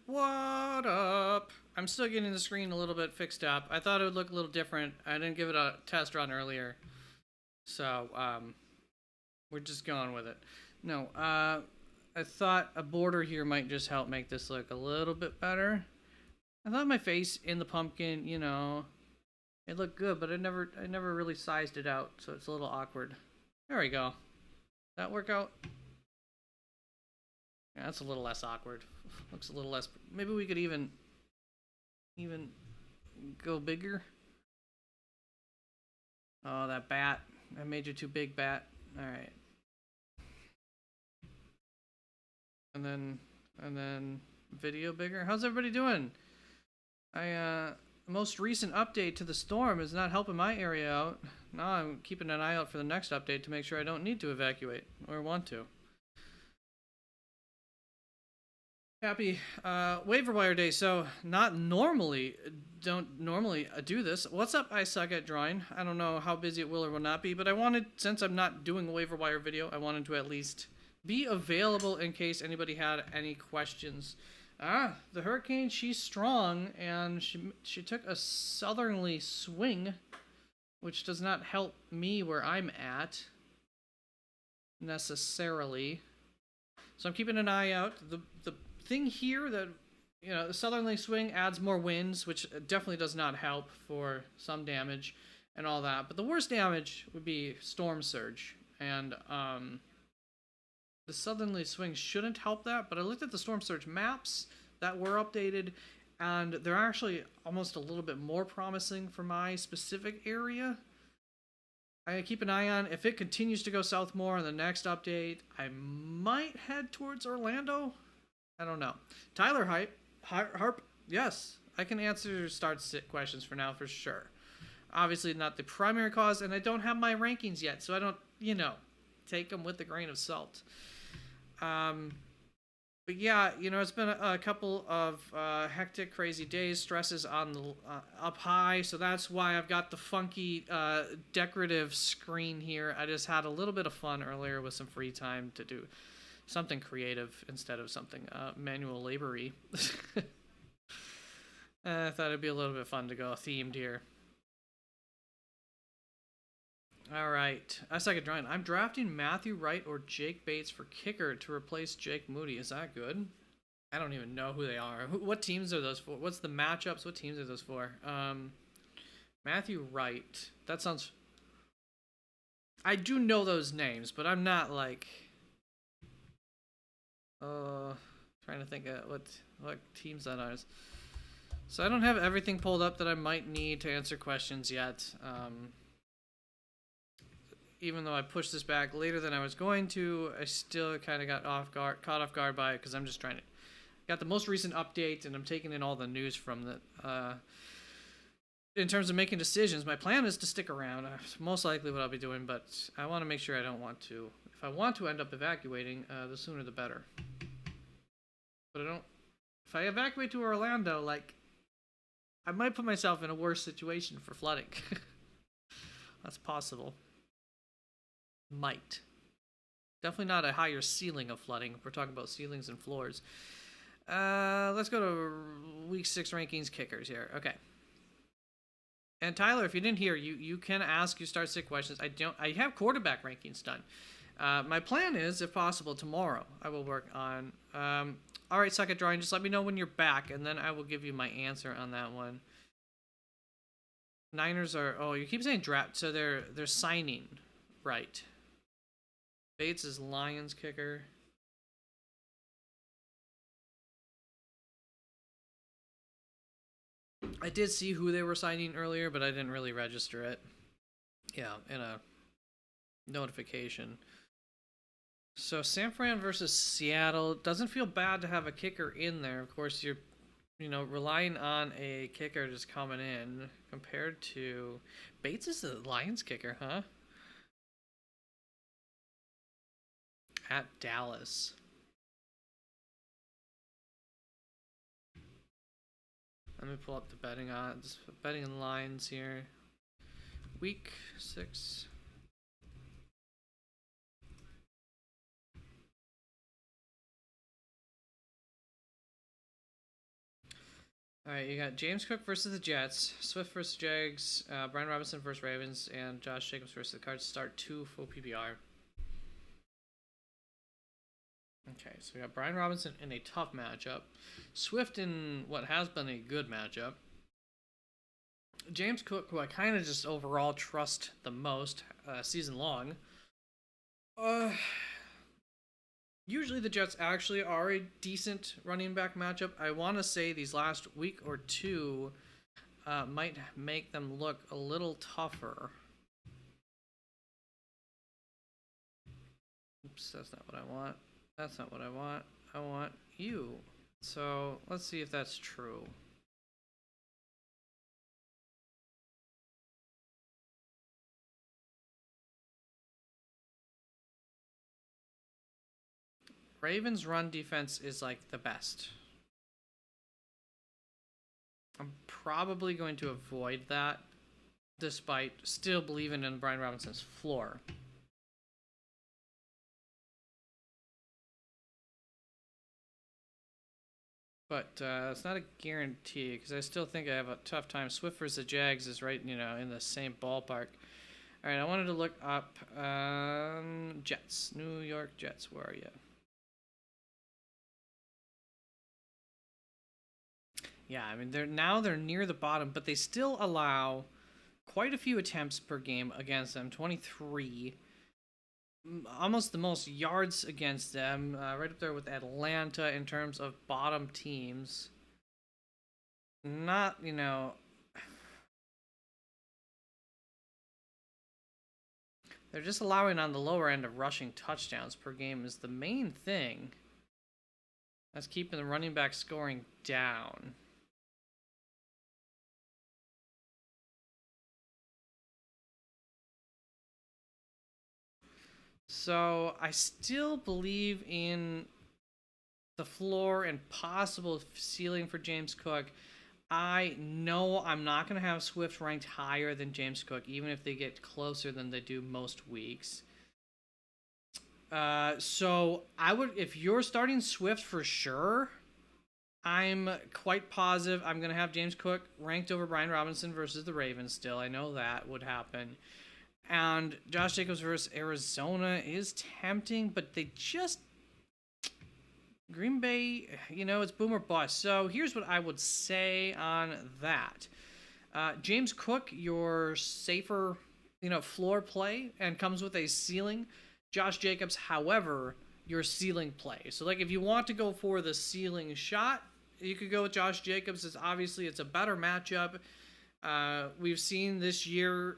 What up? I'm still getting the screen a little bit fixed up. I thought it would look a little different. I didn't give it a test run earlier. So, we're just going with it. No, I thought a border here might just help make this look a little bit better. I thought my face in the pumpkin, it looked good, but I never really sized it out, so it's a little awkward. There we go. That work out? Yeah, that's a little less awkward. Looks a little less. Maybe we could even go bigger. Oh, that bat! I made you too big, bat. All right. And then video bigger. How's everybody doing? Most recent update to the storm is not helping my area out. Now I'm keeping an eye out for the next update to make sure I don't need to evacuate or want to. Happy waiver wire day. So don't normally do this. What's up? I suck at drawing. I don't know how busy it will or will not be, but I wanted, since I'm not doing a waiver wire video, I wanted to at least be available in case anybody had any questions. The hurricane, she's strong, and she took a southerly swing, which does not help me where I'm at necessarily. So I'm keeping an eye out. The thing here that, the southerly swing adds more winds, which definitely does not help for some damage and all that. But the worst damage would be storm surge, and the southerly swing shouldn't help that. But I looked at the storm surge maps that were updated, and they're actually almost a little bit more promising for my specific area. I keep an eye on, if it continues to go south more in the next update, I might head towards Orlando. I don't know. Tyler Harp, yes, I can answer start-sit questions for now for sure. Obviously not the primary cause, and I don't have my rankings yet, so I don't, take them with a grain of salt. But yeah, it's been a couple of hectic, crazy days. Stress is on the up high, so that's why I've got the funky decorative screen here. I just had a little bit of fun earlier with some free time to do something creative instead of something manual labor-y. I thought it'd be a little bit fun to go themed here. All right, I suck at drawing. I'm drafting Matthew Wright or Jake Bates for kicker to replace Jake Moody. Is that good? I don't even know who they are. What teams are those for? What's the matchups? What teams are those for? Matthew Wright. That sounds... I do know those names, but I'm not like... trying to think of what teams that are. So I don't have everything pulled up that I might need to answer questions yet. Even though I pushed this back later than I was going to, I still kind of got caught off guard by it, because I'm just trying to... Got the most recent update, and I'm taking in all the news from the... in terms of making decisions, my plan is to stick around. Most likely what I'll be doing, but I want to make sure I don't want to. If I want to end up evacuating, the sooner the better. But I don't... If I evacuate to Orlando, I might put myself in a worse situation for flooding. That's possible. Might. Definitely not a higher ceiling of flooding. We're talking about ceilings and floors. Let's go to week 6 rankings kickers here. Okay. And Tyler, if you didn't hear, you can ask your start-sit questions. I have quarterback rankings done. My plan is, if possible, tomorrow I will work on... all right, suck at drawing. Just let me know when you're back, and then I will give you my answer on that one. Niners are... Oh, you keep saying draft, so they're signing. Right. Bates is Lions kicker. I did see who they were signing earlier, but I didn't really register it. Yeah, in a notification. So San Fran versus Seattle. Doesn't feel bad to have a kicker in there. Of course, you're relying on a kicker just coming in compared to... Bates is the Lions kicker, huh? At Dallas. Let me pull up the betting odds. Betting lines here. Week 6. All right, you got James Cook versus the Jets, Swift versus Jags, Brian Robinson versus Ravens, and Josh Jacobs versus the Cards. Start 2 full PPR. Okay, so we got Brian Robinson in a tough matchup, Swift in what has been a good matchup, James Cook, who I kind of just overall trust the most season long. Usually the Jets actually are a decent running back matchup. I want to say these last week or two might make them look a little tougher. Oops, that's not what I want. That's not what I want. I want you. So let's see if that's true. Ravens' run defense is like the best. I'm probably going to avoid that, despite still believing in Brian Robinson's floor. But it's not a guarantee, because I still think I have a tough time. Swift versus the Jags is right, in the same ballpark. All right, I wanted to look up Jets. New York Jets, where are you? Yeah, I mean, they're near the bottom, but they still allow quite a few attempts per game against them, 23. Almost the most yards against them, right up there with Atlanta in terms of bottom teams. Not, they're just allowing on the lower end of rushing touchdowns per game is the main thing. That's keeping the running back scoring down. So I still believe in the floor and possible ceiling for James Cook. I know I'm not going to have Swift ranked higher than James Cook, even if they get closer than they do most weeks. So I would, if you're starting Swift for sure, I'm quite positive I'm going to have James Cook ranked over Brian Robinson versus the Ravens still. I know that would happen. And Josh Jacobs versus Arizona is tempting, but they just... Green Bay, it's boom or bust. So here's what I would say on that. James Cook, your safer, floor play and comes with a ceiling. Josh Jacobs, however, your ceiling play. So, like, if you want to go for the ceiling shot, you could go with Josh Jacobs. It's a better matchup. We've seen this year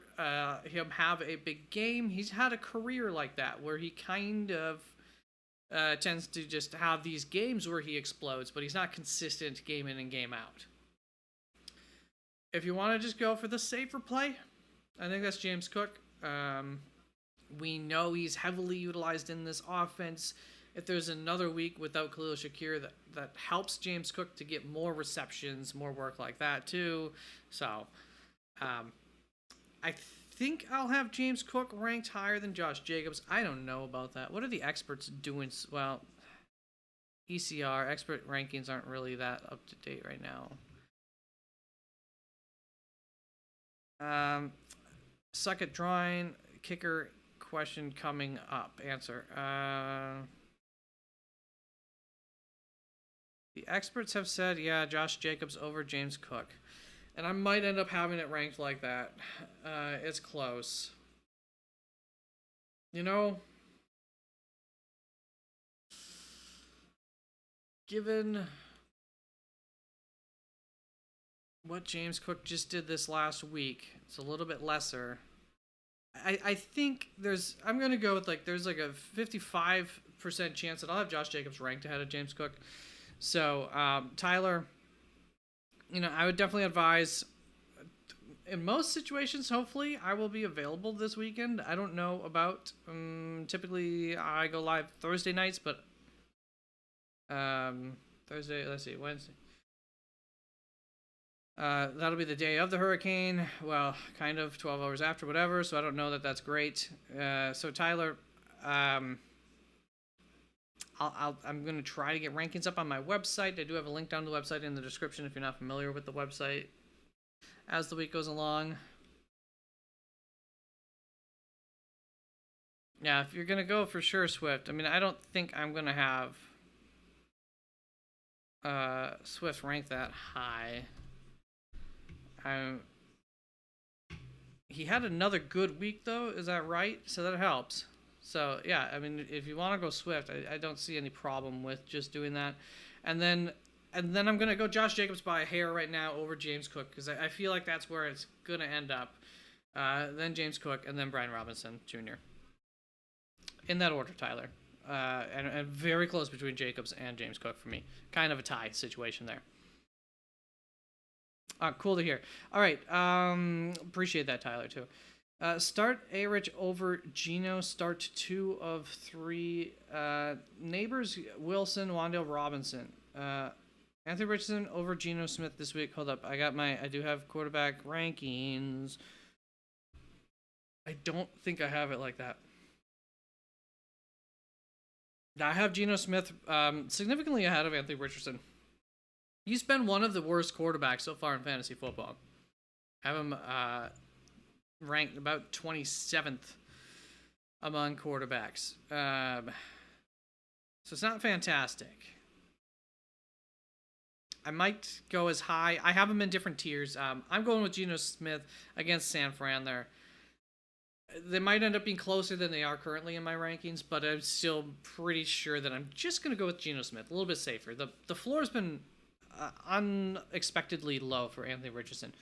him have a big game. He's had a career like that where he kind of tends to just have these games where he explodes, but he's not consistent game in and game out. If you want to just go for the safer play, I think that's James Cook. We know he's heavily utilized in this offense. If there's another week without Khalil Shakir, that helps James Cook to get more receptions, more work like that too. So, I think I'll have James Cook ranked higher than Josh Jacobs. I don't know about that. What are the experts doing? Well, ECR expert rankings aren't really that up to date right now. Suck at drawing. Kicker question coming up. Answer. The experts have said, yeah, Josh Jacobs over James Cook. And I might end up having it ranked like that. It's close. Given what James Cook just did this last week, it's a little bit lesser. I think I'm going to go with there's like a 55% chance that I'll have Josh Jacobs ranked ahead of James Cook. So, Tyler, I would definitely advise, in most situations, hopefully, I will be available this weekend. I don't know about, typically I go live Thursday nights, but, Thursday, let's see, Wednesday. That'll be the day of the hurricane. Well, kind of 12 hours after, whatever. So I don't know that that's great. So Tyler, I'm going to try to get rankings up on my website. I do have a link down to the website in the description if you're not familiar with the website as the week goes along. Yeah, if you're going to go for sure Swift, I mean, I don't think I'm going to have Swift ranked that high. He had another good week, though. Is that right? So that helps. So, yeah, I mean, if you want to go Swift, I don't see any problem with just doing that. And then I'm going to go Josh Jacobs by a hair right now over James Cook because I feel like that's where it's going to end up. Then James Cook, and then Brian Robinson Jr. In that order, Tyler. And very close between Jacobs and James Cook for me. Kind of a tie situation there. Cool to hear. All right. Appreciate that, Tyler, too. Start A-Rich over Geno. Start 2 of 3. Neighbors, Wilson, Wan'Dale Robinson. Anthony Richardson over Geno Smith this week. Hold up. I do have quarterback rankings. I don't think I have it like that. I have Geno Smith significantly ahead of Anthony Richardson. He's been one of the worst quarterbacks so far in fantasy football. I have him ranked about 27th among quarterbacks. So it's not fantastic. I might go as high. I have him in different tiers. I'm going with Geno Smith against San Fran there. They might end up being closer than they are currently in my rankings, but I'm still pretty sure that I'm just going to go with Geno Smith, a little bit safer. The floor has been unexpectedly low for Anthony Richardson.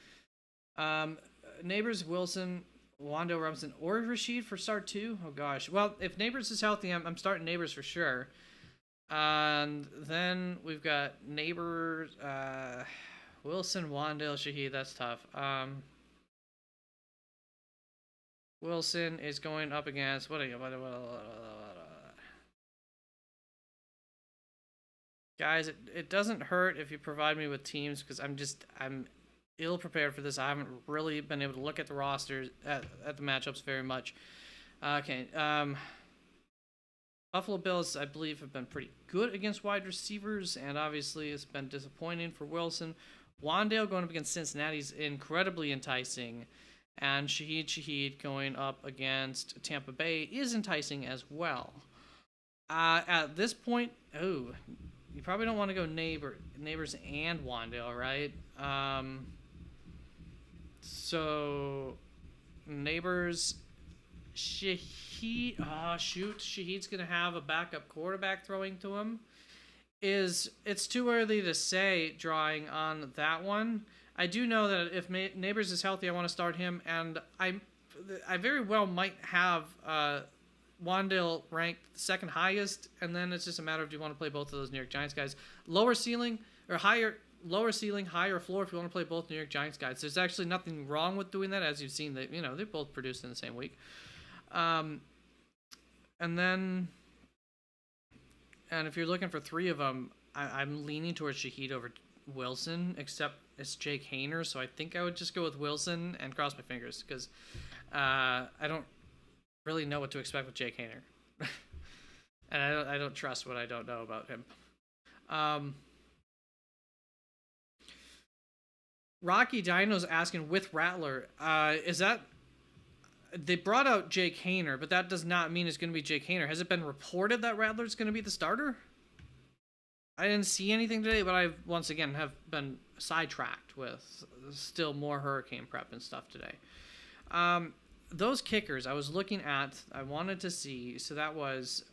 Neighbors, Wilson, Wan'Dale Robinson, or Rashid for start 2. Oh, gosh. Well, if Neighbors is healthy, I'm starting Neighbors for sure. And then we've got Neighbors, Wilson, Wan'Dale, Shaheed. That's tough. Wilson is going up against guys. It doesn't hurt if you provide me with teams because I'm ill prepared for this. I haven't really been able to look at the rosters at the matchups very much. Okay, Buffalo Bills I believe have been pretty good against wide receivers, and obviously it's been disappointing for Wilson. Wan'Dale going up against Cincinnati's incredibly enticing. And Shaheed going up against Tampa Bay is enticing as well. At this point, you probably don't want to go Neighbors and Wan'Dale, right? So Neighbors, Shaheed. Shaheed's gonna have a backup quarterback throwing to him. It's too early to say drawing on that one. I do know that if Neighbors is healthy, I want to start him, and I very well might have Wan'Dale ranked second highest, and then it's just a matter of do you want to play both of those New York Giants guys. Lower ceiling, higher floor if you want to play both New York Giants guys. There's actually nothing wrong with doing that, as you've seen that they both produced in the same week. And if you're looking for 3 of them, I'm leaning towards Shaheed over Wilson, except it's Jake Hayner, so I think I would just go with Wilson and cross my fingers because I don't really know what to expect with Jake Hayner, and I don't trust what I don't know about him. Rocky Dino's asking with Rattler, is that they brought out Jake Hayner, but that does not mean it's going to be Jake Hayner. Has it been reported that Rattler's going to be the starter? I didn't see anything today, but I once again have been sidetracked with still more hurricane prep and stuff today. Those kickers I was looking at, I wanted to see. So that was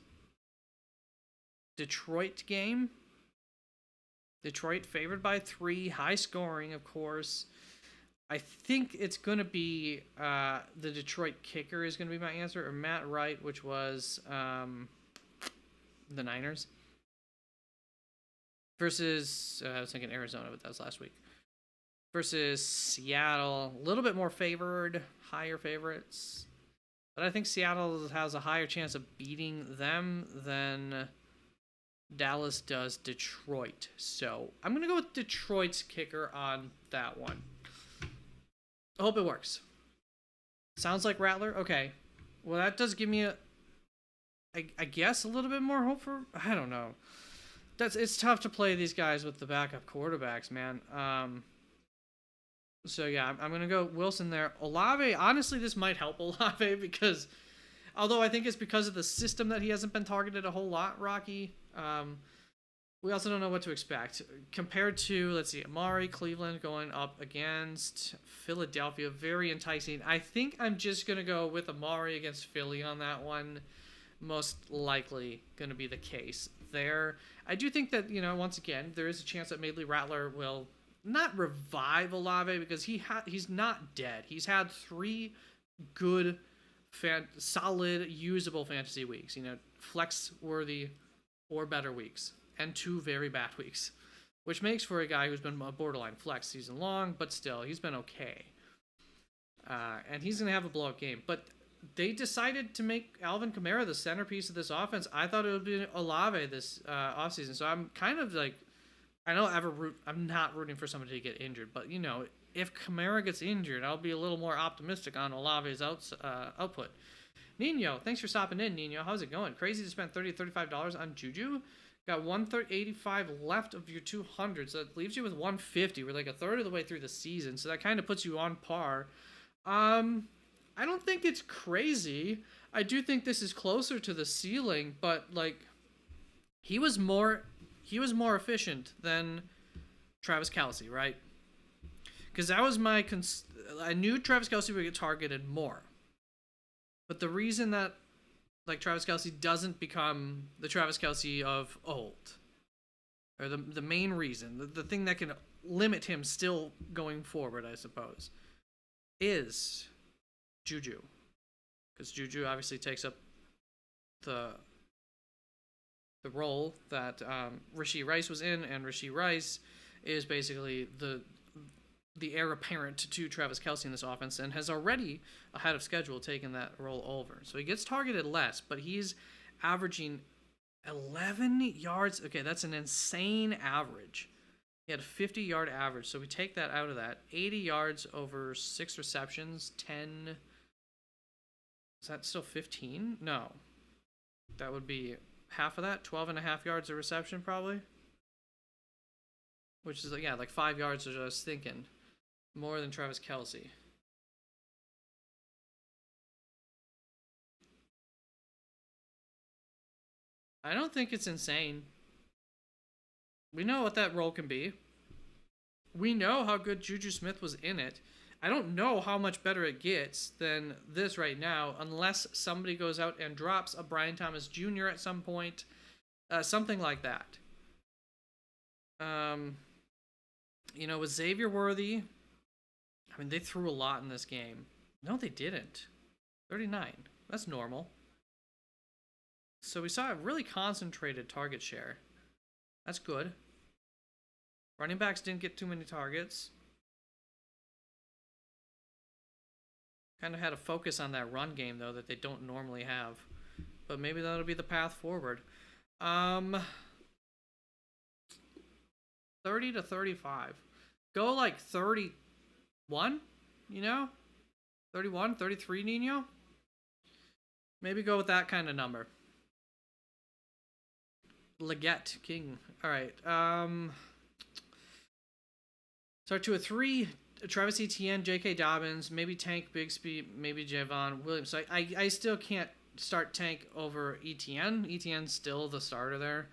Detroit game. Detroit favored by 3, high scoring, of course. I think it's going to be the Detroit kicker is going to be my answer, or Matt Wright, which was the Niners. Versus, I was thinking Arizona, but that was last week. Versus Seattle, a little bit more favored, higher favorites. But I think Seattle has a higher chance of beating them than Dallas does Detroit. So I'm going to go with Detroit's kicker on that one. I hope it works. Sounds like Rattler? Okay. Well, that does give me I guess a little bit more hope for. I don't know. It's tough to play these guys with the backup quarterbacks, man. So yeah, I'm gonna go Wilson there. Olave, honestly, this might help Olave because although I think it's because of the system that he hasn't been targeted a whole lot, Rocky. We also don't know what to expect compared to, let's see, Amari, Cleveland going up against Philadelphia. Very enticing. I think I'm just gonna go with Amari against Philly on that one. Most likely gonna be the case there. I do think that, once again, there is a chance that Madeley Rattler will not revive Olave because he's not dead. He's had 3 good, solid, usable fantasy weeks. Flex worthy or better weeks, and 2 very bad weeks, which makes for a guy who's been a borderline flex season long, but still he's been okay. And he's gonna have a blowout game, but they decided to make Alvin Kamara the centerpiece of this offense. I thought it would be Olave this offseason, so I'm kind of like, I don't ever I'm not rooting for somebody to get injured, but if Kamara gets injured, I'll be a little more optimistic on Olave's output. Nino, thanks for stopping in, Nino. How's it going? Crazy to spend $30 to $35 on Juju. Got 185 left of your 200, so that leaves you with 150. We're like a third of the way through the season, so that kind of puts you on par. I don't think it's crazy. I do think this is closer to the ceiling, but he was more efficient than Travis Kelce, right? Because that was I knew Travis Kelce would get targeted more. But the reason that Travis Kelce doesn't become the Travis Kelce of old, or the main reason, the thing that can limit him still going forward, I suppose, is Juju. Because Juju obviously takes up the role that Rashee Rice was in, and Rashee Rice is basically the heir apparent to Travis Kelce in this offense, and has already, ahead of schedule, taken that role over. So he gets targeted less, but he's averaging 11 yards. Okay, that's an insane average. He had a 50-yard average, so we take that out of that. 80 yards over 6 receptions, 10... Is that still 15? No. That would be half of that, 12 and a half yards of reception probably. Which is, like 5 yards, which I was thinking. More than Travis Kelce. I don't think it's insane. We know what that role can be. We know how good Juju Smith was in it. I don't know how much better it gets than this right now, unless somebody goes out and drops a Brian Thomas Jr. at some point. Something like that. With Xavier Worthy, they threw a lot in this game. No, they didn't. 39. That's normal. So we saw a really concentrated target share. That's good. Running backs didn't get too many targets. Kind of had a focus on that run game, though, that they don't normally have. But maybe that'll be the path forward. 30 to 35. Go 31, 31, 33, Nino? Maybe go with that kind of number. Leggett, King. All right. Start to a 3. Travis Etienne, J.K. Dobbins, maybe Tank Bigsby, maybe Javon Williams. So I still can't start Tank over Etienne. Etienne's still the starter there.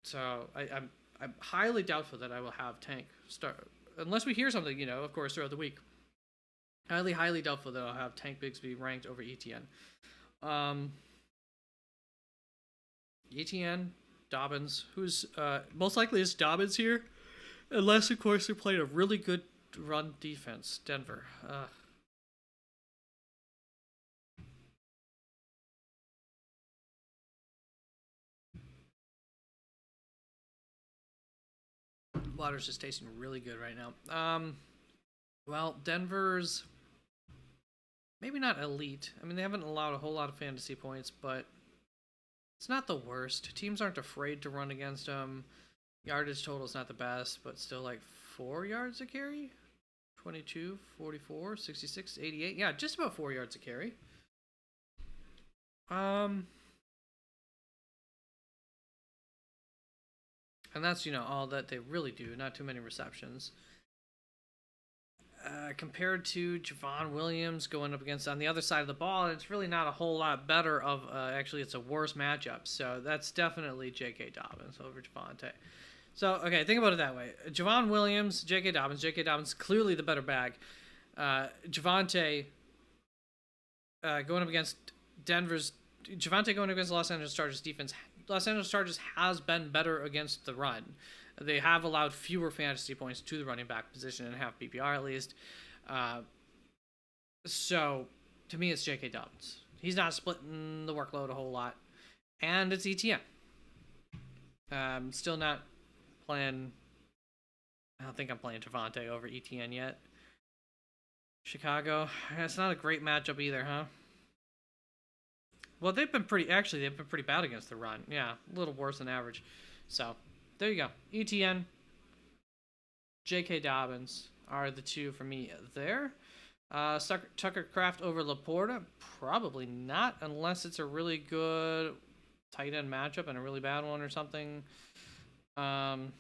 So I'm highly doubtful that I will have Tank start. Unless we hear something, of course, throughout the week. Highly doubtful that I'll have Tank Bigsby ranked over Etienne. Etienne, Dobbins, who's most likely is Dobbins here. Unless, of course, they played a really good run defense. Denver. Water's just tasting really good right now. Well, Denver's maybe not elite. They haven't allowed a whole lot of fantasy points, but it's not the worst. Teams aren't afraid to run against them. Yardage total is not the best, but still 4 yards a carry? 22, 44, 66, 88. Yeah, just about 4 yards a carry. Um, and that's all that they really do. Not too many receptions. Compared to Javon Williams going up against on the other side of the ball, it's really not a whole lot better of actually it's a worse matchup. So that's definitely J.K. Dobbins over Javonte. So okay, think about it that way. Javon Williams, J.K. Dobbins. J.K. Dobbins clearly the better bag. Javonte going up against Denver's Javonte going against Los Angeles Chargers defense. Los Angeles Chargers has been better against the run. They have allowed fewer fantasy points to the running back position in half PPR at least. So to me, it's J.K. Dobbins. He's not splitting the workload a whole lot, and it's ETN. Still not playing. I don't think I'm playing Javonte over ETN yet. Chicago. It's not a great matchup either, huh? Well, they've been pretty bad against the run. Yeah, a little worse than average. So, there you go. ETN, J.K. Dobbins are the two for me there. Tucker Kraft over Laporta? Probably not, unless it's a really good tight end matchup and a really bad one or something. Tucker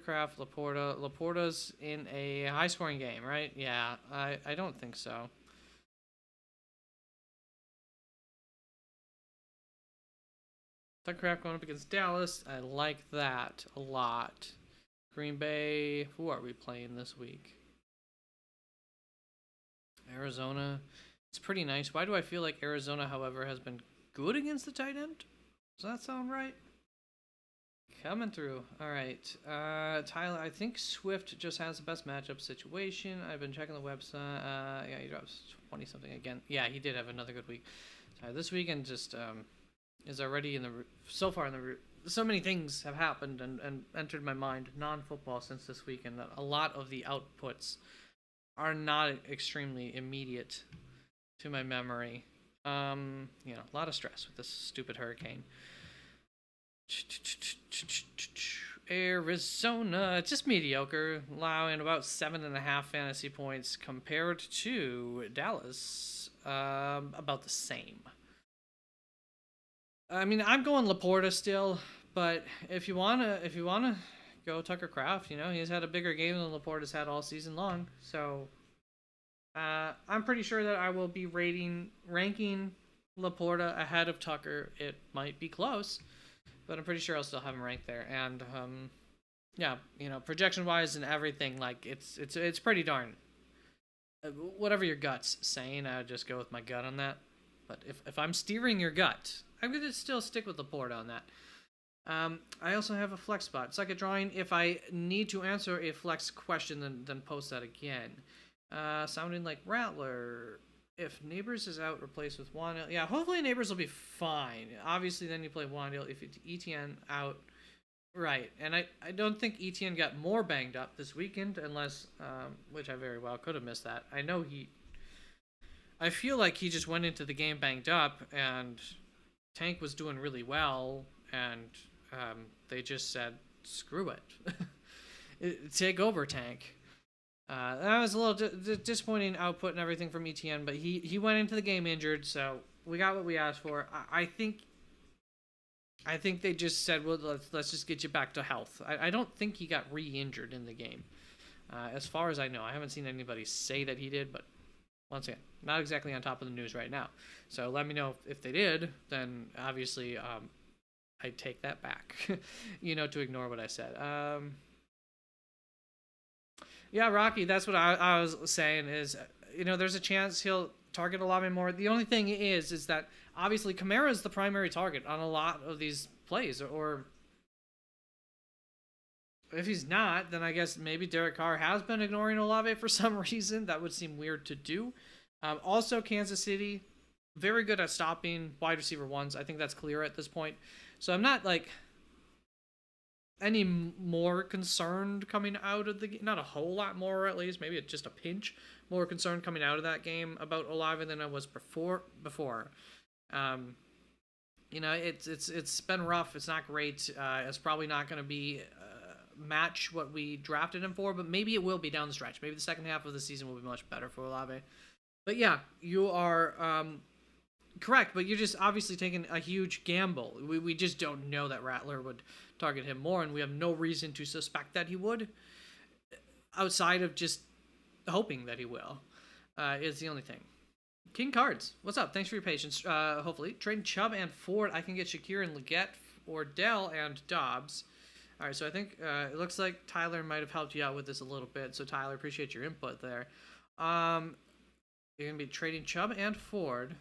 Kraft, Laporta. Laporta's in a high-scoring game, right? Yeah, I don't think so. Tucker Kraft going up against Dallas. I like that a lot. Green Bay. Who are we playing this week? Arizona. It's pretty nice. Why do I feel like Arizona, however, has been good against the tight end? Does that sound right? Coming through. All right. Tyler, I think Swift just has the best matchup situation. I've been checking the website. Yeah, he drops 20-something again. Yeah, he did have another good week. This weekend just is already in the so far in the so many things have happened and entered my mind non-football since this weekend that a lot of the outputs are not extremely immediate to my memory. A lot of stress with this stupid hurricane. Arizona, it's just mediocre, allowing about 7.5 fantasy points compared to Dallas, about the same. I mean, I'm going Laporta still, but if you wanna go Tucker Kraft, he's had a bigger game than Laporta's had all season long. So I'm pretty sure that I will be ranking Laporta ahead of Tucker. It might be close, but I'm pretty sure I'll still have him ranked there. And yeah, projection wise and everything, like it's pretty darn. Whatever your gut's saying, I would just go with my gut on that. But if I'm steering your gut, I'm going to still stick with Laporta on that. I also have a flex spot. It's like a drawing. If I need to answer a flex question, then post that again. Sounding like Rattler. If Neighbors is out, replaced with Wandale. Yeah, hopefully Neighbors will be fine. Obviously, then you play Wandale. If it's ETN out, right. And I don't think ETN got more banged up this weekend, unless, which I very well could have missed that. I feel like he just went into the game banged up, and Tank was doing really well, and they just said, screw it. Take over, Tank. That was a little disappointing output and everything from ETN, but he went into the game injured, so we got what we asked for. I think they just said, well, let's just get you back to health. I don't think he got re-injured in the game. As far as I know, I haven't seen anybody say that he did, but once again, not exactly on top of the news right now. So let me know if they did, then obviously I take that back, to ignore what I said. Yeah, Rocky, that's what I was saying is, there's a chance he'll target Olave more. The only thing is that obviously Kamara is the primary target on a lot of these plays, or if he's not, then I guess maybe Derek Carr has been ignoring Olave for some reason. That would seem weird to do. Also, Kansas City, very good at stopping wide receiver ones. I think that's clear at this point. So I'm not any more concerned coming out of the game. Not a whole lot more, at least. Maybe just a pinch more concerned coming out of that game about Olave than I was before. It's been rough. It's not great. It's probably not going to be match what we drafted him for, but maybe it will be down the stretch. Maybe the second half of the season will be much better for Olave. But yeah, you are Correct, but you're just obviously taking a huge gamble. We just don't know that Rattler would target him more, and we have no reason to suspect that he would, outside of just hoping that he will. Is the only thing. King Cards, what's up? Thanks for your patience. Hopefully, trading Chubb and Ford, I can get Shakir and Leggett, or Dell and Dobbs. All right, so I think it looks like Tyler might have helped you out with this a little bit. So Tyler, appreciate your input there. You're gonna be trading Chubb and Ford.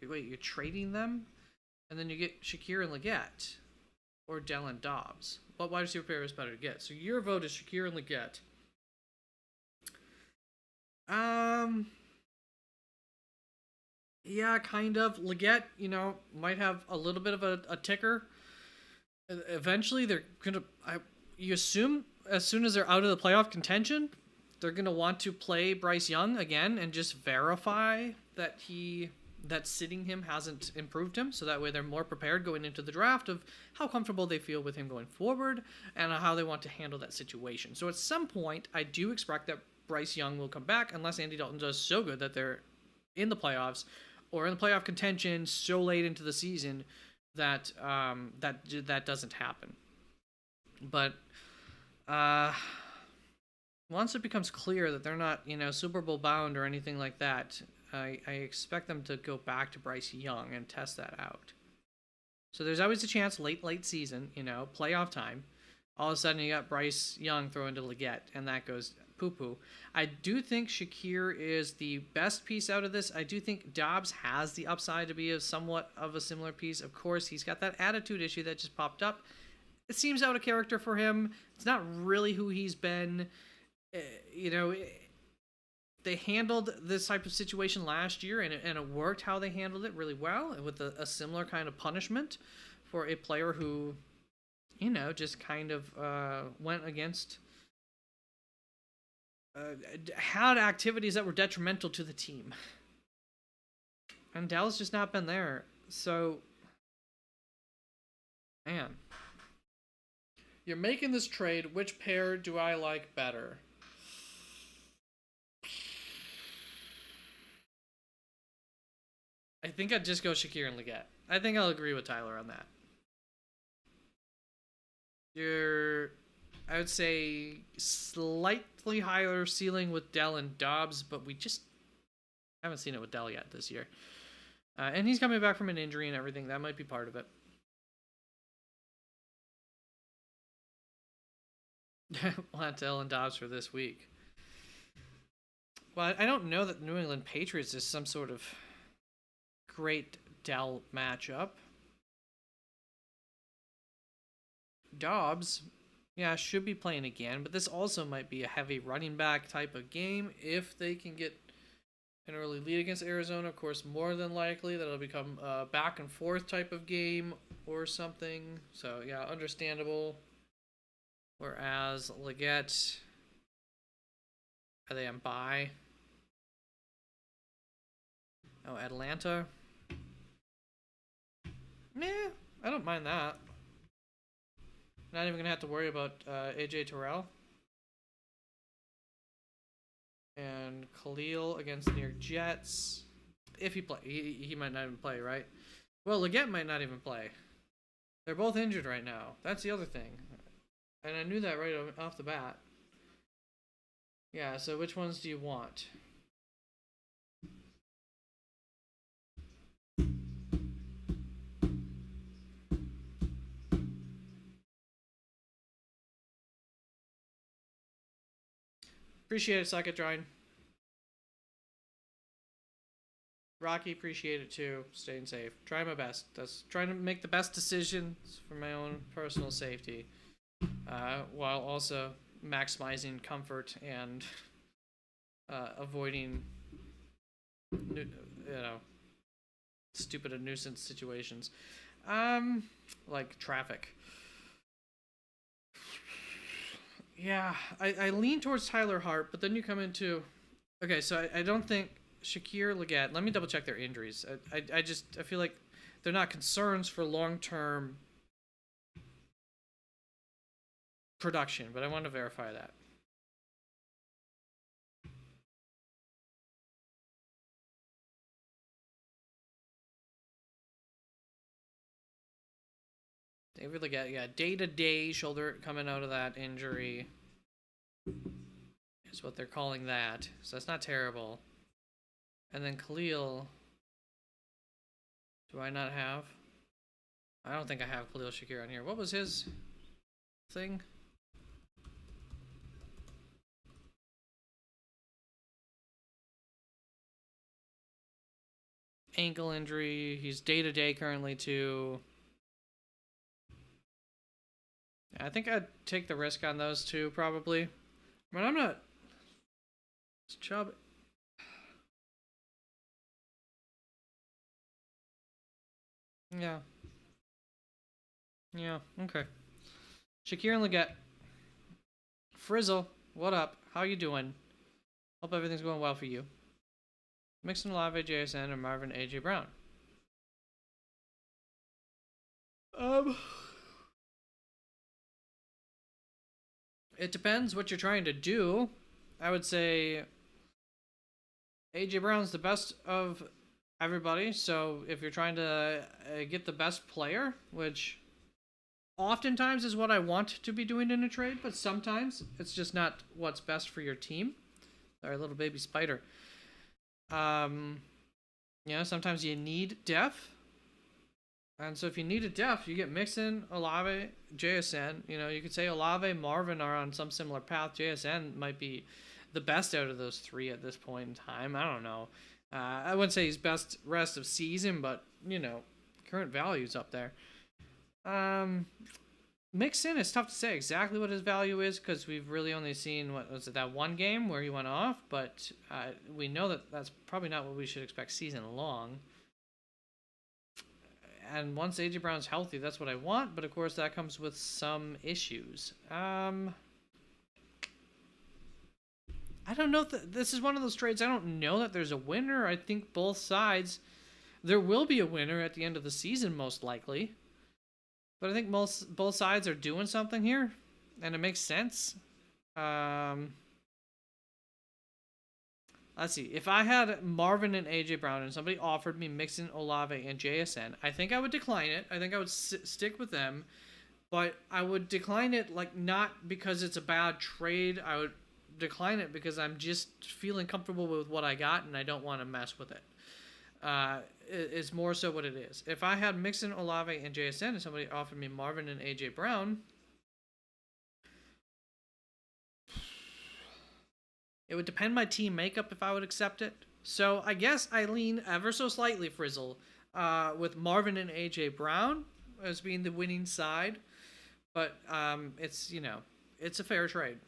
Wait, you're trading them, and then you get Shakir and Leggett, or Dell and Dobbs. What wide receiver pair is better to get? So your vote is Shakir and Leggett. Yeah, kind of. Leggett, might have a little bit of a ticker. Eventually, they're gonna. You assume as soon as they're out of the playoff contention, they're gonna want to play Bryce Young again and just verify that sitting him hasn't improved him, so that way they're more prepared going into the draft of how comfortable they feel with him going forward and how they want to handle that situation. So at some point, I do expect that Bryce Young will come back unless Andy Dalton does so good that they're in the playoffs or in the playoff contention so late into the season that that doesn't happen. But once it becomes clear that they're not, Super Bowl bound or anything like that, I expect them to go back to Bryce Young and test that out. So there's always a chance late season, playoff time. All of a sudden you got Bryce Young throwing to Leggett, and that goes poo-poo. I do think Shakir is the best piece out of this. I do think Dobbs has the upside to be somewhat of a similar piece. Of course, he's got that attitude issue that just popped up. It seems out of character for him. It's not really who he's been. They handled this type of situation last year, and it worked how they handled it really well, with a similar kind of punishment for a player who, just kind of went against, had activities that were detrimental to the team. And Dell's just not been there. So, man, you're making this trade. Which pair do I like better? I think I'd just go Shakir and Leggett. I think I'll agree with Tyler on that. I would say, slightly higher ceiling with Dell and Dobbs, but we just haven't seen it with Dell yet this year. And he's coming back from an injury and everything. That might be part of it. We'll have Dell and Dobbs for this week. Well, I don't know that New England Patriots is some sort of great Dell matchup. Dobbs, yeah, should be playing again, but this also might be a heavy running back type of game if they can get an early lead against Arizona. Of course, more than likely that'll become a back and forth type of game or something. So yeah, understandable. Whereas Leggett, are they on bye? Oh, Atlanta. Meh, I don't mind that. Not even gonna have to worry about AJ Terrell. And Khalil against the New York Jets. If he play, he might not even play, right? Well, Leggett might not even play. They're both injured right now. That's the other thing. And I knew that right off the bat. Yeah, so which ones do you want? Appreciate it, Suck It, Drawing. Rocky, appreciate it too. Staying safe. Trying my best. That's trying to make the best decisions for my own personal safety, while also maximizing comfort and avoiding, stupid and nuisance situations, like traffic. Yeah, I lean towards Tyler Hart, but then you come into... Okay, so I don't think Shakir, Leggett... Let me double check their injuries. I feel like they're not concerns for long-term production, but I want to verify that. They really got, day-to-day shoulder coming out of that injury is what they're calling that. So that's not terrible. And then Khalil, do I not have? I don't think I have Khalil Shakir on here. What was his thing? Ankle injury. He's day-to-day currently too. I think I'd take the risk on those two probably. But I'm not. It's Chubb. Yeah. Yeah, okay. Shakir and Leggett. Frizzle, what up? How you doing? Hope everything's going well for you. Mixon, Olave, JSN, and Marvin, AJ Brown. It depends what you're trying to do. I would say AJ Brown's the best of everybody, so if you're trying to get the best player, which oftentimes is what I want to be doing in a trade, but sometimes it's just not what's best for your team. Sorry, little baby spider. Sometimes you need depth. And so if you need a depth, you get Mixon, Olave, JSN. You could say Olave, Marvin are on some similar path. JSN might be the best out of those three at this point in time. I don't know. I wouldn't say he's best rest of season, but, current value's up there. Mixon, it's tough to say exactly what his value is because we've really only seen, that one game where he went off, but we know that that's probably not what we should expect season long. And once AJ Brown's healthy, that's what I want, but of course that comes with some issues. I don't know if this is one of those trades. I don't know that there's a winner. I think both sides, there will be a winner at the end of the season, most likely. But I think both sides are doing something here, and it makes sense. Let's see. If I had Marvin and AJ Brown and somebody offered me Mixon, Olave, and JSN, I think I would decline it. I think I would stick with them. But I would decline it, not because it's a bad trade. I would decline it because I'm just feeling comfortable with what I got, and I don't want to mess with it. It's more so what it is. If I had Mixon, Olave, and JSN, and somebody offered me Marvin and AJ Brown, it would depend my team makeup if I would accept it. So I guess I lean ever so slightly, Frizzle, with Marvin and AJ Brown as being the winning side. But it's it's a fair trade.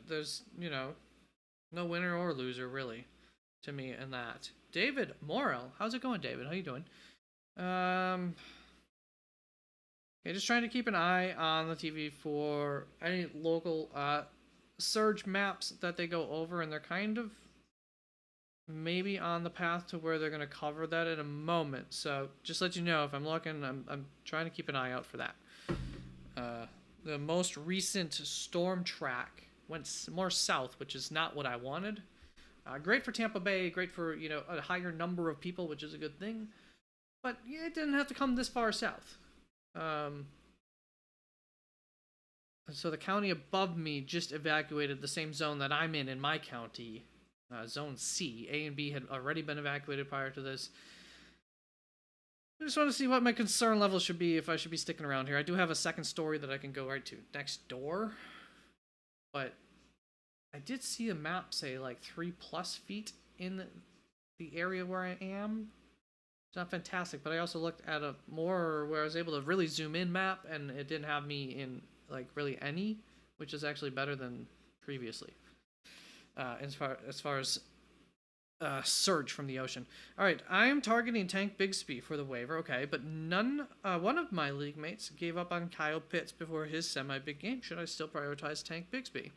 There's no winner or loser really to me in that. David Morrell, how's it going, David? How you doing? Okay, just trying to keep an eye on the TV for any local surge maps that they go over, and they're kind of maybe on the path to where they're going to cover that in a moment. So just let you know, if I'm looking, I'm trying to keep an eye out for that. The most recent storm track went more south, which is not what I wanted. Great for Tampa Bay, great for a higher number of people, which is a good thing. But yeah, it didn't have to come this far south. So the county above me just evacuated the same zone that I'm in my county, Zone C. A and B had already been evacuated prior to this. I just want to see what my concern level should be, if I should be sticking around here. I do have a second story that I can go right to next door, but I did see a map say 3+ feet in the area where I am. It's not fantastic, but I also looked at a more where I was able to really zoom in map, and it didn't have me in really any, which is actually better than previously. As far as surge from the ocean. All right, I am targeting Tank Bigsby for the waiver. Okay, but one of my league mates gave up on Kyle Pitts before his semi-big game. Should I still prioritize Tank Bigsby?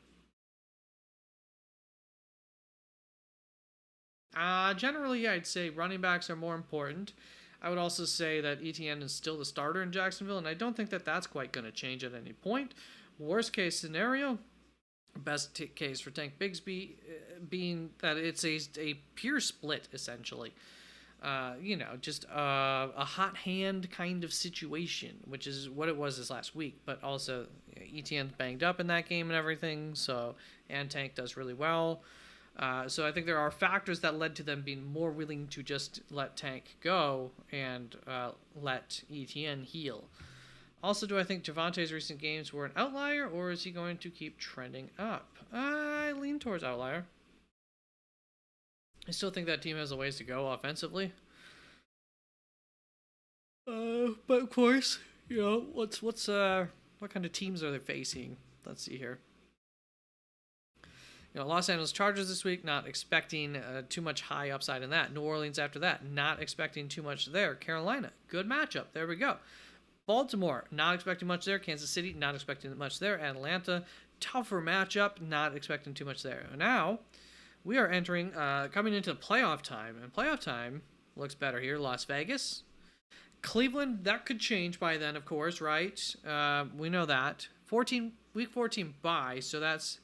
Generally, I'd say running backs are more important. I would also say that ETN is still the starter in Jacksonville, and I don't think that that's quite going to change at any point. Worst case scenario, best case for Tank Bigsby being that it's a pure split, essentially. You know, just a hot hand kind of situation, which is what it was this last week. But also, ETN's banged up in that game and everything, so and Tank does really well. So I think there are factors that led to them being more willing to just let Tank go and let ETN heal. Also, do I think Javante's recent games were an outlier, or is he going to keep trending up? I lean towards outlier. I still think that team has a ways to go offensively. But of course, you know, what kind of teams are they facing? Let's see here. You know, Los Angeles Chargers this week, not expecting too much high upside in that. New Orleans after that, not expecting too much there. Carolina, good matchup. There we go. Baltimore, not expecting much there. Kansas City, not expecting much there. Atlanta, tougher matchup, not expecting too much there. Now, we are entering, coming into playoff time, and playoff time looks better here. Las Vegas, Cleveland, that could change by then, of course, right? We know that. Week 14 bye, so that's,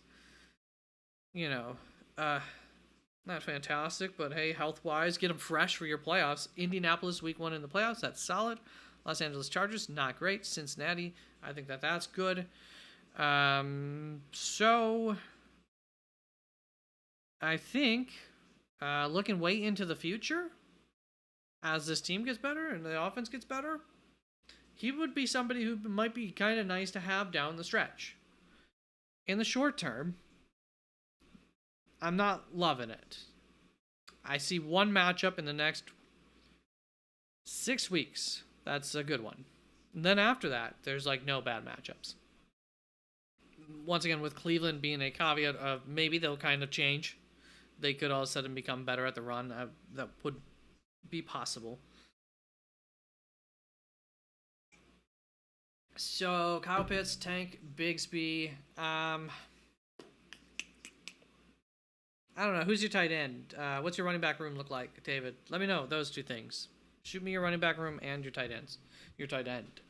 you know, not fantastic, but hey, health-wise, get them fresh for your playoffs. Indianapolis, week 1 in the playoffs, that's solid. Los Angeles Chargers, not great. Cincinnati, I think that's good. So, I think, looking way into the future, as this team gets better and the offense gets better, he would be somebody who might be kind of nice to have down the stretch. In the short term, I'm not loving it. I see one matchup in the next 6 weeks. That's a good one. And then after that, there's like no bad matchups. Once again, with Cleveland being a caveat of maybe they'll kind of change. They could all of a sudden become better at the run. That would be possible. So, Kyle Pitts, Tank, Bigsby. I don't know. Who's your tight end? What's your running back room look like, David? Let me know those two things. Shoot me your running back room and your tight ends. Your tight end.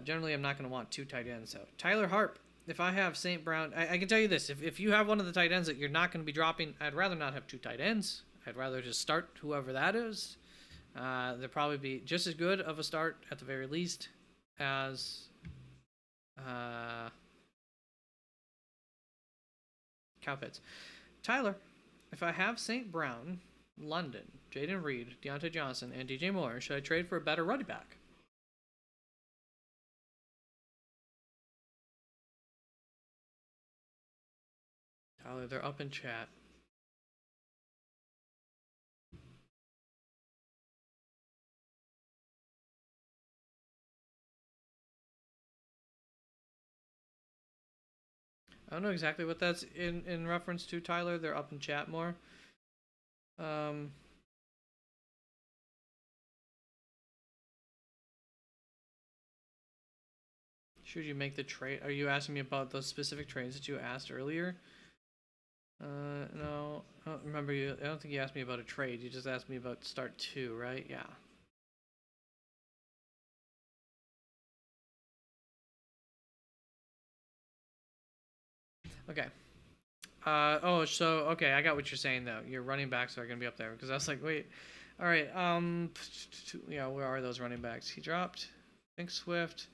Generally, I'm not going to want 2 tight ends. So, Tyler Harp. If I have St. Brown, I can tell you this. If you have one of the tight ends that you're not going to be dropping, I'd rather not have 2 tight ends. I'd rather just start whoever that is. They'll probably be just as good of a start, at the very least, as Kyle Pitts. Tyler, if I have St. Brown, London, Jaden Reed, Deontay Johnson, and DJ Moore, should I trade for a better running back? Tyler, they're up in chat. I don't know exactly what that's in reference to, Tyler. They're up in chat more. Should you make the trade? Are you asking me about those specific trades that you asked earlier? No, I don't remember you. I don't think you asked me about a trade. You just asked me about start 2, right? Yeah. Okay. Okay, I got what you're saying though. Your running backs are gonna be up there because I was like, wait, all right, yeah, where are those running backs? He dropped. I think Swift.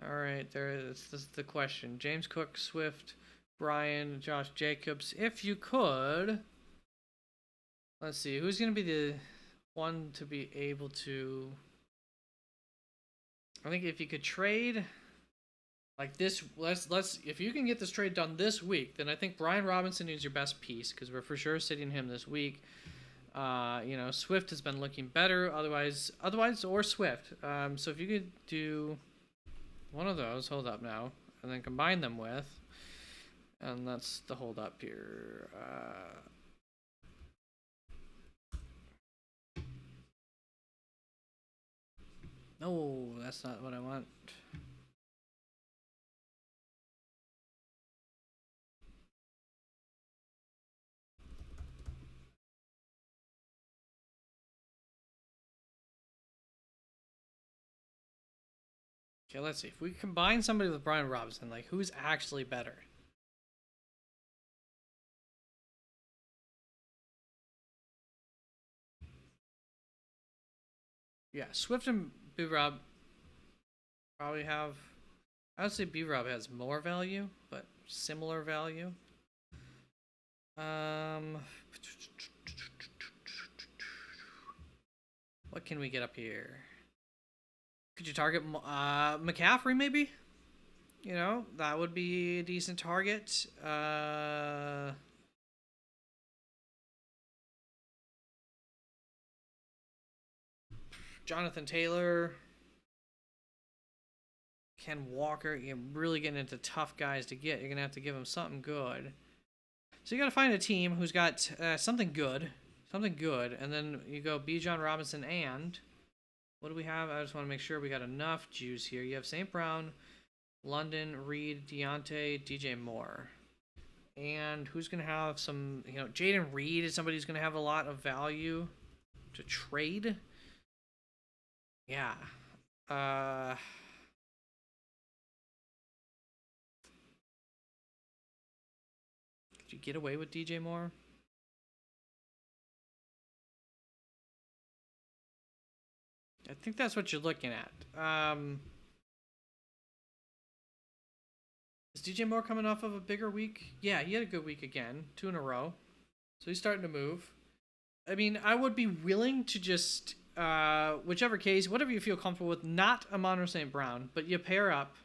All right, this is the question. James Cook, Swift, Brian, Josh Jacobs. If you could, let's see, who's gonna be the one to be able to? I think if you could trade. Like this, let's if you can get this trade done this week, then I think Brian Robinson is your best piece because we're for sure sitting him this week. You know, Swift has been looking better. Otherwise, or Swift. So if you could do one of those, hold up now, and then combine them with, and that's the hold up here. No, that's not what I want. Okay, let's see. If we combine somebody with Brian Robinson, like who's actually better? Yeah, Swift and B-Rob probably have. I would say B-Rob has more value, but similar value. What can we get up here? Could you target McCaffrey maybe? You know, that would be a decent target. Jonathan Taylor, Ken Walker. You're really getting into tough guys to get. You're going to have to give them something good. So you got to find a team who's got something good. Something good. And then you go Bijan Robinson and... What do we have? I just want to make sure we got enough juice here. You have St. Brown, London, Reed, Deontay, DJ Moore. And who's going to have some... You know, Jaden Reed is somebody who's going to have a lot of value to trade. Yeah. Could you get away with DJ Moore? I think that's what you're looking at. Is DJ Moore coming off of a bigger week? Yeah, he had a good week again. 2 in a row. So he's starting to move. I mean, I would be willing to just... whichever case, whatever you feel comfortable with, not Amon-Ra St. Brown, but you pair up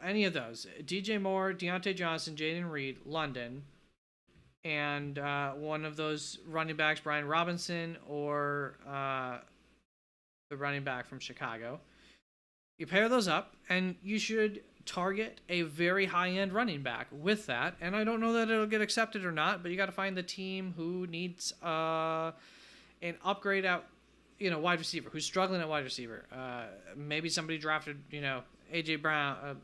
any of those. DJ Moore, Deontay Johnson, Jaden Reed, London, and one of those running backs, Brian Robinson, or the running back from Chicago. You pair those up, and you should target a very high-end running back with that. And I don't know that it'll get accepted or not, but you got to find the team who needs an upgrade out, wide receiver, who's struggling at wide receiver. Maybe somebody drafted, A.J. Brown.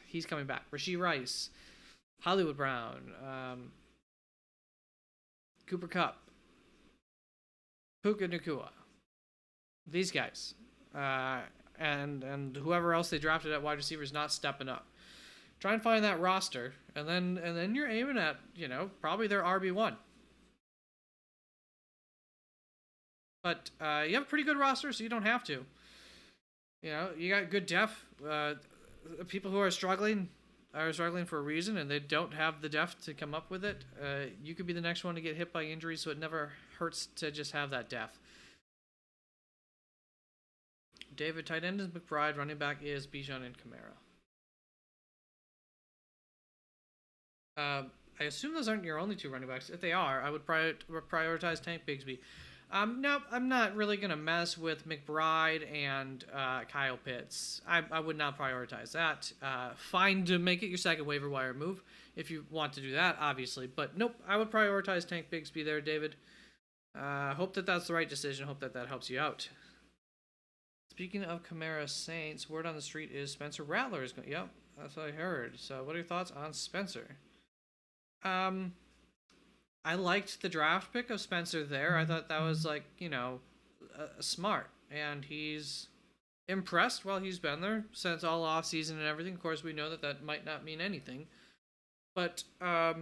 He's coming back. Rashee Rice, Hollywood Brown, Cooper Kupp, Puka Nacua. These guys. And whoever else they drafted at wide receiver is not stepping up. Try and find that roster, and then you're aiming at, probably their RB1. But you have a pretty good roster, so you don't have to. You got good depth. People who are struggling for a reason, and they don't have the depth to come up with it. You could be the next one to get hit by injury, so it never hurts to just have that depth. David, tight end is McBride. Running back is Bijan and Kamara. I assume those aren't your only 2 running backs. If they are, I would prioritize Tank Bigsby. No, I'm not really going to mess with McBride and Kyle Pitts. I would not prioritize that. Fine to make it your second waiver wire move if you want to do that, obviously. But nope, I would prioritize Tank Bigsby there, David. Hope that's the right decision. Hope that helps you out. Speaking of Kamara Saints, word on the street is Spencer Rattler is going. Yep, that's what I heard. So, what are your thoughts on Spencer? I liked the draft pick of Spencer there. I thought that was smart, and he's impressed while he's been there since all off season and everything. Of course, we know that might not mean anything, but I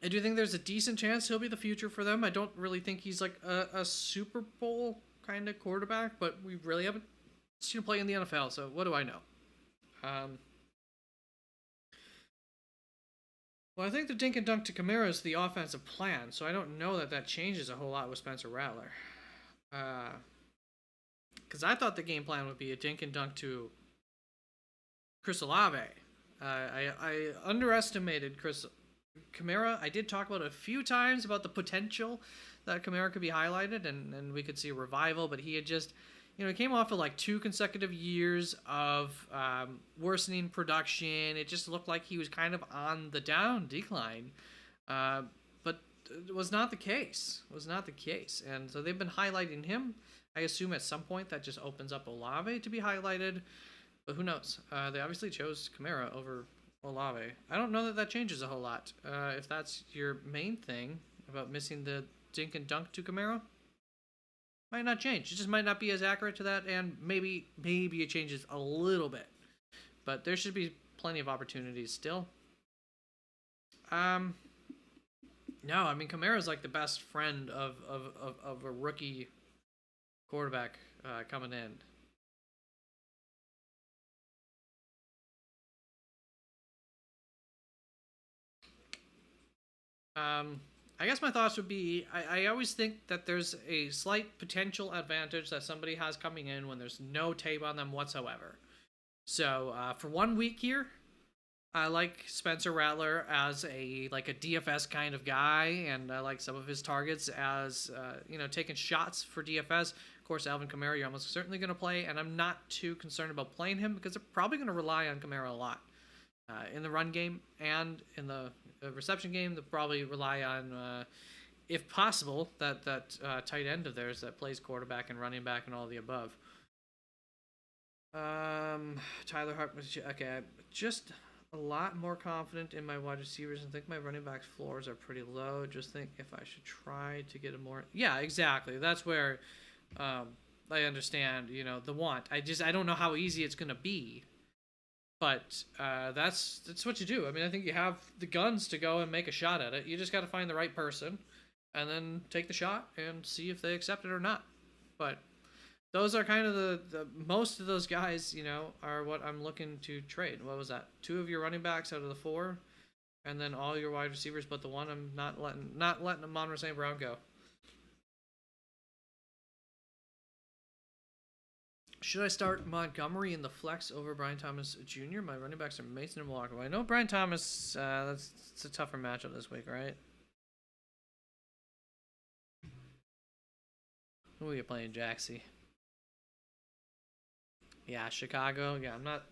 do think there's a decent chance he'll be the future for them. I don't really think he's like a Super Bowl kind of quarterback, but we really haven't seen him play in the NFL, so what do I know? Well, I think the dink and dunk to Kamara is the offensive plan, so I don't know that changes a whole lot with Spencer Rattler. Because I thought the game plan would be a dink and dunk to Chris Olave. I underestimated Kamara. I did talk about it a few times about the potential that Kamara could be highlighted and we could see a revival, but he had just, he came off of like 2 consecutive years of worsening production. It just looked like he was kind of on the decline, but it was not the case. And so they've been highlighting him. I assume at some point that just opens up Olave to be highlighted, but who knows? They obviously chose Kamara over Olave. I don't know that changes a whole lot. If that's your main thing about missing the dink and dunk to Kamara, might not change. It just might not be as accurate to that, and maybe it changes a little bit. But there should be plenty of opportunities still. No, I mean Kamara's like the best friend of a rookie quarterback coming in. I guess my thoughts would be I always think that there's a slight potential advantage that somebody has coming in when there's no tape on them whatsoever. So for 1 week here, I like Spencer Rattler as a DFS kind of guy, and I like some of his targets as taking shots for DFS. Of course, Alvin Kamara, you're almost certainly going to play, and I'm not too concerned about playing him because they're probably going to rely on Kamara a lot in the run game and in the reception game. They'll probably rely on, if possible, that tight end of theirs that plays quarterback and running back and all the above. Tyler Hart. Okay, just a lot more confident in my wide receivers and think my running backs floors are pretty low. Just think if I should try to get a more. Yeah, exactly. That's where I understand, the want. I don't know how easy it's gonna be, but that's what you do. I mean, I think you have the guns to go and make a shot at it. You just got to find the right person, and then take the shot and see if they accept it or not. But those are kind of the most of those guys, are what I'm looking to trade. What was that? 2 of your running backs out of the 4, and then all your wide receivers, but the one I'm not letting Amon-Ra St. Brown go. Should I start Montgomery in the flex over Brian Thomas Jr.? My running backs are Mason and Walker. Well, I know Brian Thomas. It's a tougher matchup this week, right? Who are you playing, Jaxie? Yeah, Chicago. Yeah, I'm not.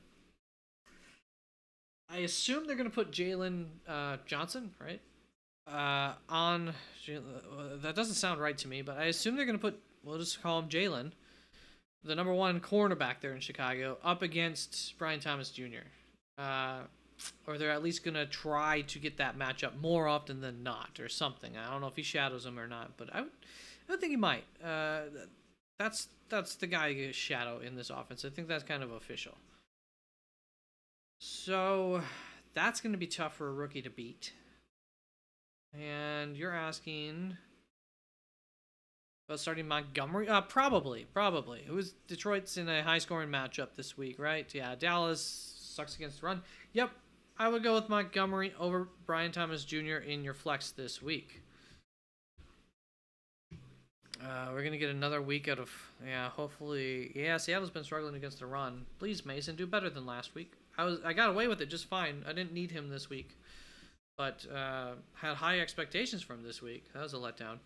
I assume they're going to put Jalen Johnson, right? On. That doesn't sound right to me, but I assume they're going to put. We'll just call him Jalen, the number 1 cornerback there in Chicago, up against Brian Thomas Jr. Or they're at least going to try to get that matchup more often than not, or something. I don't know if he shadows him or not, but I would think he might. That's the guy you shadow in this offense. I think that's kind of official. So that's going to be tough for a rookie to beat. And you're asking about starting Montgomery? Probably. Detroit's in a high-scoring matchup this week, right? Yeah, Dallas sucks against the run. Yep, I would go with Montgomery over Brian Thomas Jr. in your flex this week. We're going to get another week out of, hopefully. Yeah, Seattle's been struggling against the run. Please, Mason, do better than last week. I got away with it just fine. I didn't need him this week. But had high expectations for him this week. That was a letdown.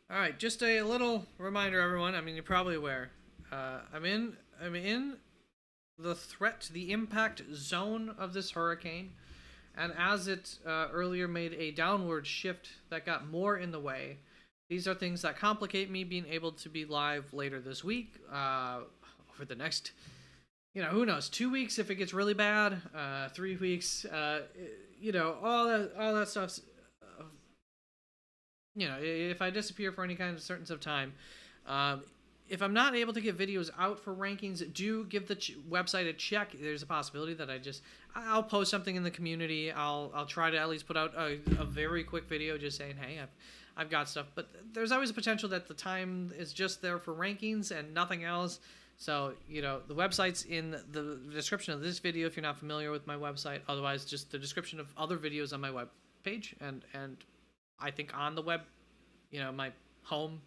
All right, just a little reminder, everyone. I mean, you're probably aware. I'm in the impact zone of this hurricane. And as it earlier made a downward shift that got more in the way, these are things that complicate me being able to be live later this week, over the next, who knows, 2 weeks if it gets really bad, 3 weeks, all that stuff's, if I disappear for any kind of certain of time, if I'm not able to get videos out for rankings, do give the website a check. There's a possibility that I'll post something in the community. I'll try to at least put out a very quick video just saying, hey, I've got stuff. But there's always a potential that the time is just there for rankings and nothing else. So, the website's in the description of this video if you're not familiar with my website. Otherwise, just the description of other videos on my web page. And I think on the web, my home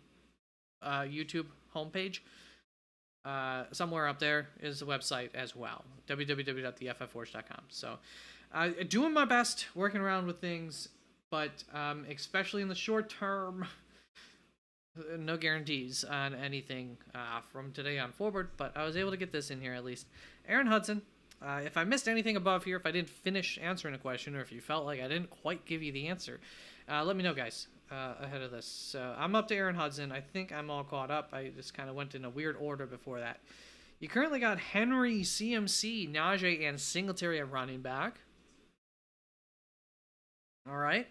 YouTube homepage, somewhere up there is the website as well, www.theffforge.com. So doing my best, working around with things, but especially in the short term, no guarantees on anything from today on forward, but I was able to get this in here at least. Aaron Hudson, if I missed anything above here, if I didn't finish answering a question, or if you felt like I didn't quite give you the answer, let me know, guys. Ahead of this. So I'm up to Aaron Hudson. I think I'm all caught up. I just kind of went in a weird order before that. You currently got Henry, CMC, Najee, and Singletary at running back. All right.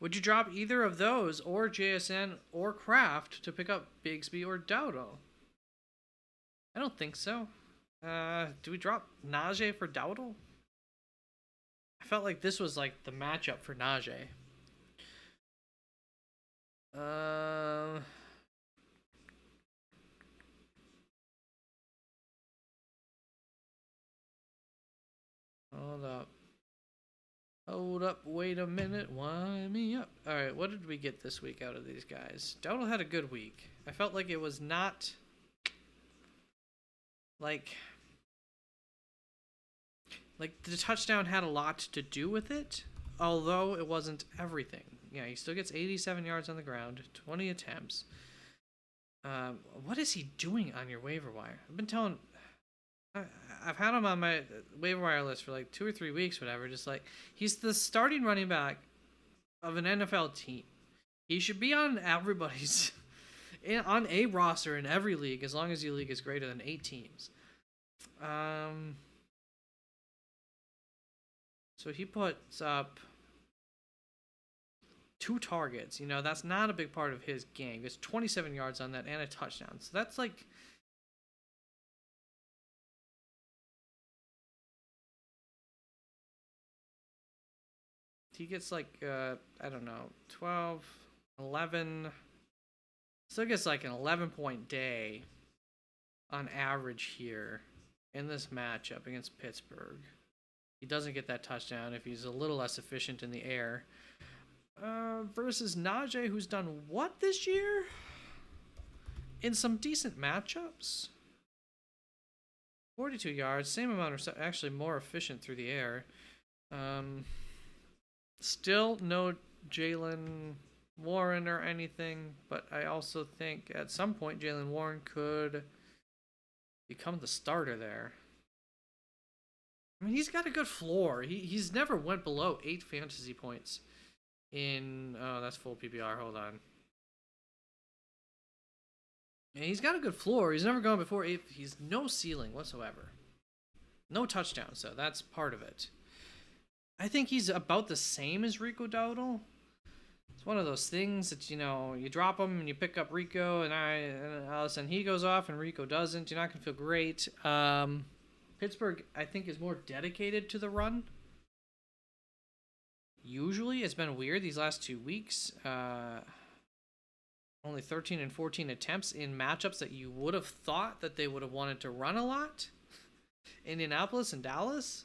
Would you drop either of those or JSN or Kraft to pick up Bigsby or Dowdle? I don't think so. Do we drop Najee for Dowdle? I felt like this was like the matchup for Najee. Hold up. Hold up, wait a minute, wind me up. Alright, what did we get this week out of these guys? Dowdle had a good week. I felt like it was not... Like the touchdown had a lot to do with it, although it wasn't everything. Yeah, he still gets 87 yards on the ground, 20 attempts. What is he doing on your waiver wire? I've had him on my waiver wire list for like 2 or 3 weeks, whatever. Just like, he's the starting running back of an NFL team. He should be on everybody's, on a roster in every league, as long as your league is greater than 8 teams. So he puts up 2 targets. You know, that's not a big part of his game. It's 27 yards on that and a touchdown. So that's like... He gets like, I don't know, 12, 11... Still gets like an 11-point day on average here in this matchup against Pittsburgh. He doesn't get that touchdown if he's a little less efficient in the air. Versus Najee, who's done what this year? In some decent matchups. 42 yards, same amount, or actually more efficient through the air. Still no Jaylen Warren or anything, but I also think at some point Jaylen Warren could become the starter there. I mean, he's got a good floor. He's never went below 8 fantasy points in... Oh, that's full PPR. Hold on. And he's got a good floor. He's never gone before 8. He's no ceiling whatsoever. No touchdowns, so that's part of it. I think he's about the same as Rico Dowdle. It's one of those things that, you know, you drop him and you pick up Rico, and all of a sudden he goes off and Rico doesn't. You're not going to feel great. Pittsburgh, I think, is more dedicated to the run. Usually, it's been weird these last 2 weeks. Only 13 and 14 attempts in matchups that you would have thought that they would have wanted to run a lot. Indianapolis and Dallas.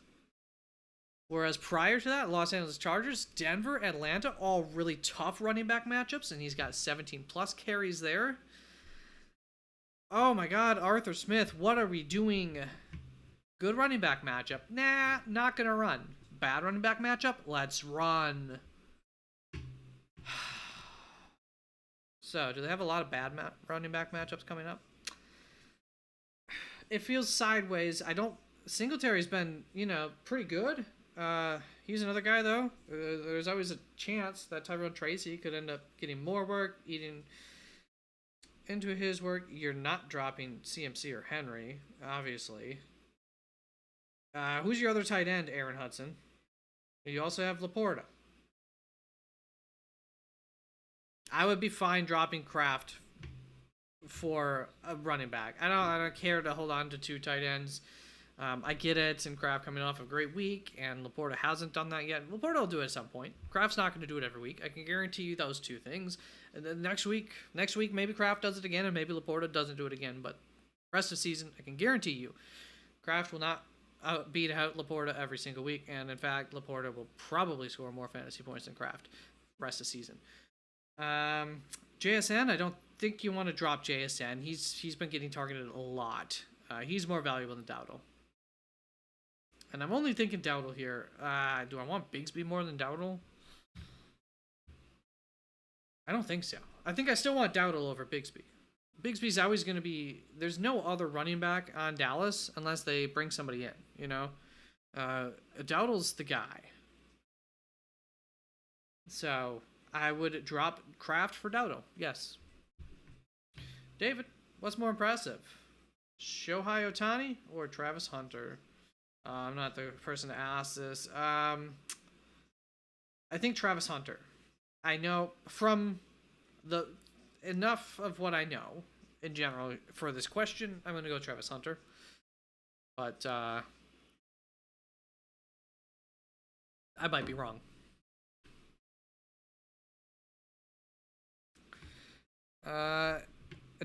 Whereas prior to that, Los Angeles Chargers, Denver, Atlanta, all really tough running back matchups, and he's got 17-plus carries there. Oh my God, Arthur Smith, what are we doing? Good running back matchup. Nah, not going to run. Bad running back matchup. Let's run. So, do they have a lot of bad running back matchups coming up? It feels sideways. Singletary's been, pretty good. He's another guy, though. There's always a chance that Tyrone Tracy could end up getting more work, eating into his work. You're not dropping CMC or Henry, obviously. Who's your other tight end, Aaron Hudson? You also have Laporta. I would be fine dropping Kraft for a running back. I don't care to hold on to 2 tight ends. I get it, and Kraft coming off a great week, and Laporta hasn't done that yet. Laporta will do it at some point. Kraft's not going to do it every week. I can guarantee you those 2 things. And then next week, maybe Kraft does it again, and maybe Laporta doesn't do it again. But rest of the season, I can guarantee you, Kraft will not beat out Laporta every single week. And in fact, Laporta will probably score more fantasy points than Kraft rest of the season. JSN, I don't think you want to drop JSN. He's been getting targeted a lot. He's more valuable than Dowdle. And I'm only thinking Dowdle here. Do I want Bigsby more than Dowdle? I don't think so. I think I still want Dowdle over Bigsby. Bigsby's always going to be... There's no other running back on Dallas unless they bring somebody in, Dowdle's the guy. So, I would drop Kraft for Dowdle. Yes. David, what's more impressive? Shohei Ohtani or Travis Hunter? I'm not the person to ask this. I think Travis Hunter. I know from the enough of what I know in general for this question, I'm going to go Travis Hunter. but I might be wrong.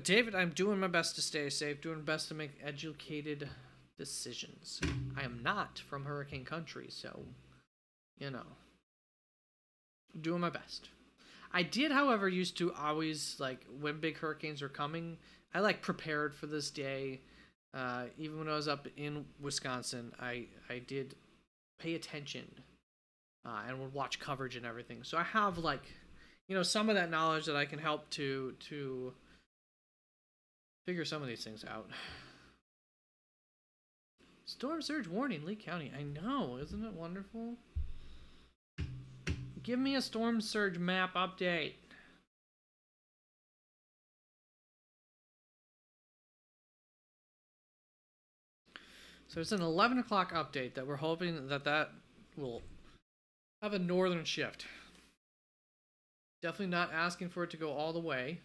David, I'm doing my best to stay safe, doing my best to make educated decisions. I am not from hurricane country, so, you know, doing my best. I did, however, used to always, like, when big hurricanes were coming, I, like, prepared for this day. Even when I was up in Wisconsin, I did pay attention and would watch coverage and everything. So I have, like, you know, some of that knowledge that I can help to figure some of these things out. Storm surge warning, Lee County. I know, isn't it wonderful? Give me a storm surge map update. So it's an 11 o'clock update that we're hoping that will have a northern shift. Definitely not asking for it to go all the way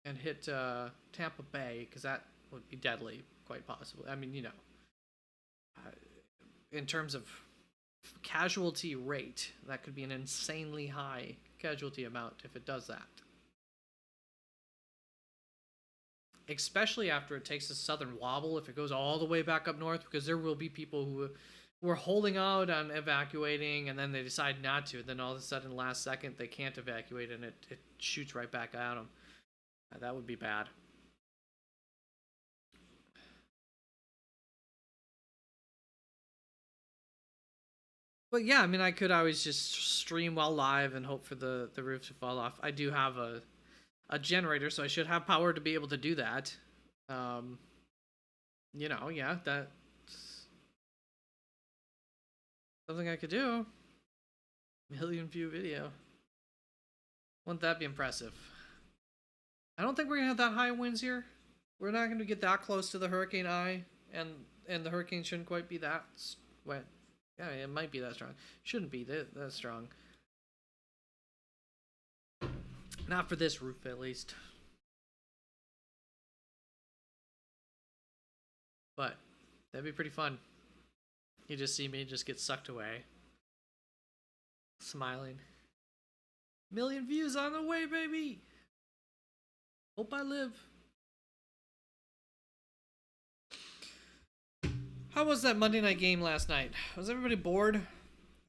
and hit Tampa Bay, because that would be deadly, quite possibly. I mean, you know, in terms of casualty rate, that could be an insanely high casualty amount if it does that. Especially after it takes a southern wobble, if it goes all the way back up north, because there will be people who were holding out on evacuating, and then they decide not to. Then all of a sudden, last second, they can't evacuate, and it shoots right back at them. That would be bad. But yeah, I mean, I could always just stream while live and hope for the roof to fall off. I do have a generator, so I should have power to be able to do that. You know, yeah, that's something I could do. Million view video. Wouldn't that be impressive? I don't think we're gonna have that high winds here. We're not gonna get that close to the hurricane eye, and the hurricane shouldn't quite be that wet. Yeah, it might be that strong. Shouldn't be that strong. Not for this roof, at least. But that'd be pretty fun. You just see me just get sucked away. Smiling. Million views on the way, baby! Hope I live. How was that Monday night game last night? Was everybody bored?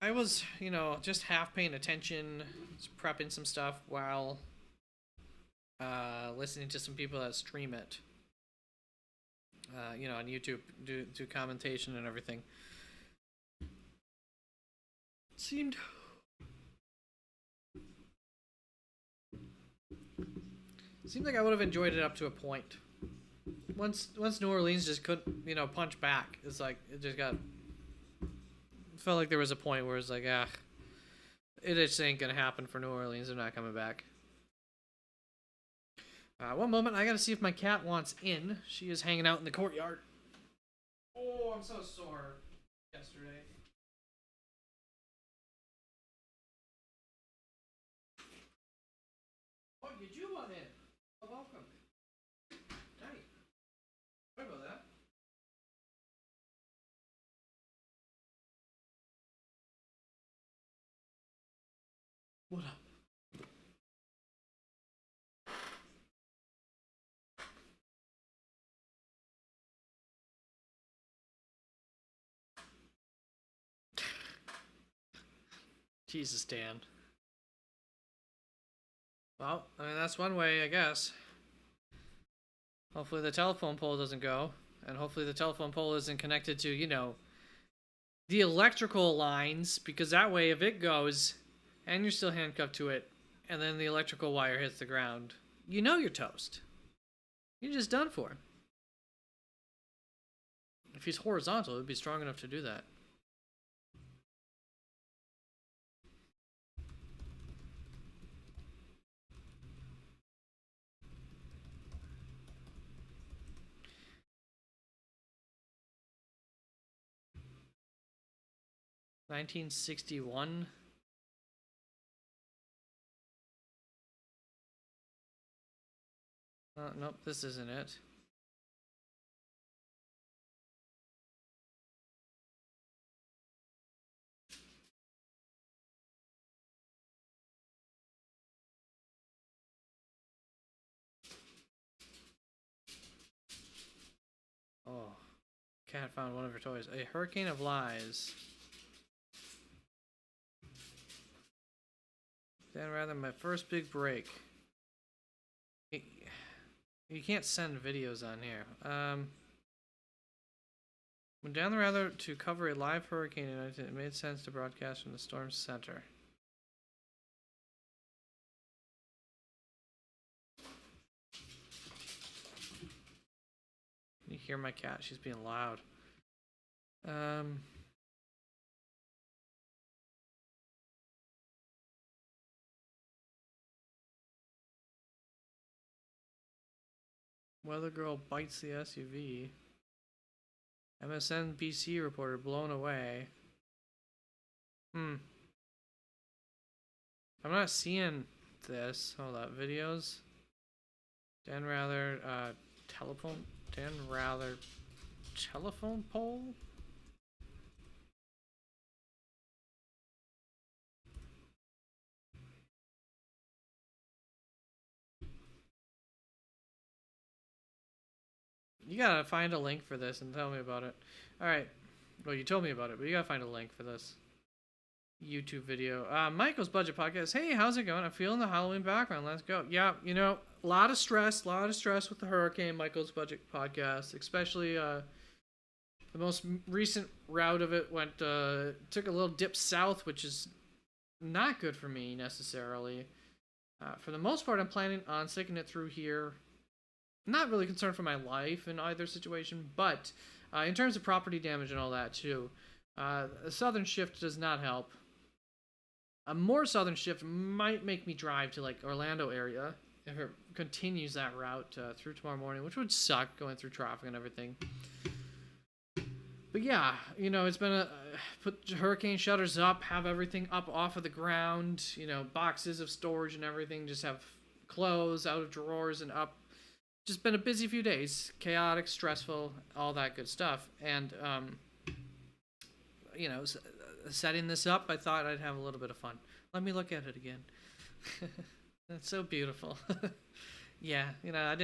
I was, you know, just half paying attention, just prepping some stuff while listening to some people that stream it. You know, on YouTube, do commentation and everything. Seemed like I would have enjoyed it up to a point. Once New Orleans just couldn't, you know, punch back, it's like it just got. It felt like there was a point where it's like, it just ain't gonna happen for New Orleans. They're not coming back. One moment, I gotta see if my cat wants in. She is hanging out in the courtyard. Oh, I'm so sore. Yesterday. Oh, did you want in? Oh, welcome. Hi. Sorry about that. What up? Jesus, Dan. Well, I mean, that's one way, I guess. Hopefully the telephone pole doesn't go. And hopefully the telephone pole isn't connected to, you know, the electrical lines. Because that way, if it goes, and you're still handcuffed to it, and then the electrical wire hits the ground, you know you're toast. You're just done for. If he's horizontal, it would be strong enough to do that. $1961. Nope, this isn't it. cat found one of her toys. A hurricane of lies. Then rather my first big break. You can't send videos on here. When down the rather to cover a live hurricane, it made sense to broadcast from the storm center. Can you hear my cat? She's being loud. Weather girl bites the SUV. MSNBC reporter blown away. I'm not seeing this. Hold up. Videos. Dan Rather, telephone pole? You gotta find a link for this and tell me about it. Alright. Well, you told me about it, but you gotta find a link for this YouTube video. Michael's Budget Podcast. Hey, how's it going? I'm feeling the Halloween background. Let's go. Yeah, you know, a lot of stress with the hurricane. Michael's Budget Podcast, especially the most recent route of it went took a little dip south, which is not good for me necessarily. For the most part, I'm planning on sticking it through here. Not really concerned for my life in either situation, but in terms of property damage and all that too, a southern shift does not help. A more southern shift might make me drive to like Orlando area if it continues that route through tomorrow morning, which would suck going through traffic and everything. But yeah, you know, it's been put hurricane shutters up, have everything up off of the ground, you know, boxes of storage and everything, just have clothes out of drawers and up. Just been a busy few days, chaotic, stressful, all that good stuff. And, you know, setting this up, I thought I'd have a little bit of fun. Let me look at it again. That's so beautiful. Yeah, you know,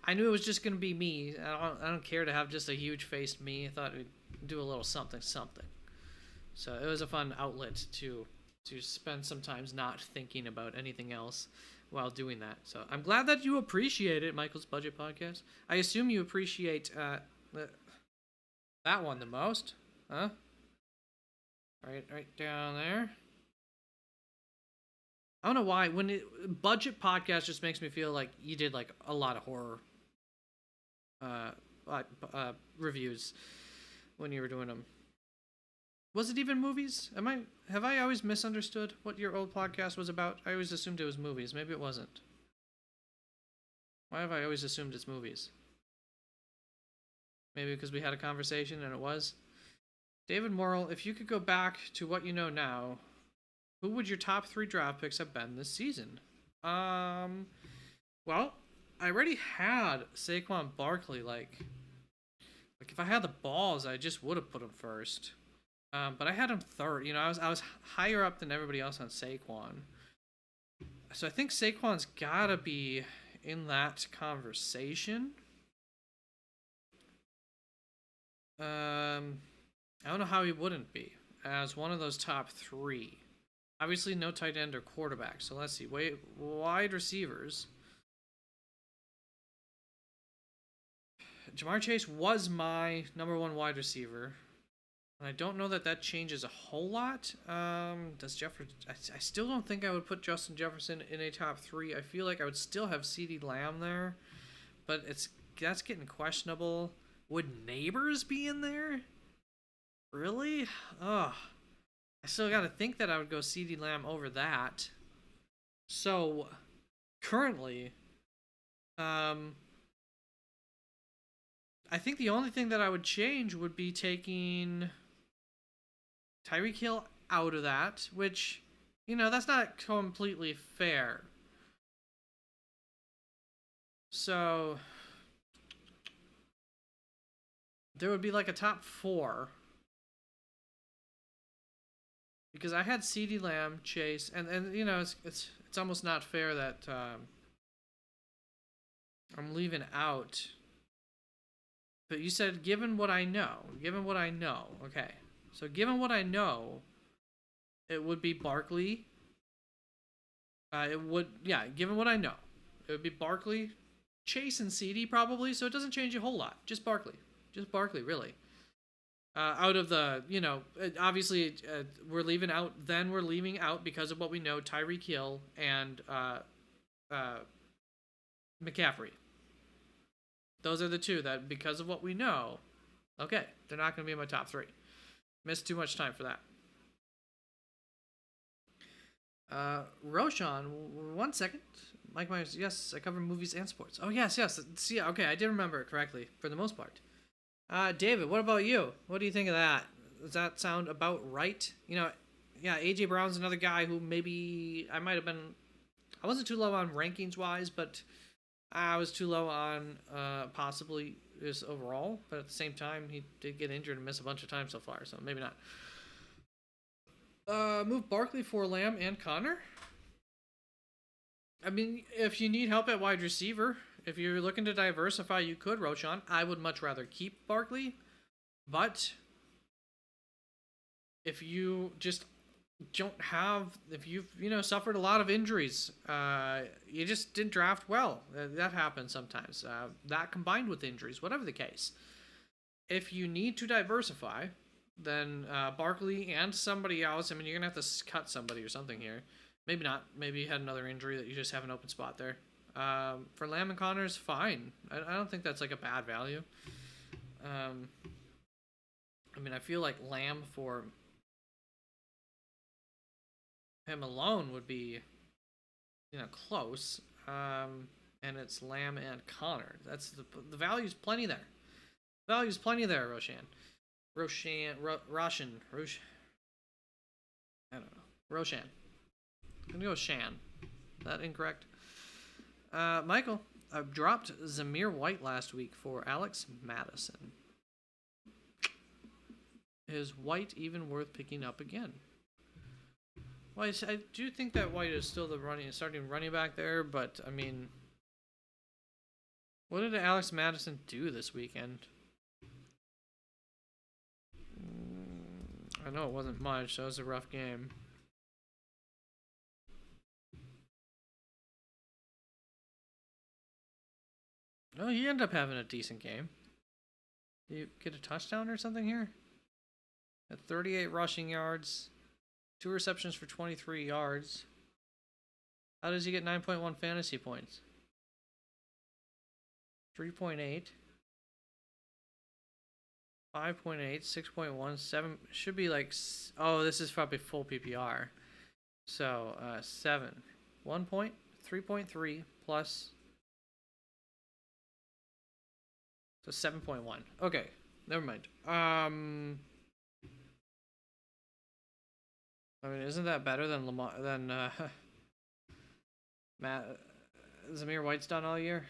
I knew it was just going to be me. I don't care to have just a huge faced me. I thought we'd do a little something. So it was a fun outlet to spend some times not thinking about anything else while doing that. So I'm glad that you appreciate it, Michael's Budget Podcast. I assume you appreciate that one the most, huh? Right down there. I don't know why budget podcast just makes me feel like you did like a lot of horror reviews when you were doing them. Was it even movies? Have I always misunderstood what your old podcast was about? I always assumed it was movies. Maybe it wasn't. Why have I always assumed it's movies? Maybe because we had a conversation and it was. David Morrill, if you could go back to what you know now, who would your top 3 draft picks have been this season? Well, I already had Saquon Barkley. Like if I had the balls, I just would have put him first. But I had him third. You know, I was higher up than everybody else on Saquon. So I think Saquon's gotta be in that conversation. I don't know how he wouldn't be as one of those top 3. Obviously, no tight end or quarterback. So let's see. Wide receivers. Jamar Chase was my number 1 wide receiver. And I don't know that changes a whole lot. I still don't think I would put Justin Jefferson in a top 3. I feel like I would still have CeeDee Lamb there. But that's getting questionable. Would Neighbors be in there? Really? Ugh. I still got to think that I would go CeeDee Lamb over that. So, currently, I think the only thing that I would change would be taking Tyreek Hill out of that, which, you know, that's not completely fair. So, there would be like a top 4. Because I had CeeDee Lamb, Chase, and you know, it's almost not fair that I'm leaving out But you said, given what I know. Given what I know. Okay. So, given what I know, it would be Barkley. Given what I know, it would be Barkley, Chase, and CD probably. So, it doesn't change a whole lot. Just Barkley. Just Barkley, really. Out of the, obviously, we're leaving out because of what we know, Tyreek Hill and McCaffrey. Those are the two that, because of what we know, okay, they're not going to be in my top 3. Missed too much time for that. Roshan, 1 second. Mike Myers, yes, I cover movies and sports. Oh, yes. See, okay, I did remember it correctly for the most part. David, what about you? What do you think of that? Does that sound about right? AJ Brown's another guy who maybe I wasn't too low on rankings wise, but I was too low on possibly his overall. But at the same time, he did get injured and miss a bunch of times so far, so maybe not. Move Barkley for Lamb and Connor. I mean, if you need help at wide receiver, if you're looking to diversify, you could, Roshan. I would much rather keep Barkley. But if you just don't have, if you've, suffered a lot of injuries, you just didn't draft well. That happens sometimes. That combined with injuries, whatever the case. If you need to diversify, then Barkley and somebody else, I mean, you're going to have to cut somebody or something here. Maybe not. Maybe you had another injury that you just have an open spot there. For Lamb and Connor is fine. I don't think that's like a bad value. I mean, I feel like Lamb for him alone would be, close. And it's Lamb and Connor. That's the value's plenty there. Value's plenty there, Roshan. Roshan. I don't know. Roshan. I'm gonna go with Shan. Is that incorrect? Michael, I dropped Zamir White last week for Alex Madison. Is White even worth picking up again? Well, I do think that White is still the starting running back there, but I mean, what did Alex Madison do this weekend? I know it wasn't much. That was a rough game. Oh, he ended up having a decent game. Did you get a touchdown or something here? At 38 rushing yards, 2 receptions for 23 yards. How does he get 9.1 fantasy points? 3.8. 5.8, 6.1, 7. Should be like. Oh, this is probably full PPR. So, 7. 1 point, 3.3 plus. So 7.1. Okay, never mind. I mean, isn't that better than Matt Zamir White's done all year?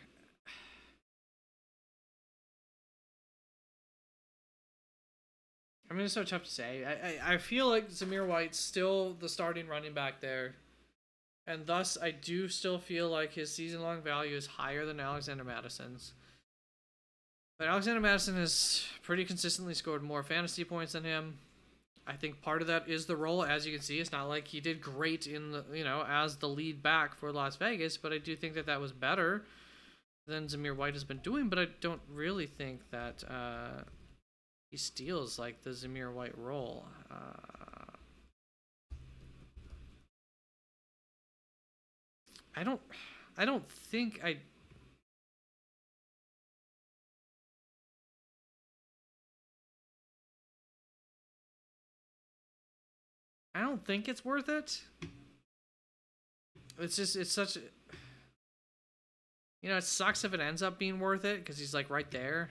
I mean, it's so tough to say. I feel like Zamir White's still the starting running back there, and thus I do still feel like his season-long value is higher than Alexander Madison's. But Alexander Madison has pretty consistently scored more fantasy points than him. I think part of that is the role. As you can see, it's not like he did great in the, as the lead back for Las Vegas, but I do think that was better than Zamir White has been doing, but I don't really think that he steals like the Zamir White role. I don't think it's worth it. It's such. It sucks if it ends up being worth it because he's like right there.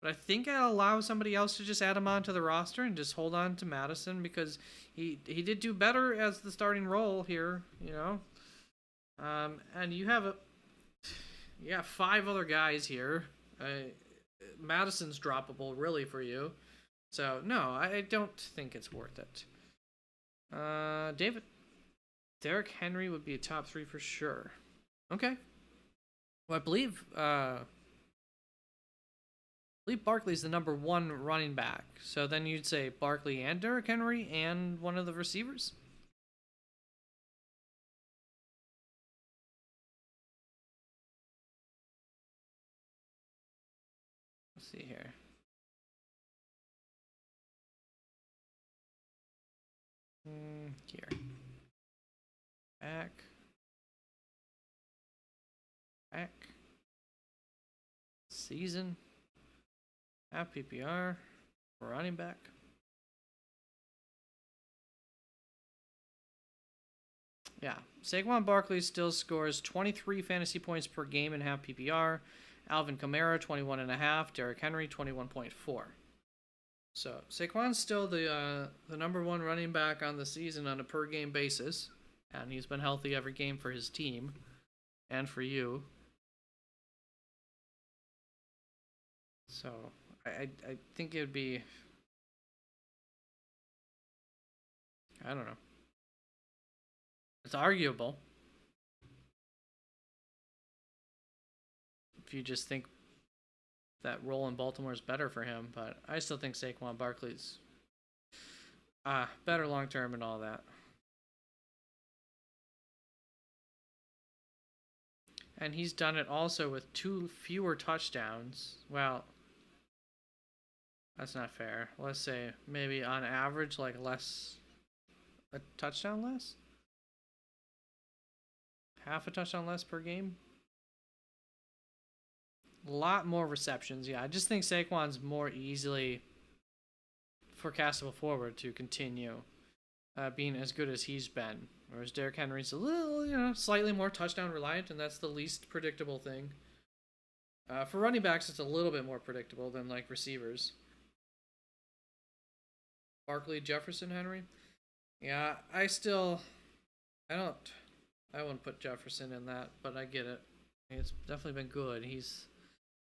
But I think I'll allow somebody else to just add him onto the roster and just hold on to Madison because he did do better as the starting role here, And you have 5 other guys here. Madison's droppable really for you. So no, I don't think it's worth it. David. Derrick Henry would be a top 3 for sure. Okay. Well, I believe believe Barkley's the number 1 running back. So then you'd say Barkley and Derrick Henry and one of the receivers. Let's see here. Here. Back. Season. Half PPR. Running back. Yeah. Saquon Barkley still scores 23 fantasy points per game in half PPR. Alvin Kamara, 21.5. Derrick Henry, 21.4. So Saquon's still the number 1 running back on the season on a per game basis, and he's been healthy every game for his team and for you. So I think it'd be, I don't know. It's arguable if you just think that role in Baltimore is better for him, but I still think Saquon Barkley's better long term and all that. And he's done it also with 2 fewer touchdowns. Well, that's not fair. Let's say maybe on average, like a touchdown less? Half a touchdown less per game? A lot more receptions, yeah. I just think Saquon's more easily forecastable forward to continue being as good as he's been. Whereas Derrick Henry's a little, slightly more touchdown reliant, and that's the least predictable thing. For running backs, it's a little bit more predictable than like receivers. Barkley, Jefferson, Henry. Yeah, I wouldn't put Jefferson in that, but I get it. It's definitely been good.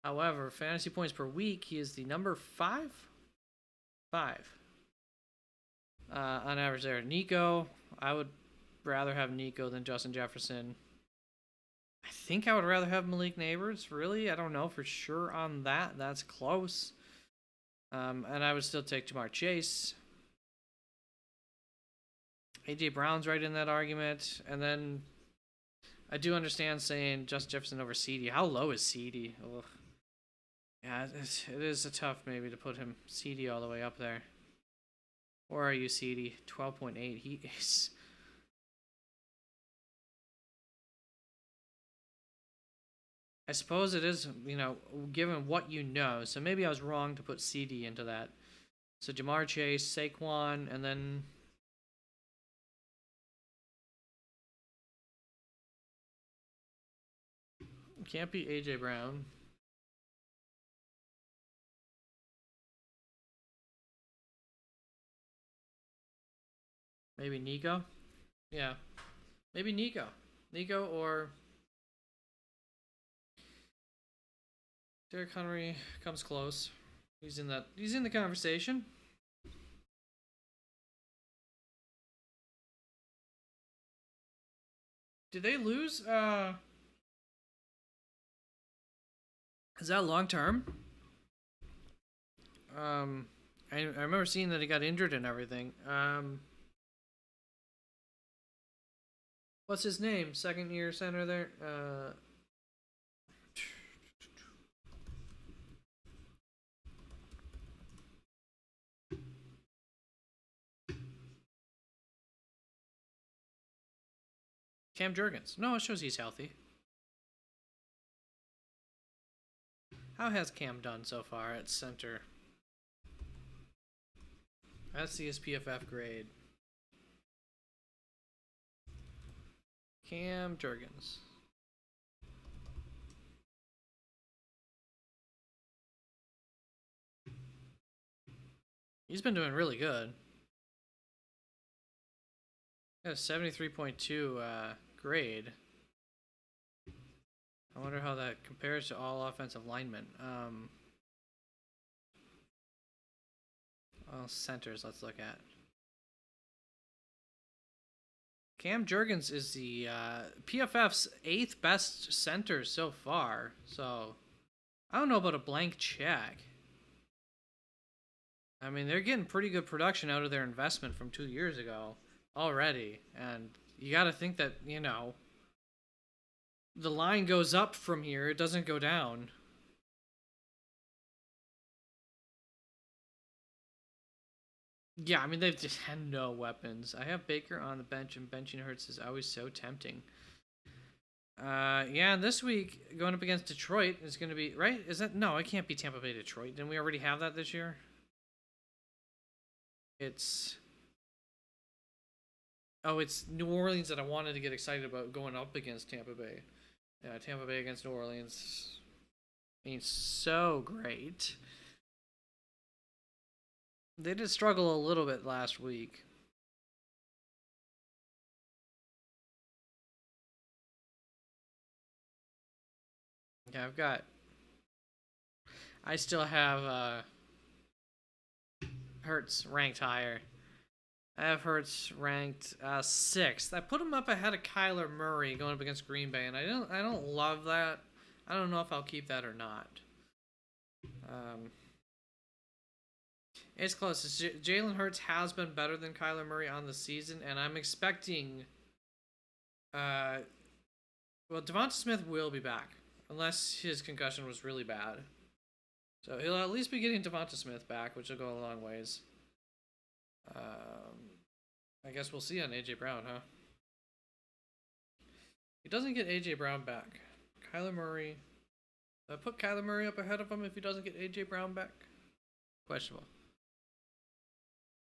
However, fantasy points per week, he is the number 5 on average there. Nico, I would rather have Nico than Justin Jefferson. I think I would rather have Malik Neighbors, really. I don't know for sure on that. That's close. And I would still take Jamar Chase. A.J. Brown's right in that argument. And then I do understand saying Justin Jefferson over CD. How low is CD? Ugh. Yeah, it is a tough maybe to put him CD all the way up there. Where are you, CD? 12.8. He is. I suppose it is, given what you know. So maybe I was wrong to put CD into that. So Jamar Chase, Saquon, and then can't be A.J. Brown. Maybe Nico? Yeah. Maybe Nico. Nico or Derrick Henry comes close. He's in the conversation. Did they lose? Is that long term? I remember seeing that he got injured and everything. What's his name? 2nd-year center there. Cam Jurgens. No, it shows he's healthy. How has Cam done so far at center? That's the PFF grade. Cam Jurgens. He's been doing really good. Got a 73.2 grade. I wonder how that compares to all offensive linemen. Well, centers, let's look at. Cam Jurgens is the PFF's 8th best center so far. So, I don't know about a blank check. I mean, they're getting pretty good production out of their investment from 2 years ago already. And you got to think that, the line goes up from here, it doesn't go down. Yeah, I mean, they've just had no weapons. I have Baker on the bench, and benching Hurts is always so tempting. Yeah, this week, going up against Detroit is going to be, right? Is that, no, it can't be Tampa Bay Detroit. Didn't we already have that this year? It's New Orleans that I wanted to get excited about going up against Tampa Bay. Yeah, Tampa Bay against New Orleans means so great. They did struggle a little bit last week. Yeah, I still have Hurts ranked higher. I have Hurts ranked 6th. I put him up ahead of Kyler Murray going up against Green Bay, and I don't love that. I don't know if I'll keep that or not. It's close. Jalen Hurts has been better than Kyler Murray on the season, and I'm expecting. Well, Devonta Smith will be back unless his concussion was really bad. So he'll at least be getting Devonta Smith back, which will go a long ways. I guess we'll see on AJ Brown, huh? He doesn't get AJ Brown back. Kyler Murray. I put Kyler Murray up ahead of him if he doesn't get AJ Brown back. Questionable.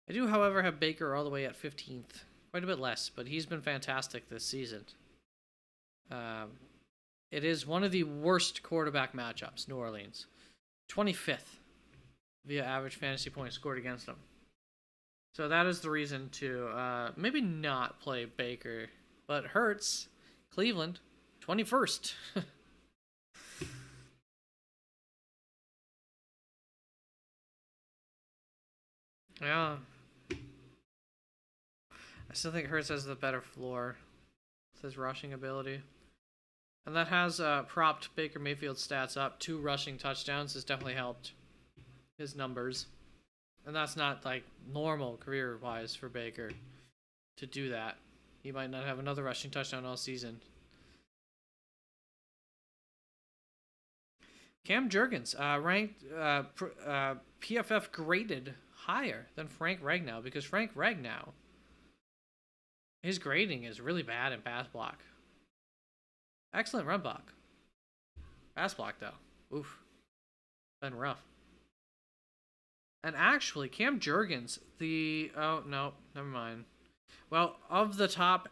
I do, however, have Baker all the way at 15th. Quite a bit less, but he's been fantastic this season. It is one of the worst quarterback matchups, New Orleans. 25th via average fantasy points scored against them. So that is the reason to maybe not play Baker. But Hurts, Cleveland, 21st. Yeah. I still think Hurts has the better floor with his rushing ability. And that has propped Baker Mayfield's stats up. 2 rushing touchdowns has definitely helped his numbers. And that's not like normal career-wise for Baker to do that. He might not have another rushing touchdown all season. Cam Jurgens ranked PFF graded higher than Frank Ragnow because Frank Ragnow, his grading is really bad in pass block. Excellent run block. Pass block though. Oof. Been rough. And actually, Cam Jurgens, oh no, never mind. Well, of the top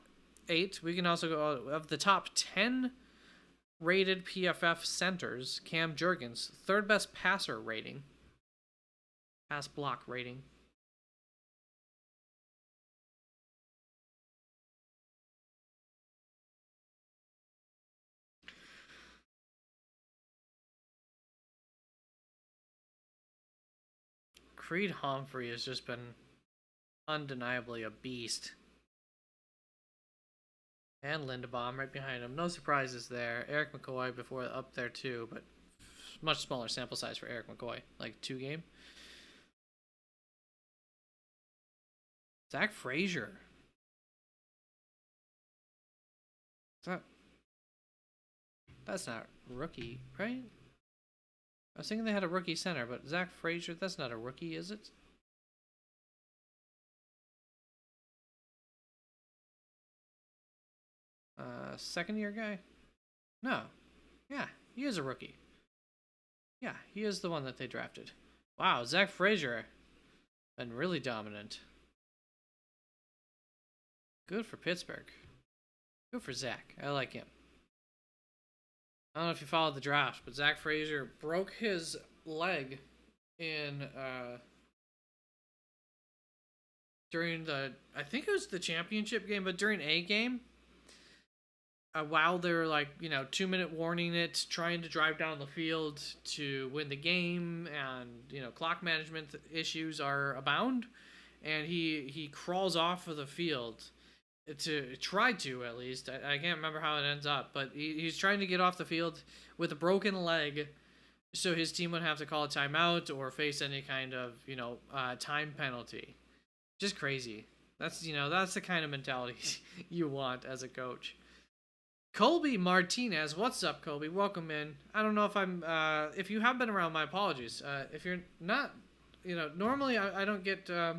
8, we can also go of the top 10 rated PFF centers. Cam Jurgens, 3rd best passer rating, pass block rating. Creed Humphrey has just been undeniably a beast. And Lindebaum right behind him. No surprises there. Eric McCoy before up there too, but much smaller sample size for Eric McCoy. Like 2 game. Zach Frazier. That's not rookie, right? I was thinking they had a rookie center, but Zach Frazier, that's not a rookie, is it? Second year guy? No. Yeah, he is a rookie. Yeah, he is the one that they drafted. Wow, Zach Frazier. Been really dominant. Good for Pittsburgh. Good for Zach. I like him. I don't know if you followed the draft, but Zach Frazier broke his leg in during I think it was the championship game, but during a game, while they're 2-minute warning it, trying to drive down the field to win the game, and clock management issues are abound, and he crawls off of the field to try to, at least. I can't remember how it ends up, but he's trying to get off the field with a broken leg, So his team would have to call a timeout or face any kind of, time penalty. Just crazy. That's the kind of mentality you want as a coach. Colby Martinez, what's up, Colby? Welcome in. I don't know if you have been around, my apologies. If you're not, normally I don't get, I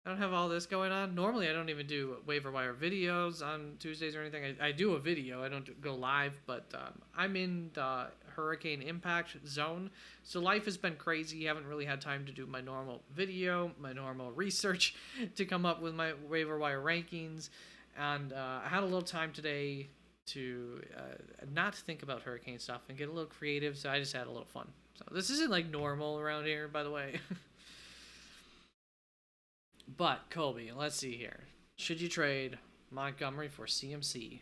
don't have all this going on. Normally, I don't even do waiver wire videos on Tuesdays or anything. I do a video. I don't go live, but I'm in the hurricane impact zone. So life has been crazy. Haven't really had time to do my normal video, my normal research to come up with my waiver wire rankings. And I had a little time today to not think about hurricane stuff and get a little creative. So I just had a little fun. So this isn't like normal around here, by the way. But, Colby, let's see here. Should you trade Montgomery for CMC?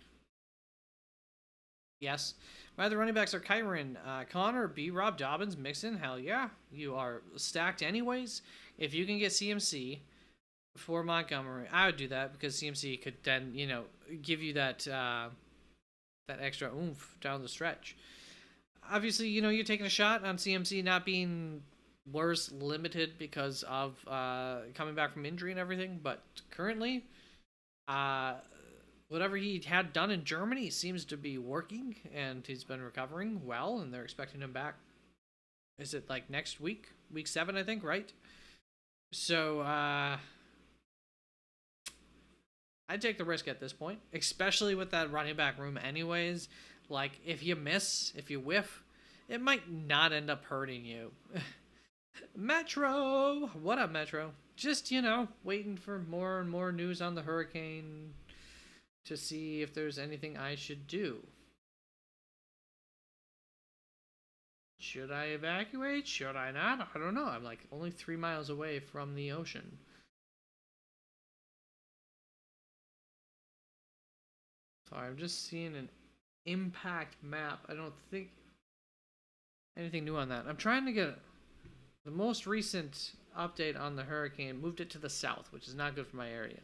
Yes. My other running backs are Kyron, Connor, B. Rob, Dobbins, Mixon. Hell yeah. You are stacked anyways. If you can get CMC for Montgomery, I would do that because CMC could then, give you that that extra oomph down the stretch. Obviously, you're taking a shot on CMC not being worse limited because of coming back from injury and everything, but currently whatever he had done in Germany seems to be working, and he's been recovering well, and they're expecting him back. Is it like next week 7, I think, right? So I'd take the risk at this point, especially with that running back room anyways. Like, if you whiff, it might not end up hurting you. Metro! What up, Metro? Just, waiting for more and more news on the hurricane to see if there's anything I should do. Should I evacuate? Should I not? I don't know. I'm like only 3 miles away from the ocean. Sorry, I'm just seeing an impact map. I don't think anything new on that. I'm trying to get the most recent update on the hurricane. Moved it to the south, which is not good for my area.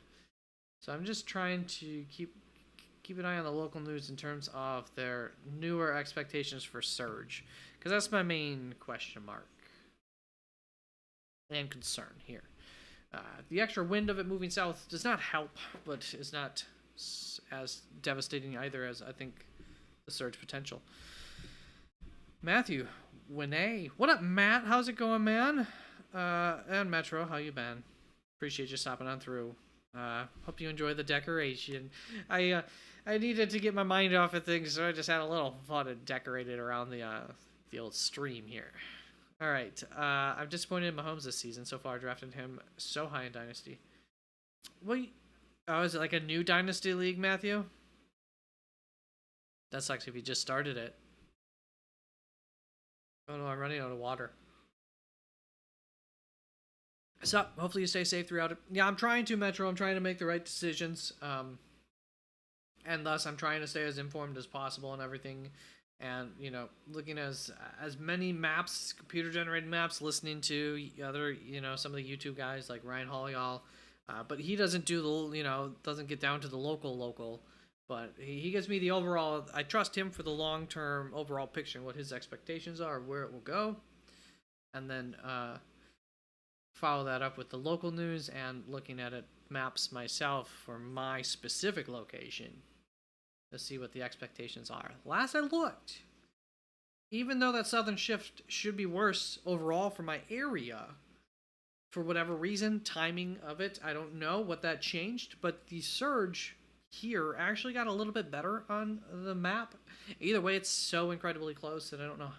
So I'm just trying to keep an eye on the local news in terms of their newer expectations for surge, because that's my main question mark and concern here. The extra wind of it moving south does not help, but is not as devastating either as I think the surge potential. Matthew Winay, what up, Matt? How's it going, man? And Metro, how you been? Appreciate you stopping on through. Hope you enjoy the decoration. I needed to get my mind off of things, so I just had a little fun and decorated around the old stream here. All right, I'm disappointed in Mahomes this season so far. Drafted him so high in Dynasty. Wait, is it like a new Dynasty league, Matthew? That sucks if you just started it. Oh no, I'm running out of water. So, hopefully you stay safe throughout it. Yeah, I'm trying to, Metro. I'm trying to make the right decisions. And thus, I'm trying to stay as informed as possible and everything. And, looking as many maps, computer-generated maps, listening to other, some of the YouTube guys like Ryan Hall, but he doesn't do doesn't get down to the local. But he gives me the overall. I trust him for the long-term overall picture, what his expectations are, where it will go, and then follow that up with the local news and looking at it maps myself for my specific location to see what the expectations are. Last I looked, even though that southern shift should be worse overall for my area, for whatever reason, timing of it, I don't know what that changed, but the surge here actually got a little bit better on the map. Either way, it's so incredibly close that I don't know.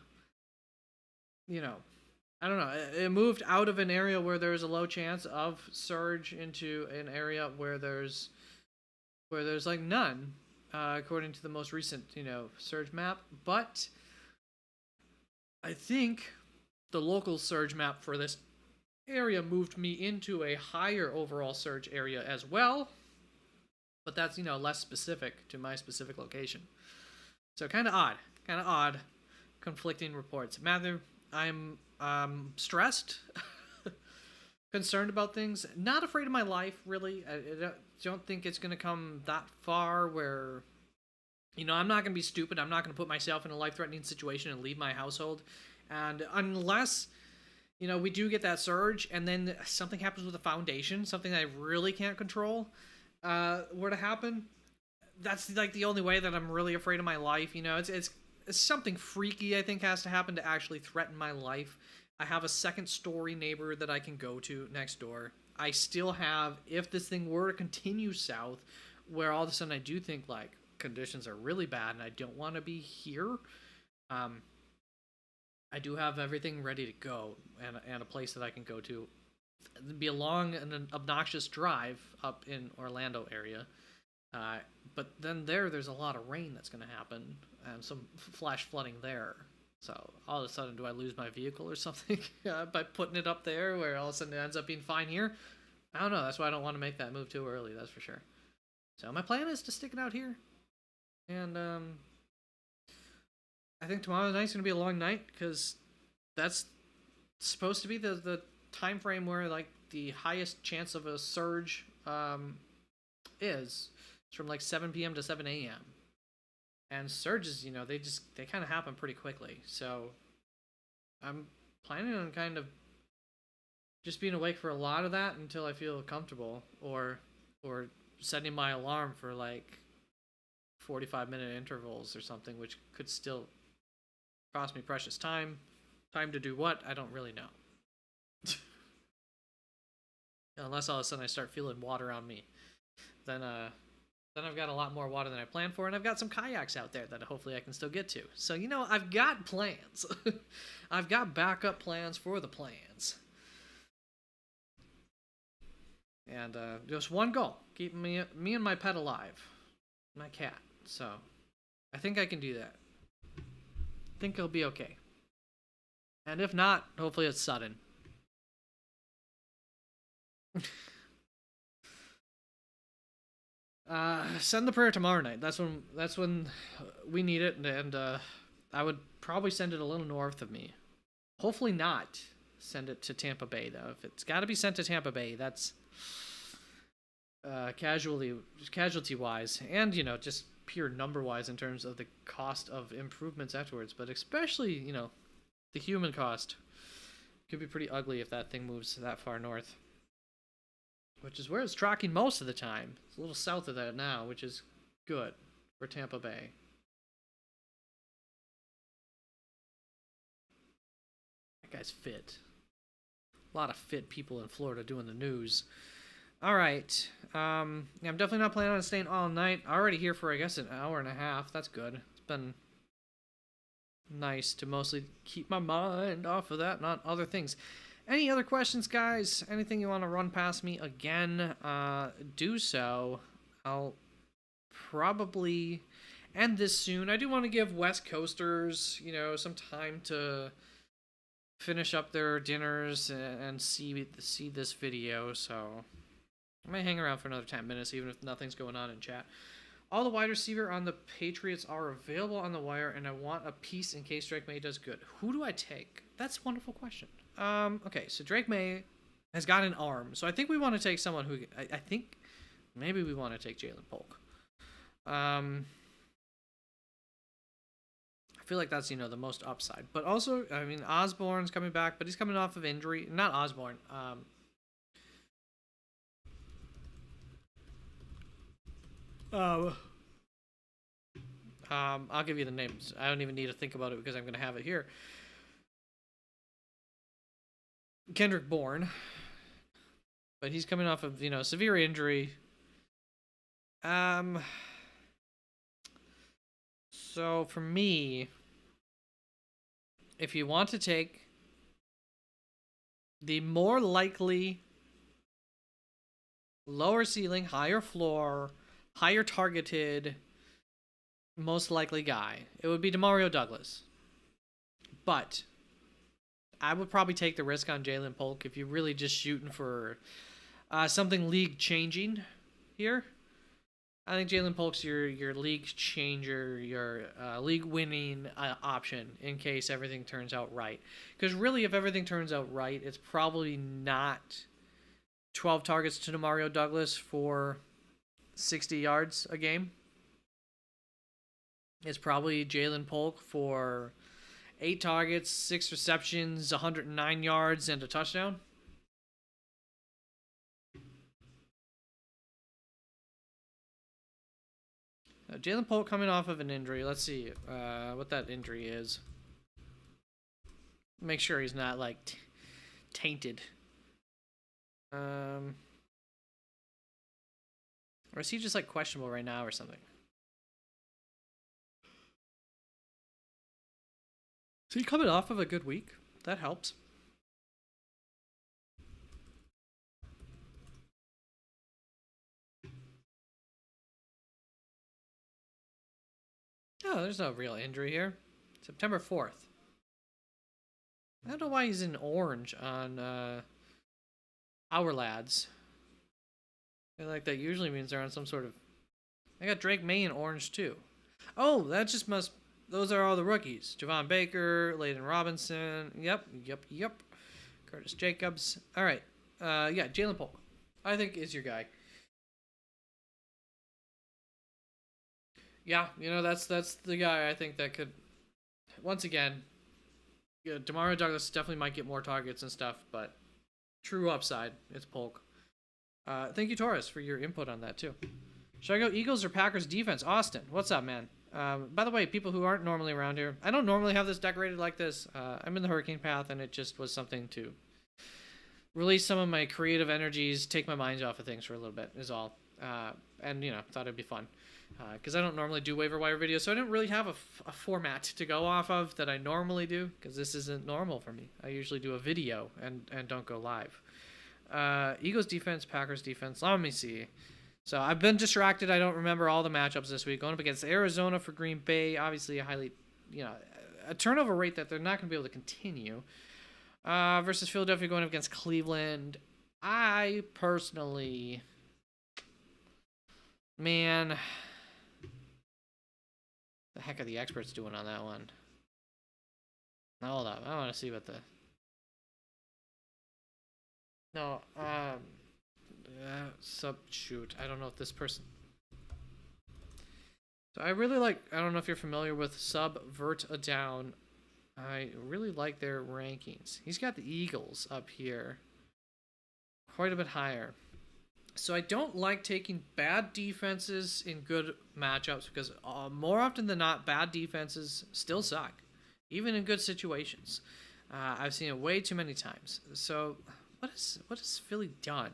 I don't know. It moved out of an area where there's a low chance of surge into an area where there's like none, according to the most recent surge map. But I think the local surge map for this area moved me into a higher overall surge area as well. But that's less specific to my specific location. So kind of odd, conflicting reports. Matthew, I'm stressed, concerned about things, not afraid of my life, really. I don't think it's going to come that far where, I'm not going to be stupid. I'm not going to put myself in a life-threatening situation and leave my household. And unless, we do get that surge and then something happens with the foundation, something I really can't control, were to happen, that's like the only way that I'm really afraid of my life. It's something freaky I think has to happen to actually threaten my life. I have a second story neighbor that I can go to next door. I still have, if this thing were to continue south, where all of a sudden I do think like conditions are really bad and I don't want to be here, I do have everything ready to go and a place that I can go to. It'd be a long and an obnoxious drive up in Orlando area. But then there's a lot of rain that's going to happen and some flash flooding there. So all of a sudden, do I lose my vehicle or something by putting it up there where all of a sudden it ends up being fine here? I don't know. That's why I don't want to make that move too early. That's for sure. So my plan is to stick it out here. And I think tomorrow night's going to be a long night because that's supposed to be the time frame where like the highest chance of a surge is. It's from like 7 p.m. to 7 a.m. And surges, they kind of happen pretty quickly. So I'm planning on kind of just being awake for a lot of that until I feel comfortable, or setting my alarm for like 45-minute intervals or something, which could still cost me precious time. Time to do what? I don't really know. Unless all of a sudden I start feeling water on me. Then I've got a lot more water than I planned for, and I've got some kayaks out there that hopefully I can still get to. So, I've got plans. I've got backup plans for the plans. And just one goal, keep me and my pet alive. My cat. So, I think I can do that. I think it'll be okay. And if not, hopefully it's sudden. Send the prayer tomorrow night. That's when we need it, and I would probably send it a little north of me. Hopefully not send it to Tampa Bay though. If it's got to be sent to Tampa Bay, that's casualty wise, and just pure number wise in terms of the cost of improvements afterwards. But especially the human cost could be pretty ugly if that thing moves that far north. Which is where it's tracking most of the time. It's a little south of that now, which is good for Tampa Bay. That guy's fit. A lot of fit people in Florida doing the news. All right. I'm definitely not planning on staying all night. Already here for, I guess, an hour and a half. That's good. It's been nice to mostly keep my mind off of that, not other things. Any other questions, guys? Anything you want to run past me again? Do so. I'll probably end this soon. I do want to give West Coasters, some time to finish up their dinners and see this video. So I might hang around for another 10 minutes, even if nothing's going on in chat. All the wide receiver on the Patriots are available on the wire, and I want a piece in case Drake May does good. Who do I take? That's a wonderful question. Okay, so Drake May has got an arm, so I think we want to take someone who I think maybe we want to take Jalen Polk. I feel like that's the most upside, but also Osborne's coming back, but he's coming off of injury. Not Osborne. I'll give you the names. I don't even need to think about it because I'm gonna have it here. Kendrick Bourne, but he's coming off of severe injury. So for me, if you want to take the more likely, lower ceiling, higher floor, higher targeted, most likely guy, it would be Demario Douglas. But I would probably take the risk on Jalen Polk if you're really just shooting for something league changing here. I think Jalen Polk's your league changer, your league winning option in case everything turns out right. Because really, if everything turns out right, it's probably not 12 targets to Demario Douglas for 60 yards a game. is probably Jalen Polk for 8 targets, 6 receptions, 109 yards, and a touchdown. Jalen Polk coming off of an injury. Let's see what that injury is. Make sure he's not like tainted. Or is he just like questionable right now or something? Is he coming off of a good week? That helps. Oh, there's no real injury here. September 4th. I don't know why he's in orange on our lads. I feel like that usually means they're on some sort of... I got Drake May in orange too. Oh, that just must... Those are all the rookies. Javon Baker, Layden Robinson. Yep. Curtis Jacobs. All right. Yeah, Jalen Polk, I think, is your guy. Yeah, that's the guy I think that could... Once again, yeah, Demario Douglas definitely might get more targets and stuff, but true upside, it's Polk. Thank you, Torres, for your input on that, too. Should I go Eagles or Packers defense? Austin, what's up, man? By the way, people who aren't normally around here, I don't normally have this decorated like this. I'm in the hurricane path, and it just was something to release some of my creative energies, take my mind off of things for a little bit, is all. And, thought it'd be fun. Because I don't normally do waiver wire videos, so I didn't really have a format to go off of that I normally do, because this isn't normal for me. I usually do a video and don't go live. Eagles defense, Packers defense. Let me see. So I've been distracted. I don't remember all the matchups this week. Going up against Arizona for Green Bay, obviously a highly, a turnover rate that they're not going to be able to continue. Versus Philadelphia going up against Cleveland. I personally, man, the heck are the experts doing on that one? Hold up, I want to see what the... No, shoot, I don't know if this person... So I really like, I don't know if you're familiar with Subvert a Down. I really like their rankings. He's got the Eagles up here quite a bit higher. So I don't like taking bad defenses in good matchups because more often than not, bad defenses still suck, even in good situations. I've seen it way too many times. So what has Philly done?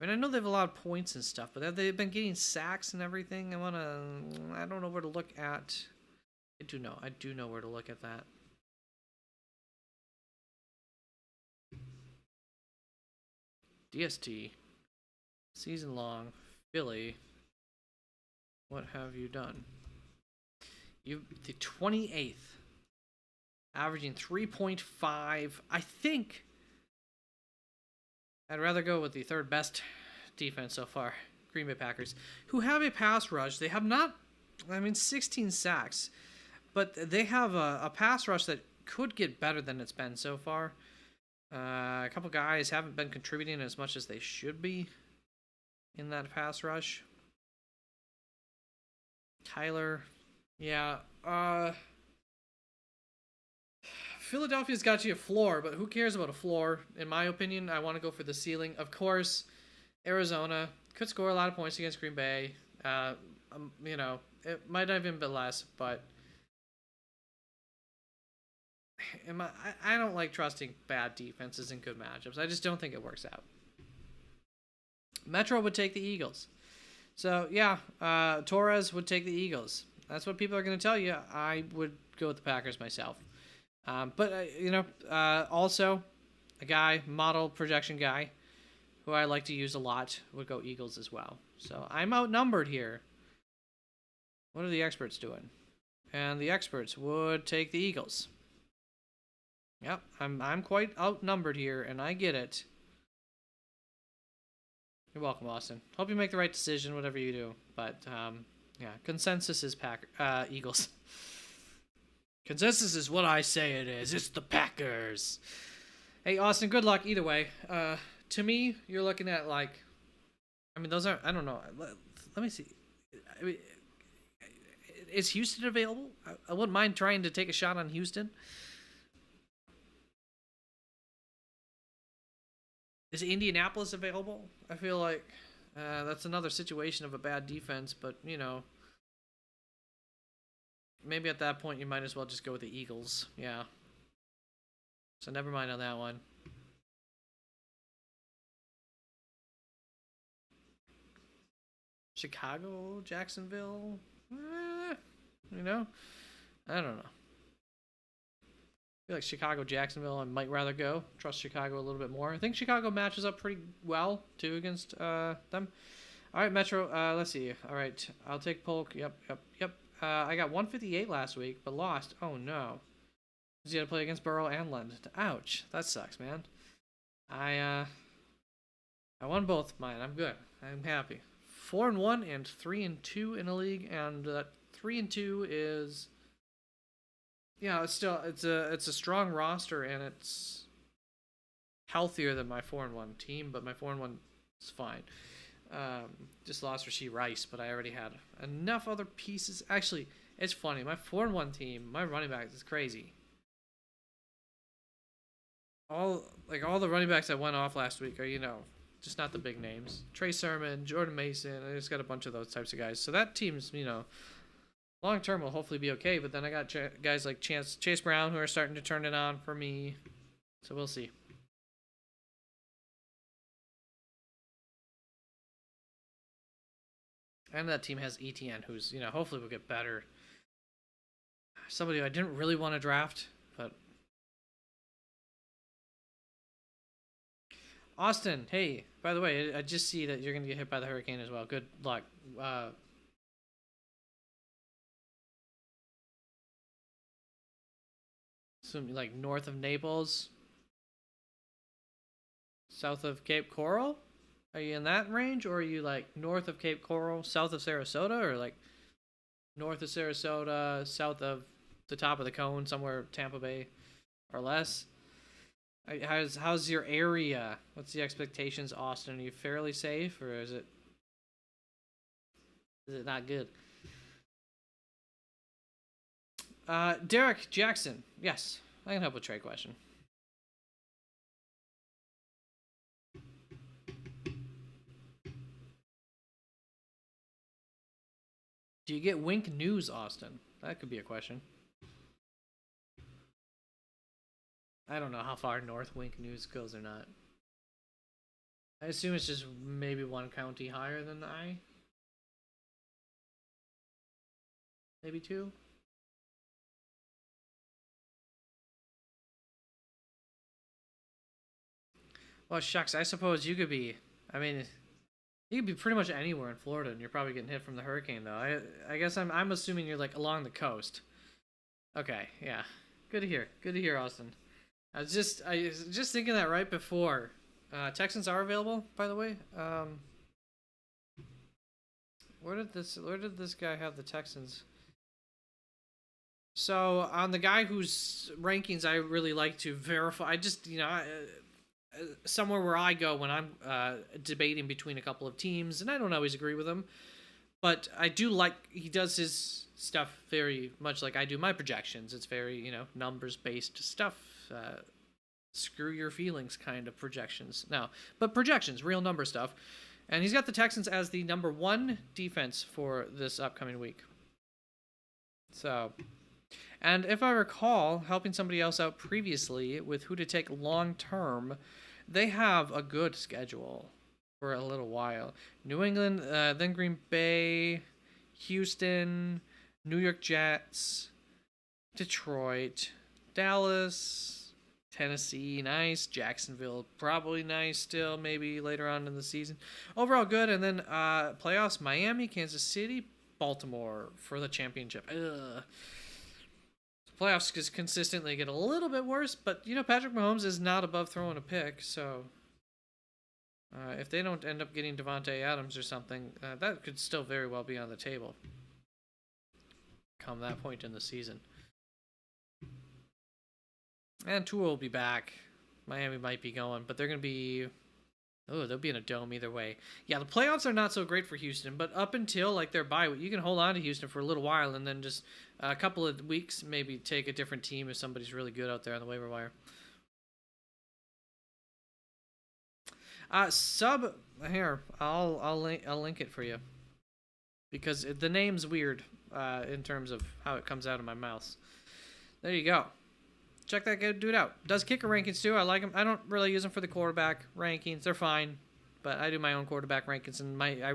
I mean, I know they have a lot of points and stuff, but they've been getting sacks and everything. I don't know where to look at. I do know where to look at that. DST. Season long. Philly. What have you done? You the 28th. Averaging 3.5. I think I'd rather go with the third best defense so far. Green Bay Packers. Who have a pass rush. They have not, 16 sacks. But they have a pass rush that could get better than it's been so far. A couple guys haven't been contributing as much as they should be in that pass rush. Tyler. Yeah. Philadelphia's got you a floor, but who cares about a floor? In my opinion, I want to go for the ceiling. Of course, Arizona could score a lot of points against Green Bay. It might have even been less, but... I don't like trusting bad defenses in good matchups. I just don't think it works out. Metro would take the Eagles. So, yeah, Torres would take the Eagles. That's what people are going to tell you. I would go with the Packers myself. Also, a guy, model projection guy, who I like to use a lot, would go Eagles as well. So, I'm outnumbered here. What are the experts doing? And the experts would take the Eagles. Yep, I'm quite outnumbered here, and I get it. You're welcome, Austin. Hope you make the right decision, whatever you do. But, yeah, consensus is Eagles. Consensus is what I say it is. It's the Packers. Hey, Austin, good luck either way. To me, you're looking at, those are, I don't know. Let me see. Is Houston available? I wouldn't mind trying to take a shot on Houston. Is Indianapolis available? I feel like that's another situation of a bad defense, but maybe at that point you might as well just go with the Eagles. Yeah. So never mind on that one. Chicago, Jacksonville. I don't know. I feel like Chicago, Jacksonville, I might rather go. Trust Chicago a little bit more. I think Chicago matches up pretty well, too, against them. All right, Metro, let's see. All right, I'll take Polk. Yep. I got 158 last week, but lost. Oh, no. Because you had to play against Burrow and London. Ouch. That sucks, man. I won both mine. I'm good. I'm happy. 4-1 and 3-2 in a league, and that 3-2 is... Yeah, it's a strong roster, and it's healthier than my 4-1 team, but my 4-1 is fine. Just lost Rashee Rice, but I already had enough other pieces. Actually, it's funny. My 4-1 team, my running backs is crazy. All the running backs that went off last week are just not the big names. Trey Sermon, Jordan Mason. I just got a bunch of those types of guys. So that team's long term will hopefully be okay, but then I got guys like Chase Brown who are starting to turn it on for me. So we'll see. And that team has ETN, who's, hopefully will get better. Somebody I didn't really want to draft, but... Austin, hey, by the way, I just see that you're going to get hit by the hurricane as well. Good luck. Some like north of Naples, south of Cape Coral. Are you in that range, or are you like north of Cape Coral, south of Sarasota, or like north of Sarasota, south of the top of the cone, somewhere Tampa Bay, or less? How's your area? What's the expectations, Austin? Are you fairly safe, or is it not good? Derek Jackson. Yes, I can help with trade question. Do you get Wink News, Austin? That could be a question. I don't know how far north Wink News goes or not. I assume it's just maybe one county higher than I. Maybe two. Well, shucks, I suppose you could be... I mean, you could be pretty much anywhere in Florida, and you're probably getting hit from the hurricane, though. I guess I'm assuming you're, like, along the coast. Okay, yeah. Good to hear. Good to hear, Austin. I was just thinking that right before. Texans are available, by the way. Where did this guy have the Texans? So, on the guy whose rankings I really like to verify, I just, somewhere where I go when I'm debating between a couple of teams, and I don't always agree with him, but I do like he does his stuff very much like I do my projections. It's very numbers based stuff. Screw your feelings kind of projections. No, but projections, real number stuff. And he's got the Texans as the number 1 defense for this upcoming week. So, and if I recall, helping somebody else out previously with who to take long term, they have a good schedule for a little while. New England, then Green Bay, Houston, New York Jets, Detroit, Dallas, Tennessee, nice. Jacksonville, probably nice still, maybe later on in the season. Overall good. And then playoffs, Miami, Kansas City, Baltimore for the championship. Playoffs just consistently get a little bit worse, but Patrick Mahomes is not above throwing a pick, so if they don't end up getting Devontae Adams or something, that could still very well be on the table come that point in the season. And Tua will be back. Miami might be going, but they're going to be Oh, they'll be in a dome either way. Yeah, the playoffs are not so great for Houston, but up until like their bye, you can hold on to Houston for a little while and then just a couple of weeks maybe take a different team if somebody's really good out there on the waiver wire. Sub here, I'll link it for you because the name's weird in terms of how it comes out of my mouth. There you go. Check that dude out. Does kicker rankings too. I like him. I don't really use them for the quarterback rankings. They're fine, but I do my own quarterback rankings, and my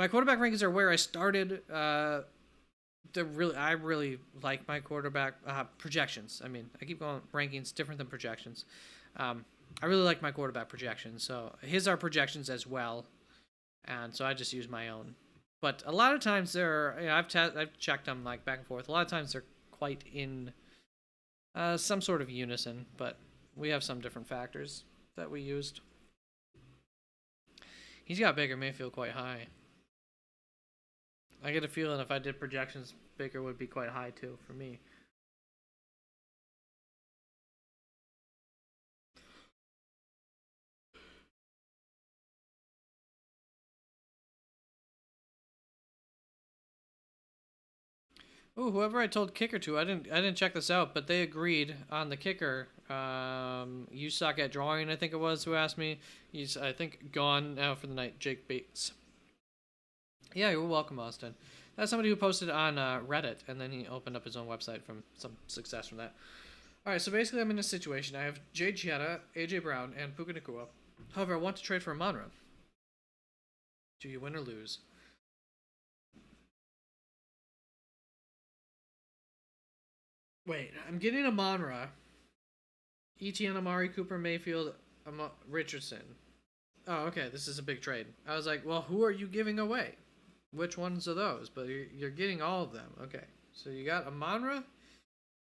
quarterback rankings are where I started. I really like my quarterback projections. I mean, I keep going rankings different than projections. I really like my quarterback projections. So his are projections as well, and so I just use my own. But a lot of times I've checked them like back and forth. A lot of times they're quite in some sort of unison, but we have some different factors that we used. He's got Baker Mayfield quite high. I get a feeling if I did projections, Baker would be quite high too for me. Ooh, whoever I told kicker to, I didn't check this out, but they agreed on the kicker. You suck at drawing, I think it was, who asked me. He's, I think, gone now for the night. Jake Bates. Yeah, you're welcome, Austin. That's somebody who posted on Reddit, and then he opened up his own website from some success from that. All right, so basically I'm in a situation. I have Jay Chieta, AJ Brown, and Puka Nacua. However, I want to trade for Amonra. Do you win or lose? Wait, I'm getting Amonra, Etienne, Amari Cooper, Mayfield, Richardson. Oh, okay, this is a big trade. I was like, well, who are you giving away? Which ones are those? But you're getting all of them. Okay, so you got Amonra,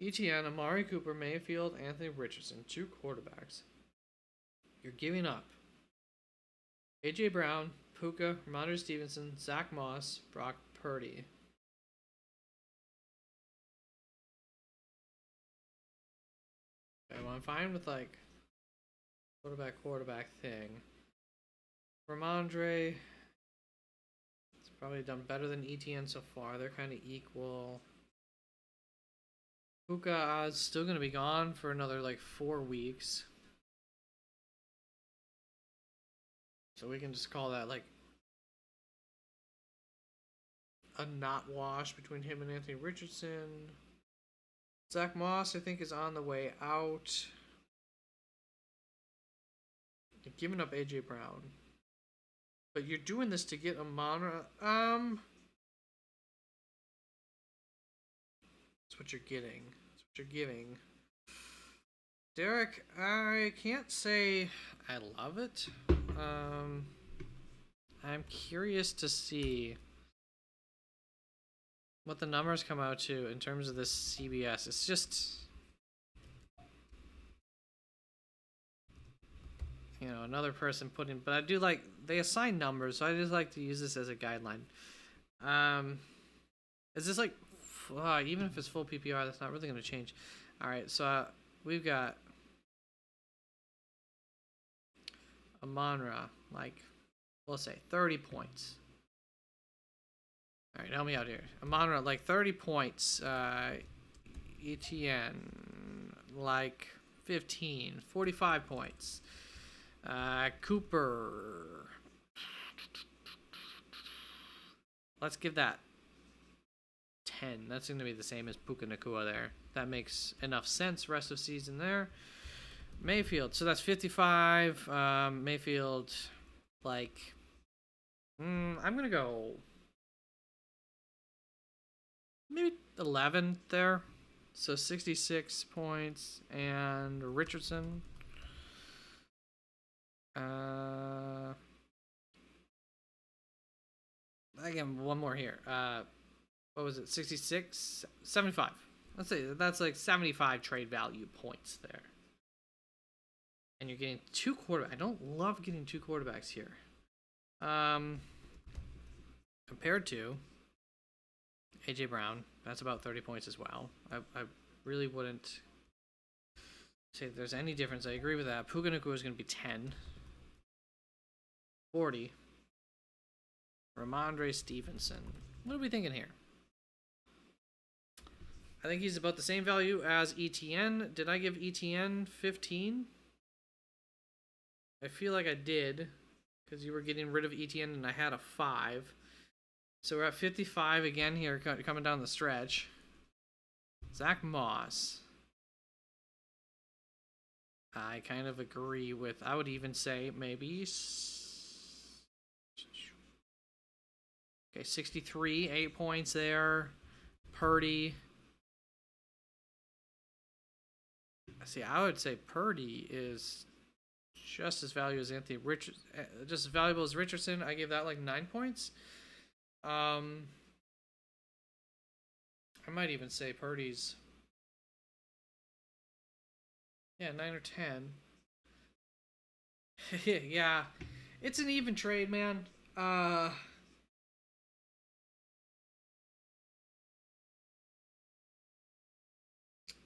Etienne, Amari Cooper, Mayfield, Anthony Richardson, 2 quarterbacks. You're giving up AJ Brown, Puka, Ramondre Stevenson, Zach Moss, Brock Purdy. Okay, well, I'm fine with like quarterback thing. Ramondre, it's probably done better than ETN so far. They're kind of equal. Puka is still going to be gone for another like 4 weeks. So we can just call that like a not wash between him and Anthony Richardson. Zach Moss, I think, is on the way out. You're giving up AJ Brown. But you're doing this to get Amonra. That's what you're getting. That's what you're giving. Derek, I can't say I love it. I'm curious to see what the numbers come out to in terms of this CBS. It's just, you know, another person putting, but I do like, they assign numbers, so I just like to use this as a guideline. Is this like, even if it's full PPR, that's not really going to change. All right, so we've got Amonra, like, we'll say 30 points. All right, help me out here. Amonra, like 30 points. ETN, like 15, 45 points. Cooper, let's give that 10. That's going to be the same as Puka Nacua there. That makes enough sense. Rest of season there. Mayfield, so that's 55. Mayfield, like, I'm going to go maybe 11 there. So 66 points. And Richardson. Again, one more here. What was it? 66? 75. Let's say that's like 75 trade value points there. And you're getting 2 quarterbacks. I don't love getting 2 quarterbacks here. Compared to AJ Brown, that's about 30 points as well. I really wouldn't say there's any difference. I agree with that. Puka Nacua is going to be 10. 40. Ramondre Stevenson. What are we thinking here? I think he's about the same value as ETN. Did I give ETN 15? I feel like I did, because you were getting rid of ETN and I had a 5. So we're at 55 again here, coming down the stretch. Zach Moss. I kind of agree with, I would even say maybe... Okay, 63, 8 points there. Purdy. See, I would say Purdy is just as valuable as just as valuable as Richardson. I gave that like 9 points. I might even say Purdy's, yeah, 9 or 10. Yeah, it's an even trade, man.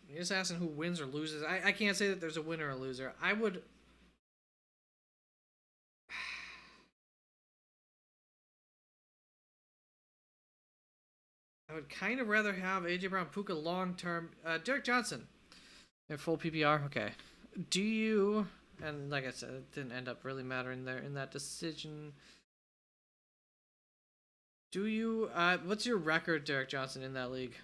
You're just asking who wins or loses. I can't say that there's a winner or loser. I would kind of rather have AJ Brown, Puka long term. Derek Johnson, in full PPR. Okay. Do you? And like I said, it didn't end up really mattering there in that decision. Do you? What's your record, Derek Johnson, in that league?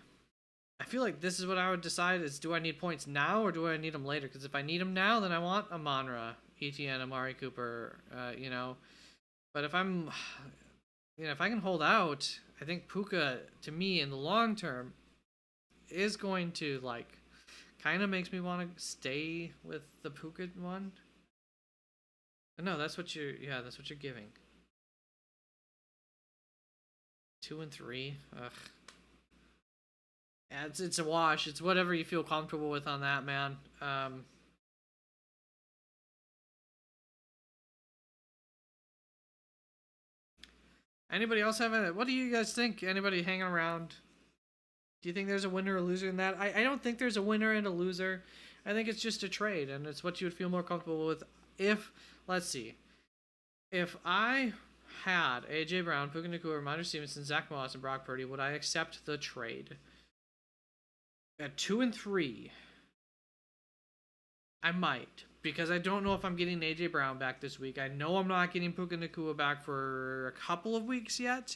I feel like this is what I would decide: is do I need points now or do I need them later? Because if I need them now, then I want Amon-Ra, ETN, Amari Cooper. You know, but if I'm, you know, if I can hold out, I think Puka, to me, in the long term, is going to, like, kind of makes me want to stay with the Puka one. But no, that's what you're giving. 2 and 3. Ugh. Yeah, it's a wash. It's whatever you feel comfortable with on that, man. Anybody else have it? What do you guys think? Anybody hanging around? Do you think there's a winner or loser in that? I don't think there's a winner and a loser. I think it's just a trade, and it's what you would feel more comfortable with if, let's see, if I had AJ Brown, Puka Nacua, Ramondre Stevenson, Zach Moss, and Brock Purdy, would I accept the trade? At 2 and 3, I might, because I don't know if I'm getting AJ Brown back this week. I know I'm not getting Puka Nacua back for a couple of weeks yet.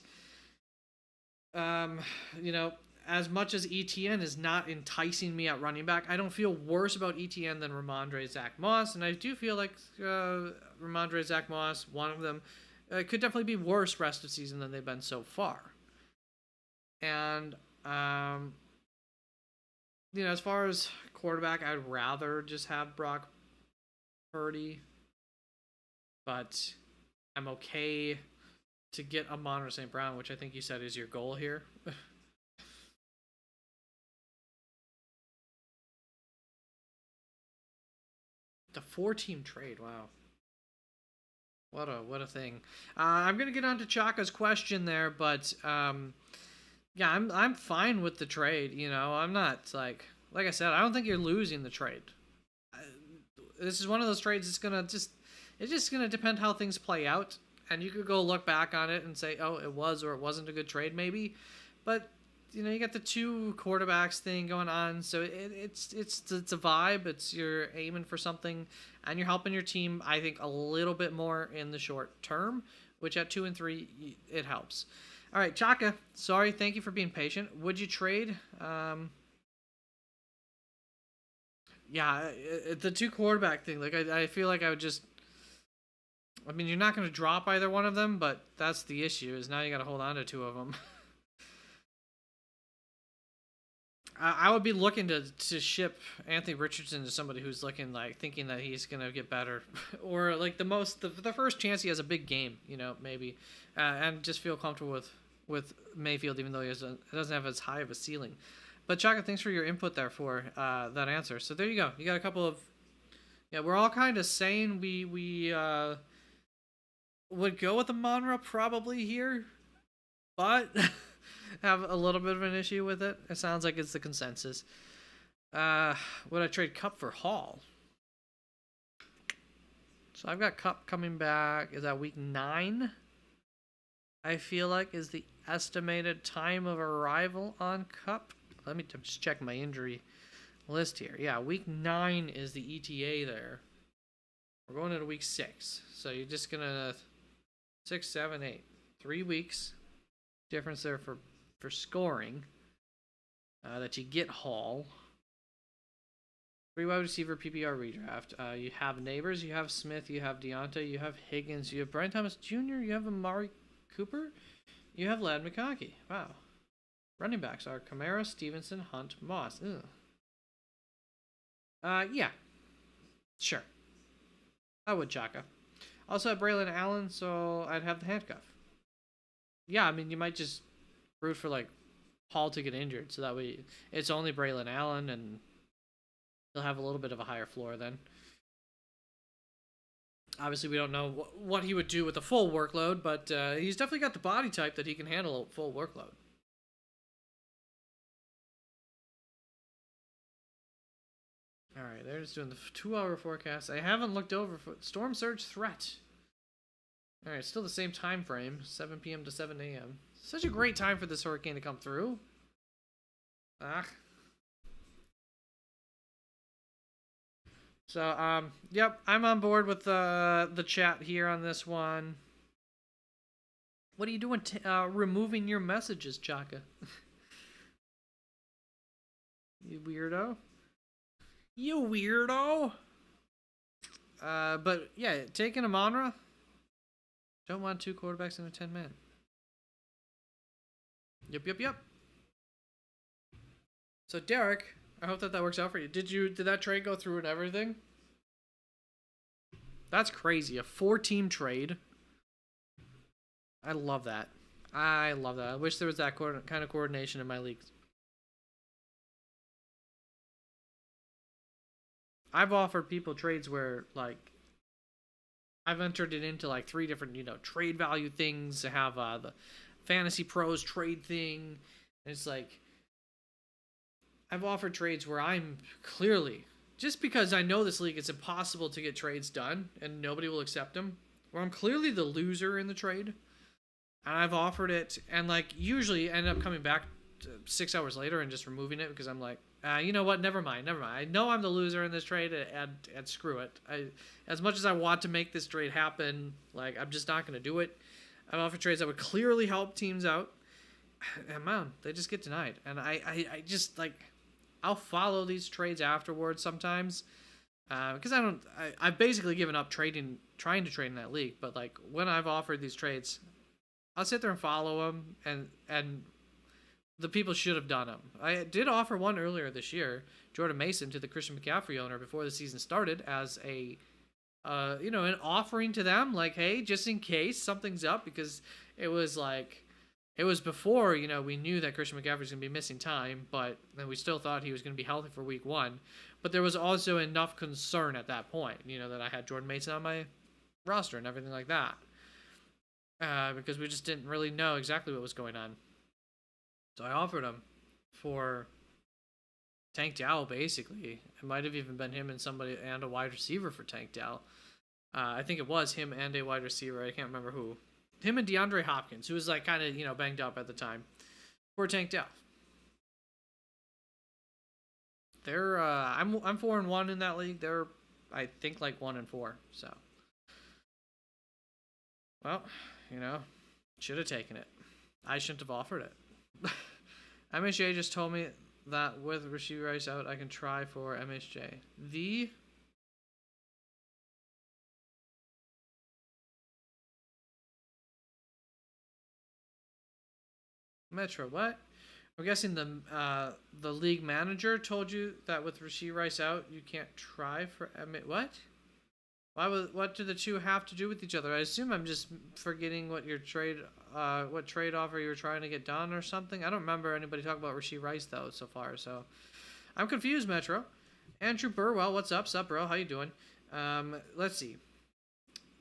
You know, as much as ETN is not enticing me at running back, I don't feel worse about ETN than Ramondre, Zach Moss, and I do feel like Ramondre, Zach Moss, one of them, could definitely be worse rest of season than they've been so far. And you know, as far as quarterback, I'd rather just have Brock Purdy, but I'm okay to get Amon-Ra St. Brown, which I think you said is your goal here. The 4-team trade, wow. What a thing. I'm gonna get on to Chaka's question there, but yeah, I'm fine with the trade. You know, I'm not like I said, I don't think you're losing the trade. This is one of those trades it's just gonna depend how things play out, and you could go look back on it and say, oh, it was or it wasn't a good trade maybe, but you know, you got the 2 quarterbacks thing going on, so it's a vibe. It's you're aiming for something, and you're helping your team, I think, a little bit more in the short term, which at 2 and 3 it helps. All right, Chaka, sorry, thank you for being patient. Would you trade? Yeah, the 2 quarterback thing, like I feel like I would just, I mean, you're not going to drop either one of them, but that's the issue, is now you got to hold on to 2 of them. I would be looking to ship Anthony Richardson to somebody who's looking like thinking that he's gonna get better, or like the first chance he has a big game, you know, maybe, and just feel comfortable with Mayfield, even though he doesn't have as high of a ceiling. But Chaka, thanks for your input there for that answer. So there you go. You got a couple of, yeah, we're all kind of saying we would go with the Amon-Ra probably here, but. Have a little bit of an issue with it. It sounds like it's the consensus. Would I trade Cup for Hall? So I've got Cup coming back. Is that week 9? I feel like is the estimated time of arrival on Cup. Let me just check my injury list here. Yeah, week 9 is the ETA there. We're going into week 6. So you're just going to 6, 7, 8. 3 weeks. Difference there for scoring. That you get Hall. 3 wide receiver PPR redraft. You have Neighbors, you have Smith, you have Deonta, you have Higgins, you have Brian Thomas Jr., you have Amari Cooper, you have Lad McConkey. Wow. Running backs are Kamara, Stevenson, Hunt, Moss. Ugh. Yeah. Sure. I would Chaka. Also have Braylon Allen, so I'd have the handcuff. Yeah, I mean, you might just root for, like, Hall to get injured, so that way it's only Braylon Allen, and he'll have a little bit of a higher floor then. Obviously, we don't know what he would do with a full workload, but he's definitely got the body type that he can handle a full workload. All right, they're just doing the 2-hour forecast. I haven't looked over for storm surge threat. All right, still the same time frame, 7 p.m. to 7 a.m. Such a great time for this hurricane to come through. So, yep, I'm on board with the chat here on this one. What are you doing removing your messages, Chaka? You weirdo. You weirdo. But, yeah, taking Amonra. Don't want 2 quarterbacks in a 10-man. Yep. So, Derek, I hope that works out for you. Did that trade go through and everything? That's crazy. A 4-team trade. I love that. I wish there was that kind of coordination in my leagues. I've offered people trades where, like, I've entered it into, like, 3 different, trade value things. I have the Fantasy Pros trade thing. And it's like, I've offered trades where I'm clearly, just because I know this league, it's impossible to get trades done and nobody will accept them, where I'm clearly the loser in the trade. And I've offered it and, like, usually end up coming back 6 hours later and just removing it because I'm like, you know what? Never mind. I know I'm the loser in this trade, and screw it. As much as I want to make this trade happen, like, I'm just not going to do it. I've offered trades that would clearly help teams out, and man, they just get denied. And I just, like, I'll follow these trades afterwards sometimes, because I've basically given up trying to trade in that league. But, like, when I've offered these trades, I'll sit there and follow them, and the people should have done them. I did offer one earlier this year, Jordan Mason, to the Christian McCaffrey owner before the season started as an offering to them, like, hey, just in case something's up, because it was before, we knew that Christian McCaffrey was going to be missing time, but then we still thought he was going to be healthy for week 1. But there was also enough concern at that point, that I had Jordan Mason on my roster and everything like that. Because we just didn't really know exactly what was going on. So I offered him for Tank Dowell, basically. It might have even been him and a wide receiver for Tank Dowell. I think it was him and a wide receiver. I can't remember who. Him and DeAndre Hopkins, who was, like, kind of, banged up at the time, for Tank Dowell. They're I'm 4-1 in that league. They're, I think, like 1-4. So, well, should have taken it. I shouldn't have offered it. MHJ just told me that with Rashid Rice out, I can try for MHJ. The Metro, what? I'm guessing the league manager told you that with Rashid Rice out, you can't try for what? What do the two have to do with each other? I assume I'm just forgetting what trade offer you were trying to get done or something. I don't remember anybody talking about Rashid Rice though so far, so I'm confused, Metro. Andrew Burwell, what's up? Sup, bro? How you doing? Let's see.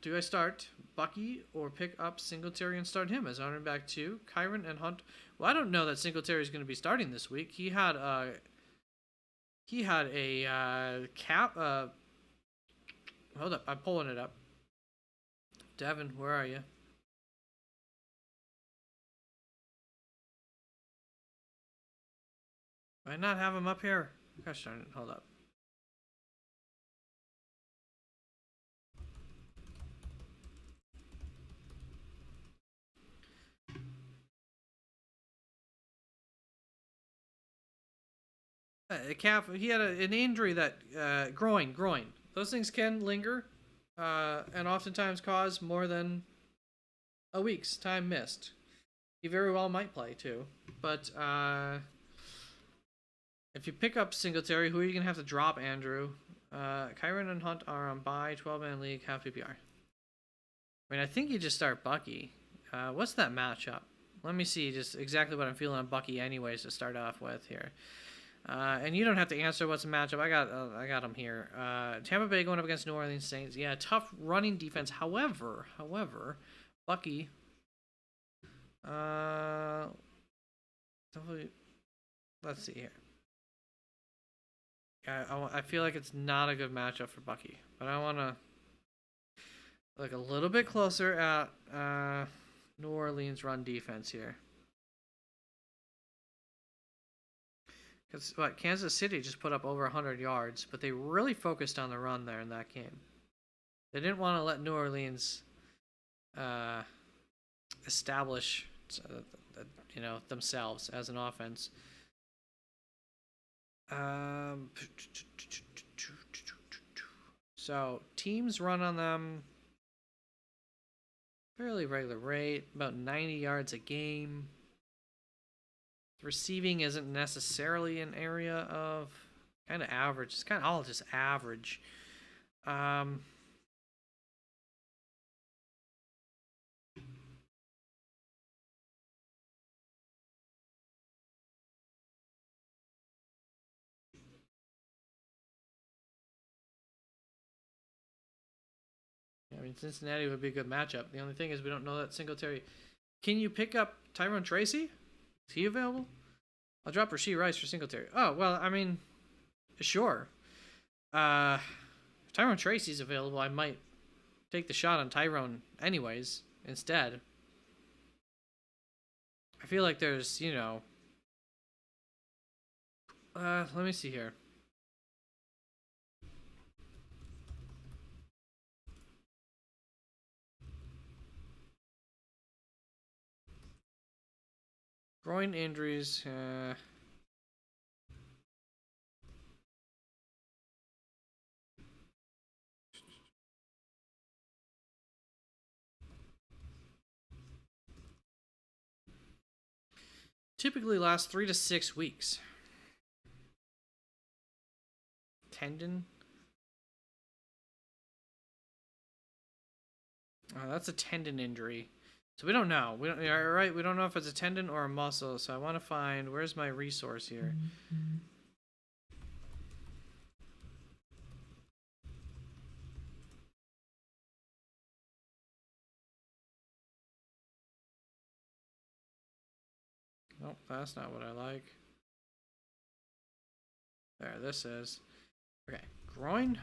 Do I start Bucky or pick up Singletary and start him as running back 2? Kyron and Hunt. Well, I don't know that Singletary is going to be starting this week. He had a cap. Hold up, I'm pulling it up. Devin, where are you? Why not have him up here? Gosh darn it, hold up. Calf, he had an injury that, groin. Those things can linger, and oftentimes cause more than a week's time missed. He very well might play too, but if you pick up Singletary, who are you gonna have to drop, Andrew? Kyron and Hunt are on bye, 12-man league, half PPR. I mean, I think you just start Bucky. What's that matchup? Let me see just exactly what I'm feeling on Bucky anyways to start off with here. And you don't have to answer what's a matchup. I got him here. Tampa Bay going up against New Orleans Saints. Yeah, tough running defense. However, Bucky. Let's see here. I feel like it's not a good matchup for Bucky, but I want to look a little bit closer at New Orleans run defense here. Because Kansas City just put up over 100 yards, but they really focused on the run there in that game. They didn't want to let New Orleans establish, themselves as an offense. So teams run on them fairly regular rate, about 90 yards a game. Receiving isn't necessarily an area of kind of average. It's kind of all just average. I mean, Cincinnati would be a good matchup. The only thing is we don't know that Singletary. Can you pick up Tyrone Tracy? Is he available? I'll drop Rashee Rice for Singletary. Oh, well, I mean, sure. If Tyrone Tracy's available, I might take the shot on Tyrone anyways instead. I feel like there's, let me see here. Groin injuries. Typically last 3 to 6 weeks. Tendon. Oh, that's a tendon injury. So we don't know. We don't know if it's a tendon or a muscle. So I want to find, where's my resource here? Nope, that's not what I like. There, this is. Okay, groin.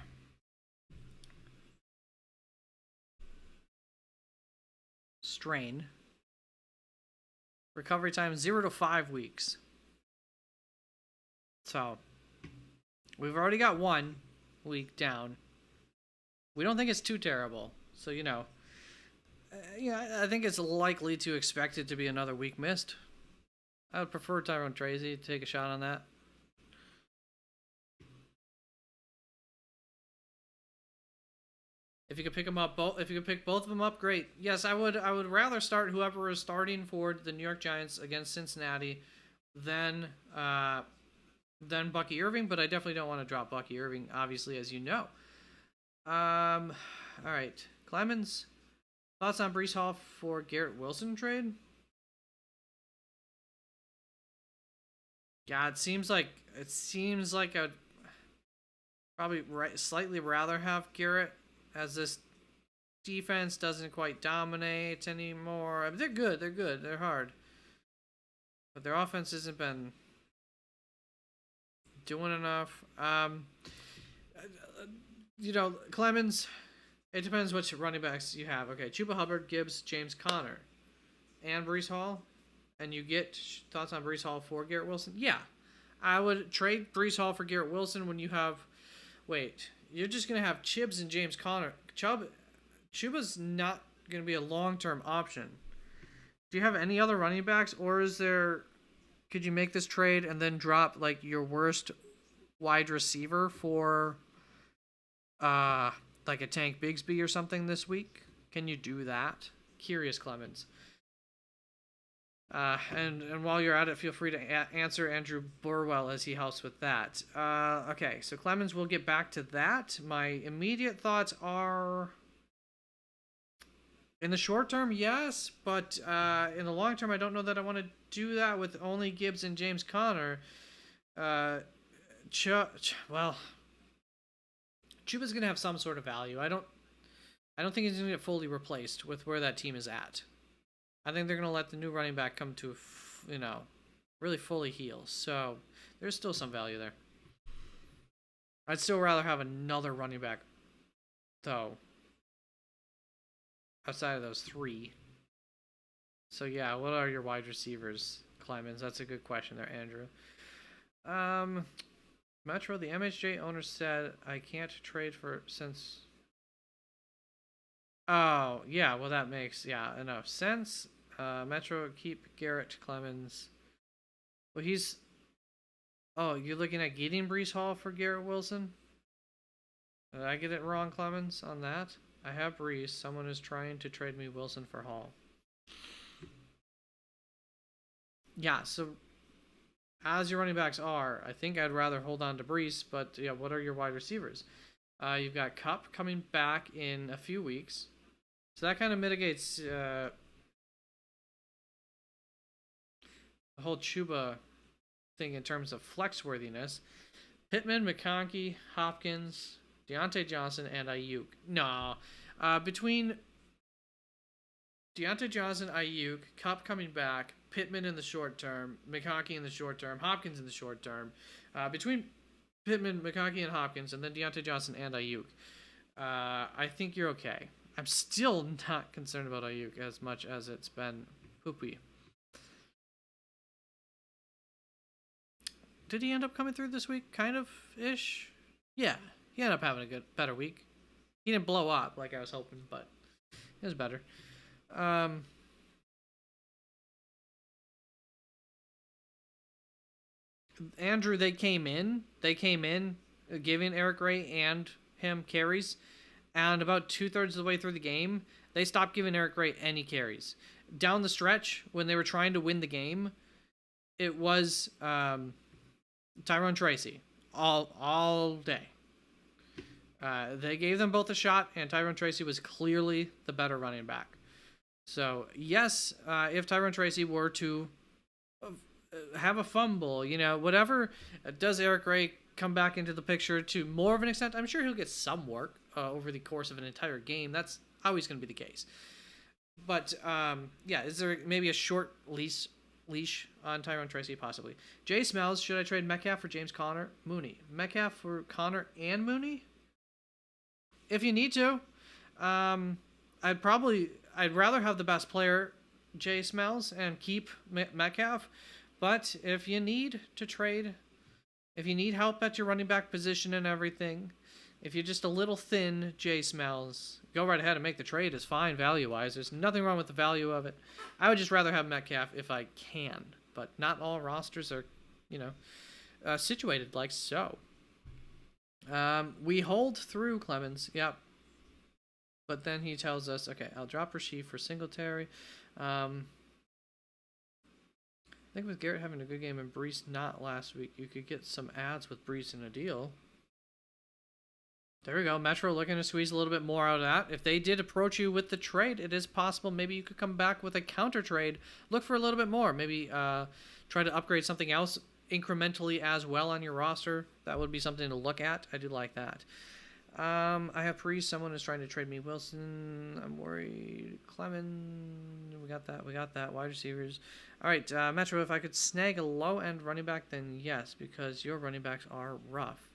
Strain. Recovery time 0 to 5 weeks. So we've already got 1 week down. We don't think it's too terrible. So, I think it's likely to expect it to be another week missed. I would prefer Tyrone Tracy to take a shot on that. If you could pick them up if you could pick both of them up, great. Yes, I would rather start whoever is starting for the New York Giants against Cincinnati than Bucky Irving, but I definitely don't want to drop Bucky Irving, obviously, as you know. All right, Clemens, thoughts on Breece Hall for Garrett Wilson trade? Yeah, it seems like I'd probably slightly rather have Garrett, as this defense doesn't quite dominate anymore. I mean, they're good. They're hard. But their offense hasn't been doing enough. Clemens, It depends which running backs you have. Okay, Chuba Hubbard, Gibbs, James Conner, and Brees Hall. And you get thoughts on Brees Hall for Garrett Wilson? Yeah. I would trade Brees Hall for Garrett Wilson when you have. Wait, you're just going to have Chibbs and James Conner. Chuba's not going to be a long term option. Do you have any other running backs, or is there? Could you make this trade and then drop like your worst wide receiver for, like a Tank Bigsby or something this week? Can you do that? Curious, Clemens. And while you're at it, feel free to answer Andrew Burwell as he helps with that. Okay, so Clemens, we'll get back to that. My immediate thoughts are, in the short term, yes, but in the long term, I don't know that I want to do that with only Gibbs and James Conner. Well, Chuba's gonna have some sort of value. I don't think he's gonna get fully replaced with where that team is at. I think they're going to let the new running back come to, really fully heal. So there's still some value there. I'd still rather have another running back, though, outside of those three. So, yeah, what are your wide receivers, Clemens? That's a good question there, Andrew. Metro, the MHJ owner said, I can't trade for since... Oh, yeah, well, that makes, enough sense. Metro, keep Garrett Clemens. Well, he's... Oh, you're looking at getting Brees Hall for Garrett Wilson? Did I get it wrong, Clemens, on that? I have Brees. Someone is trying to trade me Wilson for Hall. Yeah, so as your running backs are, I think I'd rather hold on to Brees, but yeah, what are your wide receivers? You've got Kupp coming back in a few weeks. So that kind of mitigates the whole Chuba thing in terms of flex worthiness. Pittman, McConkey, Hopkins, Deontay Johnson, and Ayuk. No. Between Deontay Johnson, Ayuk, Kupp coming back, Pittman in the short term, McConkey in the short term, Hopkins in the short term. Between Pittman, McConkey, and Hopkins, and then Deontay Johnson and Ayuk, I think you're okay. I'm still not concerned about Ayuk as much as it's been poopy. Did he end up coming through this week? Kind of ish. Yeah, he ended up having a better week. He didn't blow up like I was hoping, but it was better. Andrew, they came in giving Eric Ray and him carries, and about 2/3 of the way through the game, they stopped giving Eric Ray any carries. Down the stretch, when they were trying to win the game, it was Tyrone Tracy all day. They gave them both a shot, and Tyrone Tracy was clearly the better running back. So, yes, if Tyrone Tracy were to have a fumble, whatever, does Eric Ray come back into the picture to more of an extent? I'm sure he'll get some work over the course of an entire game. That's always going to be the case. But, is there maybe a short leash on Tyrone Tracy? Possibly. Jay Smells, should I trade Metcalf for James Conner? Mooney. Metcalf for Conner and Mooney? If you need to. I'd rather have the best player, Jay Smells, and keep Metcalf. But if you need to trade, if you need help at your running back position and everything, if you're just a little thin, Jay Smells, go right ahead and make the trade. It's fine value-wise. There's nothing wrong with the value of it. I would just rather have Metcalf if I can. But not all rosters are, situated like so. We hold through Clemens. Yep. But then he tells us, okay, I'll drop Rasheed for Singletary. I think with Garrett having a good game and Brees not last week, you could get some ads with Brees in a deal. There we go. Metro looking to squeeze a little bit more out of that. If they did approach you with the trade, it is possible maybe you could come back with a counter trade. Look for a little bit more. Maybe try to upgrade something else incrementally as well on your roster. That would be something to look at. I do like that. I have Priest. Someone is trying to trade me Wilson. I'm worried. Clemens. We got that. Wide receivers. All right, Metro, if I could snag a low-end running back, then yes, because your running backs are rough.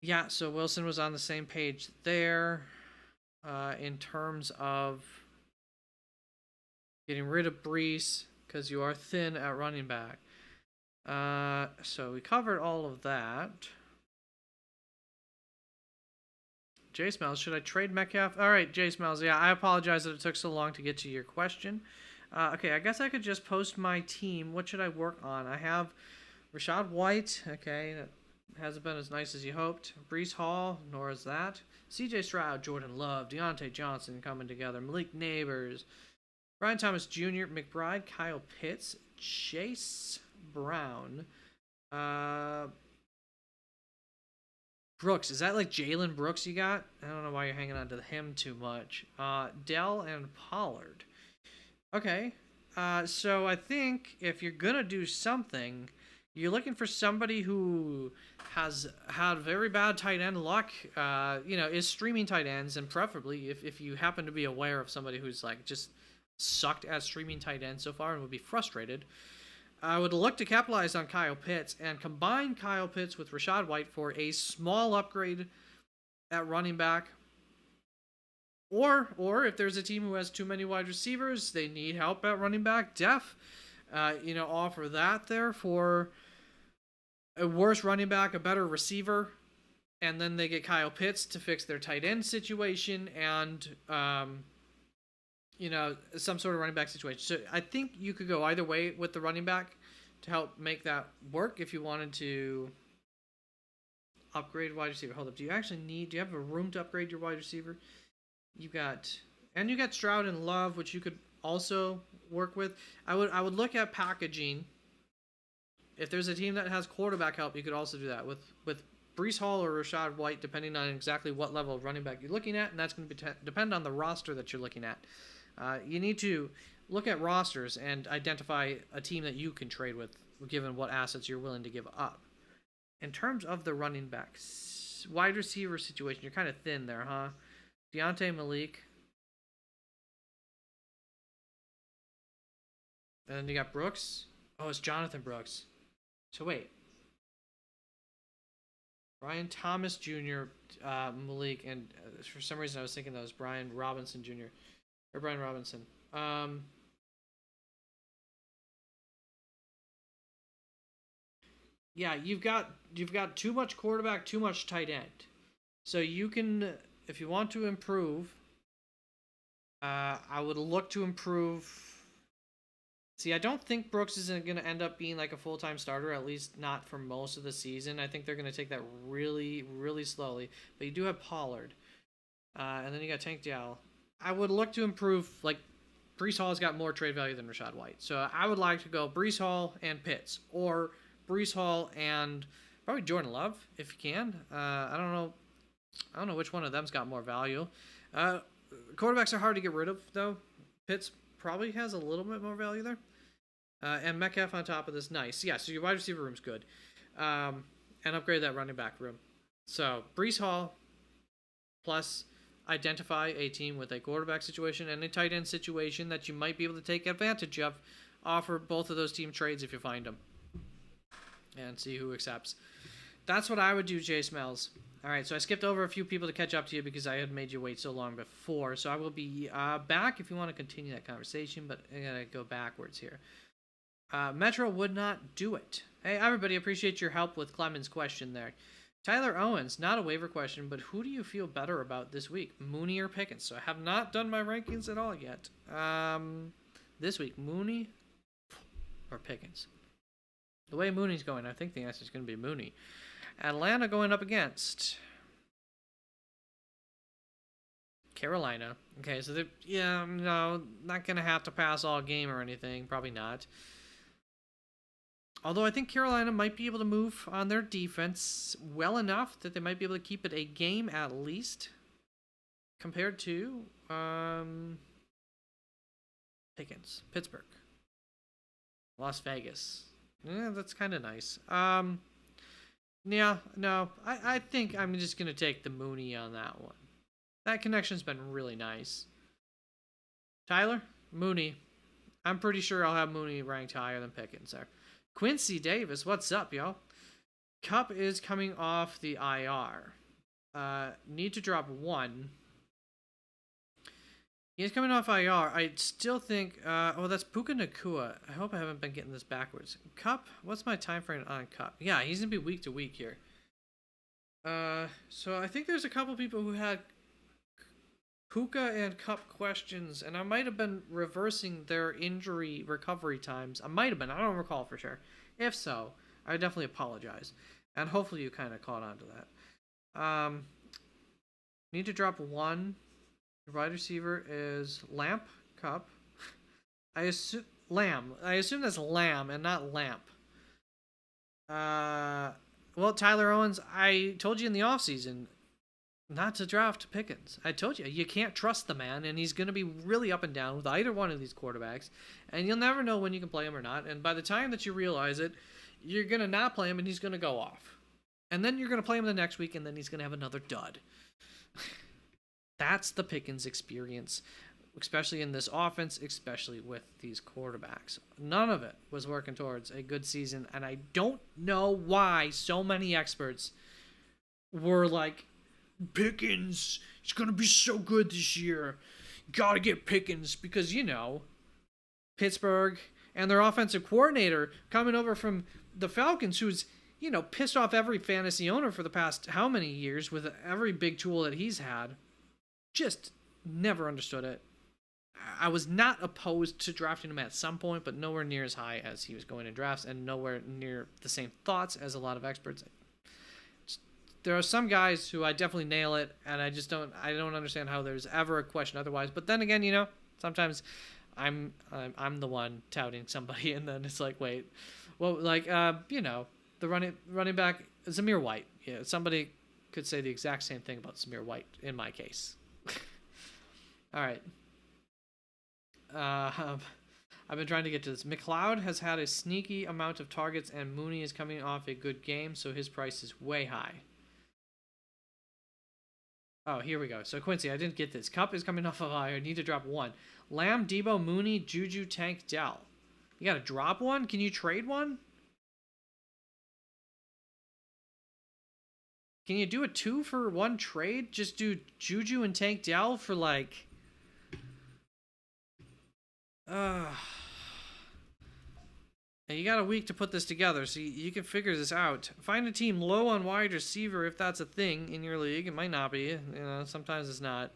Yeah, so Wilson was on the same page there. in terms of getting rid of Brees because you are thin at running back. So we covered all of that. Jay Smells, should I trade Metcalf? All right, Jay Smells. Yeah, I apologize that it took so long to get to your question. Okay, I guess I could just post my team. What should I work on? I have Rashad White. Okay, that hasn't been as nice as you hoped. Brees Hall, nor is that. C.J. Stroud, Jordan Love, Deontay Johnson coming together. Malik Neighbors, Brian Thomas Jr., McBride, Kyle Pitts, Chase Brown, Brooks. Is that like Jalen Brooks you got? I don't know why you're hanging on to him too much. Dell and Pollard. Okay. So I think if you're going to do something, you're looking for somebody who has had very bad tight end luck, is streaming tight ends, and preferably if you happen to be aware of somebody who's like just sucked at streaming tight ends so far and would be frustrated, I would look to capitalize on Kyle Pitts and combine Kyle Pitts with Rashad White for a small upgrade at running back. Or if there's a team who has too many wide receivers, they need help at running back, offer that there for a worse running back, a better receiver, and then they get Kyle Pitts to fix their tight end situation and some sort of running back situation. So I think you could go either way with the running back to help make that work if you wanted to upgrade wide receiver. Hold up. Do you have a room to upgrade your wide receiver? You got Stroud and Love, which you could also work with. I would look at packaging. If there's a team that has quarterback help, you could also do that with Brees Hall or Rashad White, depending on exactly what level of running back you're looking at, and that's going to depend on the roster that you're looking at. You need to look at rosters and identify a team that you can trade with, given what assets you're willing to give up. In terms of the running backs, wide receiver situation, you're kind of thin there, huh? Deontay, Malik. And then you got Brooks. Oh, it's Jonathan Brooks. So wait. Brian Thomas Jr., Malik, and for some reason I was thinking that was Brian Robinson Jr. Or Brian Robinson. Yeah, you've got too much quarterback, too much tight end. So you can, if you want to improve, I would look to improve. See, I don't think Brooks is going to end up being like a full-time starter, at least not for most of the season. I think they're going to take that really, really slowly. But you do have Pollard. And then you got Tank Dell. I would look to improve, like, Brees Hall's got more trade value than Rashad White. So I would like to go Brees Hall and Pitts, or Brees Hall and probably Jordan Love, if you can. I don't know which one of them's got more value. Quarterbacks are hard to get rid of, though. Pitts probably has a little bit more value there. And Metcalf on top of this, nice. Yeah, so your wide receiver room's good. And upgrade that running back room. So Brees Hall plus identify a team with a quarterback situation and a tight end situation that you might be able to take advantage of. Offer both of those team trades if you find them. And see who accepts. That's what I would do, Jay Smells. All right, so I skipped over a few people to catch up to you because I had made you wait so long before. So I will be back if you want to continue that conversation, but I got to go backwards here. Metro would not do it. Hey, everybody, appreciate your help with Clement's question there. Tyler Owens, not a waiver question, but who do you feel better about this week, Mooney or Pickens? So I have not done my rankings at all yet. This week, Mooney or Pickens? The way Mooney's going, I think the answer is going to be Mooney. Atlanta going up against Carolina. Okay, so not going to have to pass all game or anything. Probably not. Although I think Carolina might be able to move on their defense well enough that they might be able to keep it a game at least compared to Pickens, Pittsburgh, Las Vegas. Yeah, that's kind of nice. Yeah, no, I think I'm just going to take the Mooney on that one. That connection's been really nice. Tyler, Mooney. I'm pretty sure I'll have Mooney ranked higher than Pickens there. Quincy Davis, what's up, y'all? Cup is coming off the IR. Need to drop one. He's coming off IR. I still think. Oh, that's Puka Nakua. I hope I haven't been getting this backwards. Cup. What's my time frame on Cup? Yeah, he's gonna be week to week here. So I think there's a couple people who had Puka and Cup questions, and I might have been reversing their injury recovery times. I might have been. I don't recall for sure. If so, I definitely apologize, and hopefully you kind of caught on to that. Need to drop one. Wide receiver is Lamp Cup. I assume Lamb. I assume that's Lamb and not Lamp. Well, Tyler Owens, I told you in the offseason not to draft Pickens. I told you, you can't trust the man, and he's going to be really up and down with either one of these quarterbacks, and you'll never know when you can play him or not, and by the time that you realize it, you're going to not play him, and he's going to go off. And then you're going to play him the next week, and then he's going to have another dud. That's the Pickens experience, especially in this offense, especially with these quarterbacks. None of it was working towards a good season, and I don't know why so many experts were like, Pickens, he's going to be so good this year. Got to get Pickens because, you know, Pittsburgh and their offensive coordinator coming over from the Falcons, who's, you know, pissed off every fantasy owner for the past how many years with every big tool that he's had. Just never understood it. I was not opposed to drafting him at some point, but nowhere near as high as he was going in drafts, and nowhere near the same thoughts as a lot of experts. There are some guys who I definitely nail it, and I don't understand how there's ever a question otherwise. But then again, you know, sometimes I'm the one touting somebody, and then it's like, wait, well, like you know, the running back Zamir White. Yeah, somebody could say the exact same thing about Zamir White in my case. All right. I've been trying to get to this. McLeod has had a sneaky amount of targets, and Mooney is coming off a good game, so his price is way high. Oh, here we go. So, Quincy, I didn't get this. Cup is coming off of I need to drop one. Lamb, Debo, Mooney, Juju, Tank, Dell. You got to drop one? Can you trade one? Can you do a 2-for-1 trade? Just do Juju and Tank Dell for like... And you got a week to put this together, so you can figure this out. Find a team low on wide receiver if that's a thing in your league. It might not be. You know, sometimes it's not.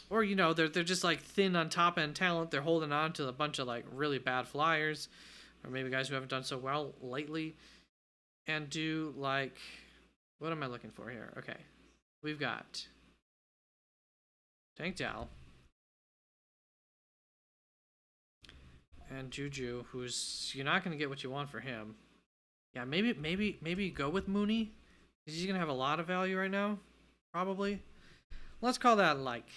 Or, you know, they're just like thin on top end talent. They're holding on to a bunch of like really bad flyers, or maybe guys who haven't done so well lately. And do like, what am I looking for here? Okay, we've got Tank Dell and Juju, who's you're not gonna get what you want for him. Yeah, maybe go with Mooney. He's gonna have a lot of value right now, probably. Let's call that like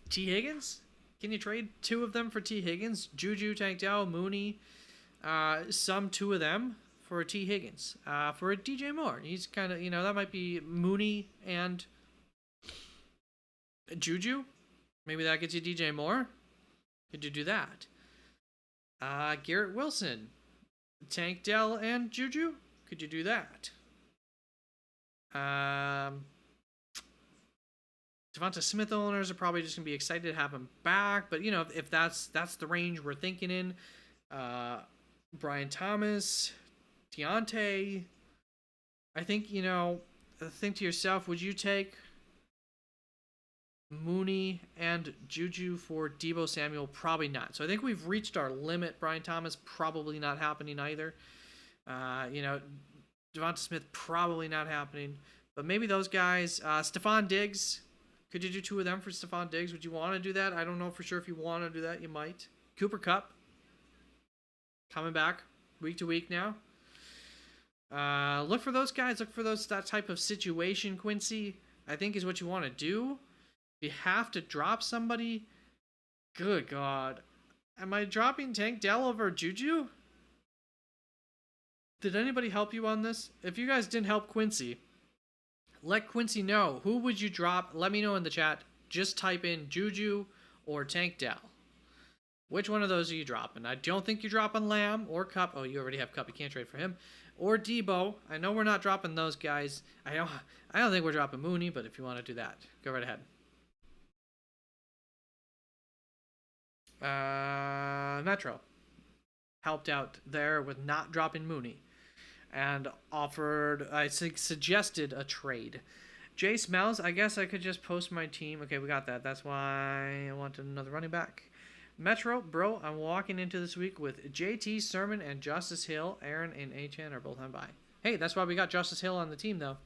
T. Higgins. Can you trade 2 of them for T. Higgins? Juju, Tank Dell, Mooney, some 2 of them for T. Higgins, for a DJ Moore. He's kind of, you know, that might be Mooney and Juju. Maybe that gets you DJ Moore. Could you do that? Garrett Wilson, Tank Dell, and Juju. Could you do that? Devonta Smith owners are probably just going to be excited to have him back. But, you know, if that's the range we're thinking in, Brian Thomas, Deontay, I think, you know, think to yourself, would you take Mooney and Juju for Deebo Samuel? Probably not. So I think we've reached our limit. Brian Thomas, probably not happening either. You know, Devonta Smith, probably not happening. But maybe those guys. Stephon Diggs. Could you do 2 of them for Stephon Diggs? Would you want to do that? I don't know for sure if you want to do that. You might. Cooper Kupp. Coming back week to week now. Look for those guys. Look for that type of situation, Quincy. I think is what you want to do. If you have to drop somebody, good God. Am I dropping Tank Dell over Juju? Did anybody help you on this? If you guys didn't help Quincy, let Quincy know. Who would you drop? Let me know in the chat. Just type in Juju or Tank Dell. Which one of those are you dropping? I don't think you're dropping Lamb or Cup. Oh, you already have Cup. You can't trade for him. or Debo. I know we're not dropping those guys. I don't think we're dropping Mooney, but if you want to do that, go right ahead. Metro helped out there with not dropping Mooney and offered, I suggested a trade. Jace Mouse, I guess I could just post my team. Okay, we got that. That's why I wanted another running back. Metro, bro, I'm walking into this week with JT, Sermon, and Justice Hill. Aaron and Achan are both on bye. Hey, that's why we got Justice Hill on the team, though.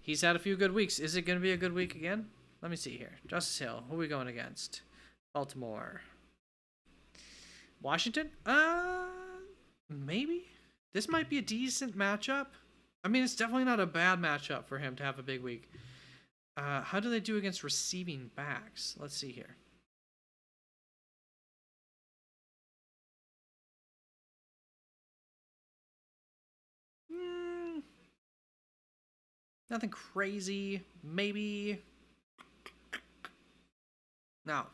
He's had a few good weeks. Is it going to be a good week again? Let me see here. Justice Hill, who are we going against? Baltimore. Washington? Maybe? This might be a decent matchup. I mean, it's definitely not a bad matchup for him to have a big week. How do they do against receiving backs? Let's see here. Nothing crazy. Maybe. No.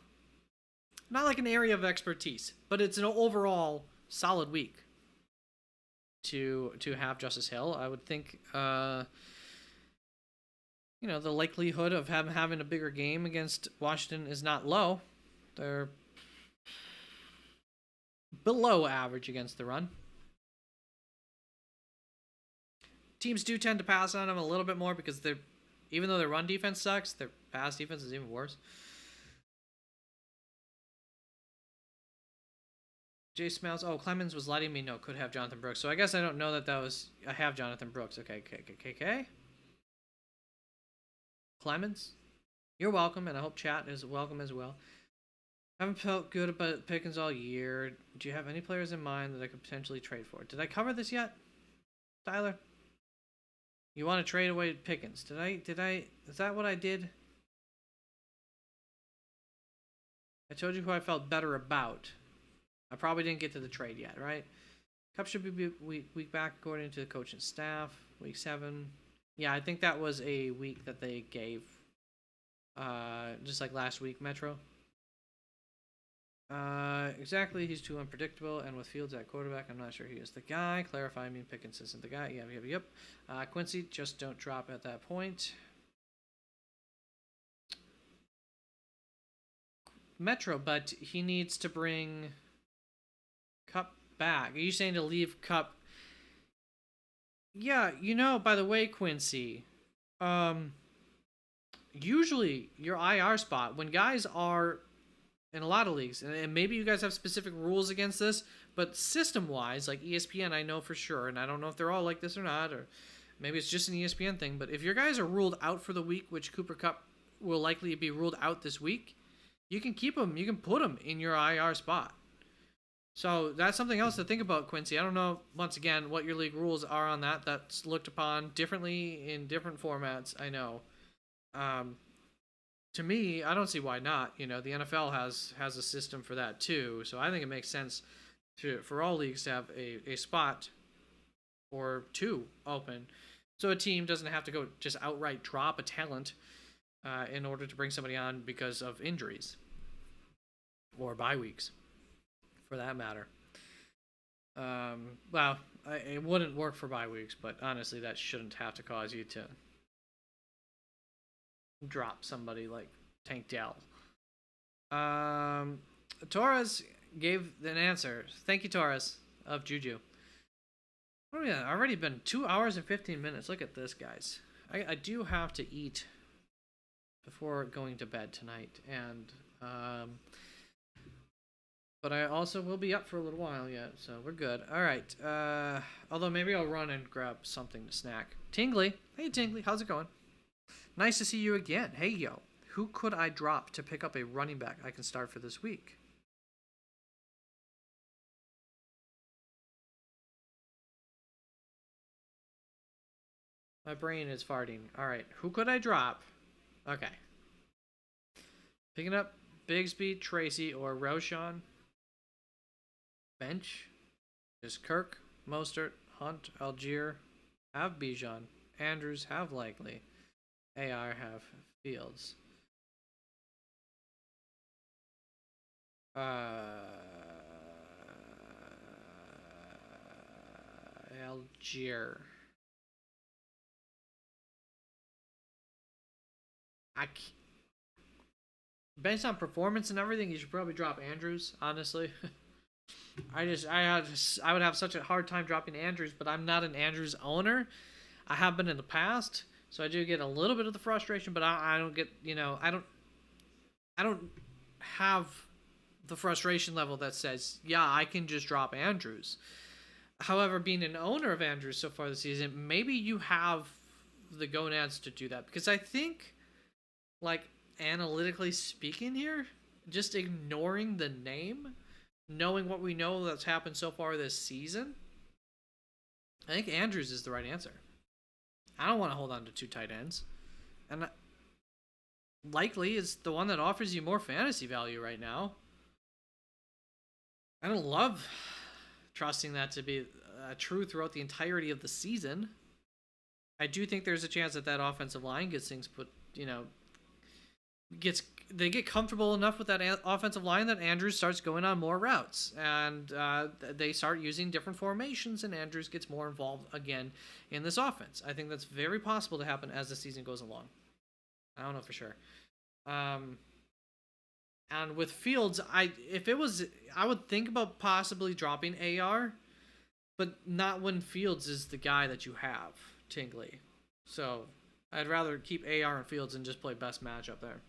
Not like an area of expertise, but it's an overall solid week to have Justice Hill. I would think, the likelihood of him having a bigger game against Washington is not low. They're below average against the run. Teams do tend to pass on them a little bit more because even though their run defense sucks, their pass defense is even worse. Jay Smells. Oh, Clemens was letting me know could have Jonathan Brooks. So I guess I don't know that was... I have Jonathan Brooks. Okay. Clemens, you're welcome, and I hope chat is welcome as well. Haven't felt good about Pickens all year. Do you have any players in mind that I could potentially trade for? Did I cover this yet, Tyler? You want to trade away Pickens? Did I? Is that what I did? I told you who I felt better about. I probably didn't get to the trade yet, right? Cup should be week back according to the coaching staff. Week 7. Yeah, I think that was a week that they gave. Just like last week, Metro. Exactly. He's too unpredictable, and with Fields at quarterback, I'm not sure he is the guy. Clarify, I mean Pickens isn't the guy. Yep. Quincy, just don't drop at that point. Metro, but he needs to bring Cup back. Are you saying to leave Cup? Yeah, by the way, Quincy, usually your IR spot, when guys are in a lot of leagues, and maybe you guys have specific rules against this, but system-wise, like ESPN, I know for sure, and I don't know if they're all like this or not, or maybe it's just an ESPN thing, but if your guys are ruled out for the week, which Cooper Kupp will likely be ruled out this week, you can keep them, you can put them in your IR spot. So that's something else to think about, Quincy. I don't know, once again, what your league rules are on that. That's looked upon differently in different formats, I know. To me, I don't see why not. The NFL has a system for that too. So I think it makes sense for all leagues to have a spot or two open. So a team doesn't have to go just outright drop a talent in order to bring somebody on because of injuries or bye weeks, for that matter. It wouldn't work for bye weeks, but honestly, that shouldn't have to cause you to drop somebody like Tank Dell. Torres gave an answer. Thank you, Torres, of Juju. Oh yeah, already been 2 hours and 15 minutes. Look at this, guys. I do have to eat before going to bed tonight, and but I also will be up for a little while yet, so we're good. All right. Although maybe I'll run and grab something to snack. Tingley. Hey, Tingley. How's it going? Nice to see you again. Hey, yo. Who could I drop to pick up a running back I can start for this week? My brain is farting. All right. Who could I drop? Okay. Picking up Bigsby, Tracy, or Roshan. Bench is Kirk, Mostert, Hunt, Algier, have Bijan, Andrews, have Likely, AR, have Fields. Algier. Based on performance and everything, you should probably drop Andrews. Honestly, I would have such a hard time dropping Andrews, but I'm not an Andrews owner. I have been in the past, so I do get a little bit of the frustration, but I don't get I don't have the frustration level that says, yeah, I can just drop Andrews. However, being an owner of Andrews so far this season, maybe you have the gonads to do that, because I think, like, analytically speaking here, just ignoring the name, knowing what we know that's happened so far this season, I think Andrews is the right answer. I don't want to hold on to two tight ends. And likely is the one that offers you more fantasy value right now. I don't love trusting that to be true throughout the entirety of the season. I do think there's a chance that that offensive line gets things put, they get comfortable enough with that offensive line that Andrews starts going on more routes, and they start using different formations, and Andrews gets more involved again in this offense. I think that's very possible to happen as the season goes along. I don't know for sure. And with Fields, I would think about possibly dropping AR, but not when Fields is the guy that you have, Tingley. So I'd rather keep AR and Fields and just play best matchup there.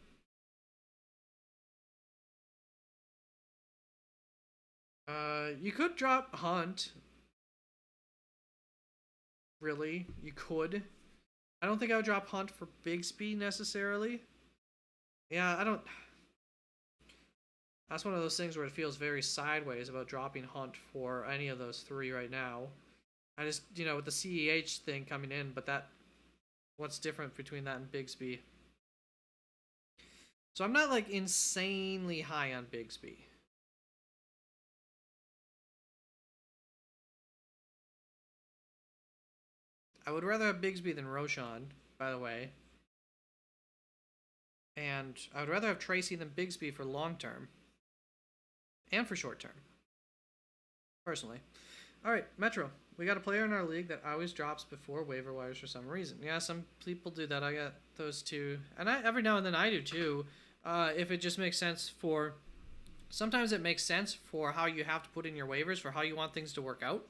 You could drop Hunt. Really, you could. I don't think I would drop Hunt for Bigsby necessarily. Yeah, I don't. That's one of those things where it feels very sideways about dropping Hunt for any of those three right now. I just, with the CEH thing coming in, but what's different between that and Bigsby? So I'm not like insanely high on Bigsby. I would rather have Bigsby than Roshan, by the way. And I would rather have Tracy than Bigsby for long term. And for short term. Personally. Alright, Metro. We got a player in our league that always drops before waiver wires for some reason. Yeah, some people do that. I got those two. And every now and then I do too. If it just makes sense for... Sometimes it makes sense for how you have to put in your waivers, for how you want things to work out.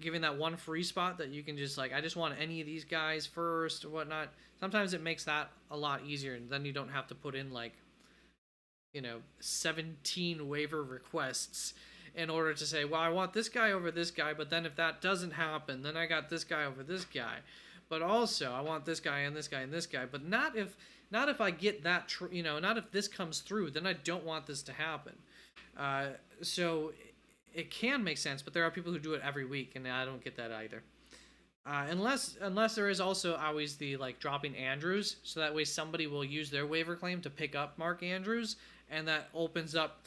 Giving that one free spot that you can just I just want any of these guys first or whatnot. Sometimes it makes that a lot easier, and then you don't have to put in 17 waiver requests in order to say, well, I want this guy over this guy, but then if that doesn't happen, then I got this guy over this guy. But also, I want this guy and this guy and this guy. But not if I get that, not if this comes through, then I don't want this to happen. So it can make sense, but there are people who do it every week, and I don't get that either. Unless there is also always the dropping Andrews, so that way somebody will use their waiver claim to pick up Mark Andrews, and that opens up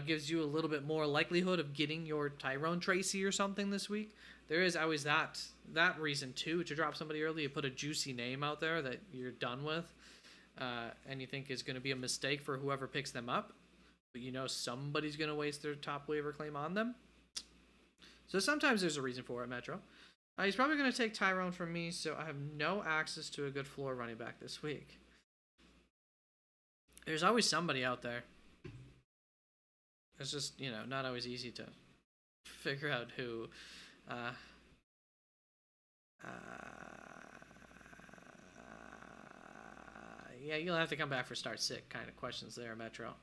gives you a little bit more likelihood of getting your Tyrone Tracy or something this week. There is always that reason too, to drop somebody early. You put a juicy name out there that you're done with, and you think is going to be a mistake for whoever picks them up, but somebody's going to waste their top waiver claim on them. So sometimes there's a reason for it, Metro. He's probably going to take Tyrone from me, so I have no access to a good floor running back this week. There's always somebody out there. It's just, not always easy to figure out who. Yeah, you'll have to come back for start sick kind of questions there, Metro.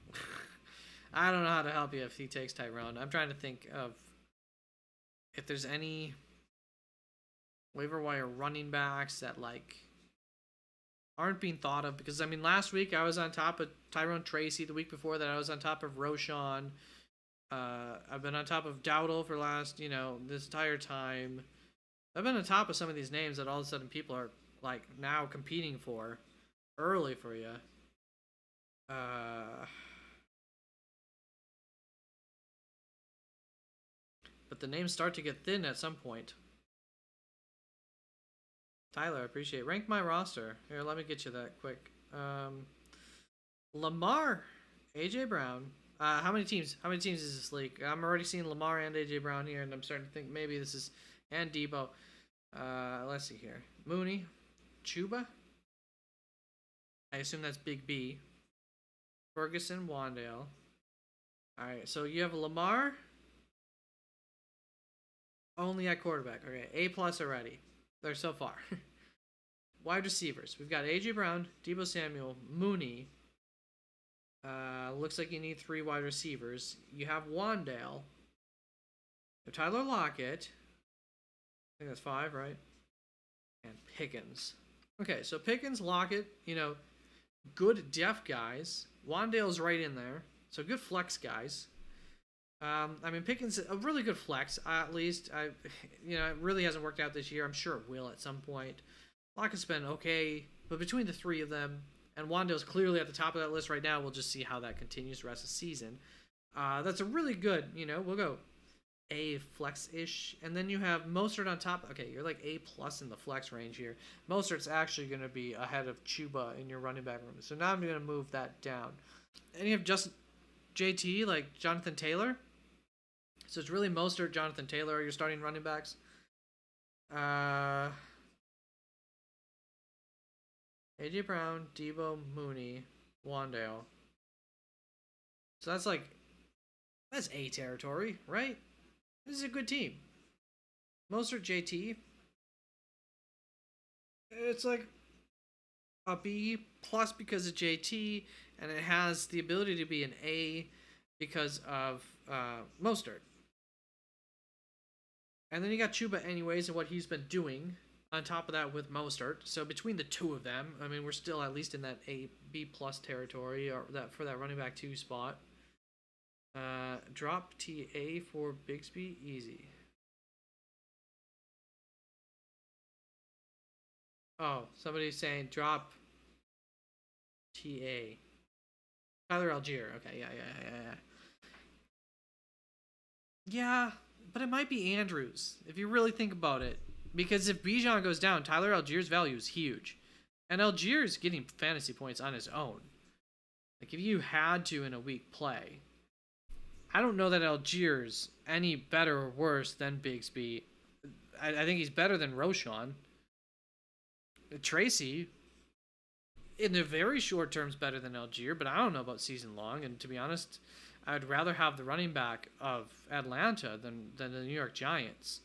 I don't know how to help you if he takes Tyrone. I'm trying to think of if there's any waiver wire running backs that aren't being thought of, because last week I was on top of Tyrone Tracy. The week before that I was on top of Roshan. I've been on top of Dowdle for last this entire time. I've been on top of some of these names that all of a sudden people are now competing for early for you. But the names start to get thin at some point. Tyler, I appreciate it. Rank my roster. Here, let me get you that quick. Lamar, AJ Brown, How many teams? How many teams is this league? I'm already seeing Lamar and AJ Brown here, and I'm starting to think maybe this is and Debo. Let's see here. Mooney, Chuba. I assume that's Big B. Ferguson, Wandale. All right, so you have Lamar only at quarterback. Okay, A plus already. They're so far. Wide receivers. We've got AJ Brown, Debo Samuel, Mooney. Looks like you need 3 wide receivers. You have Wandale. Tyler Lockett. I think that's 5, right? And Pickens. Okay, so Pickens, Lockett, good depth guys. Wandale's right in there. So good flex guys. Pickens a really good flex. At least it really hasn't worked out this year. I'm sure it will at some point. Lockett's been okay, but between the 3 of them, and Wandale's clearly at the top of that list right now. We'll just see how that continues the rest of the season. That's a really good. We'll go A flex-ish, and then you have Mostert on top. Okay, you're like A plus in the flex range here. Mostert's actually going to be ahead of Chuba in your running back room. So now I'm going to move that down. And you have just JT, like Jonathan Taylor. So it's really Mostert, Jonathan Taylor are your starting running backs. AJ Brown, Debo, Mooney, Wandale. So that's A territory, right? This is a good team. Mostert, JT. It's like a B plus because of JT, and it has the ability to be an A because of Mostert. And then you got Chuba anyways and what he's been doing on top of that with Mostert. So between the 2 of them, we're still at least in that A, B plus territory or that for that running back 2 spot. Drop TA for Bigsby, easy. Oh, somebody's saying drop TA. Tyler Algier. Okay, yeah. Yeah, but it might be Andrews if you really think about it. Because if Bijan goes down, Tyler Algier's value is huge. And Algier's getting fantasy points on his own. Like, if you had to in a week play, I don't know that Algier's any better or worse than Bigsby. I think he's better than Roschon. Tracy, in the very short term, is better than Algier, but I don't know about season long. And to be honest, I'd rather have the running back of Atlanta than the New York Giants.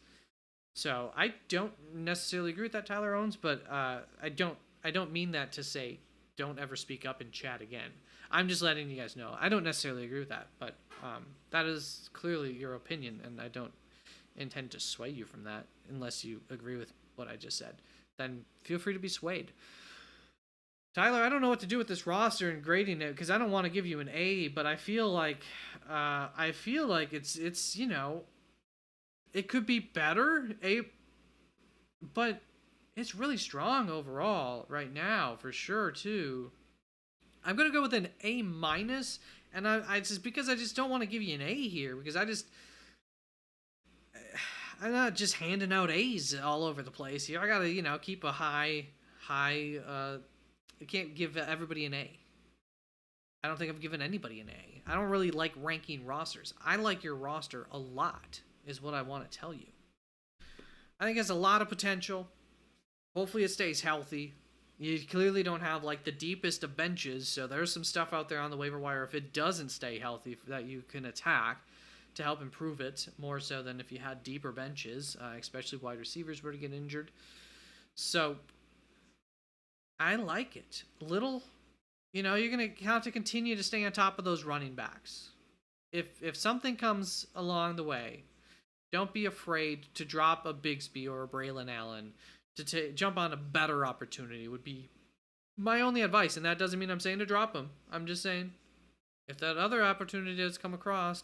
So I don't necessarily agree with that Tyler owns, but I don't mean that to say don't ever speak up in chat again. I'm just letting you guys know. I don't necessarily agree with that, but that is clearly your opinion, and I don't intend to sway you from that unless you agree with what I just said. Then feel free to be swayed. Tyler, I don't know what to do with this roster and grading it because I don't want to give you an A, but I feel like it's it could be better, but it's really strong overall right now for sure too. I'm gonna go with an A minus, and I just because I just don't want to give you an A here because I'm not just handing out A's all over the place here. I gotta keep a high. I can't give everybody an A. I don't think I've given anybody an A. I don't really like ranking rosters. I like your roster a lot, is what I want to tell you. I think it has a lot of potential. Hopefully it stays healthy. You clearly don't have like the deepest of benches, so there's some stuff out there on the waiver wire if it doesn't stay healthy that you can attack to help improve it more so than if you had deeper benches, especially wide receivers were to get injured. So I like it. You're going to have to continue to stay on top of those running backs. If something comes along the way, don't be afraid to drop a Bigsby or a Braylon Allen to jump on a better opportunity would be my only advice. And that doesn't mean I'm saying to drop them. I'm just saying if that other opportunity does come across,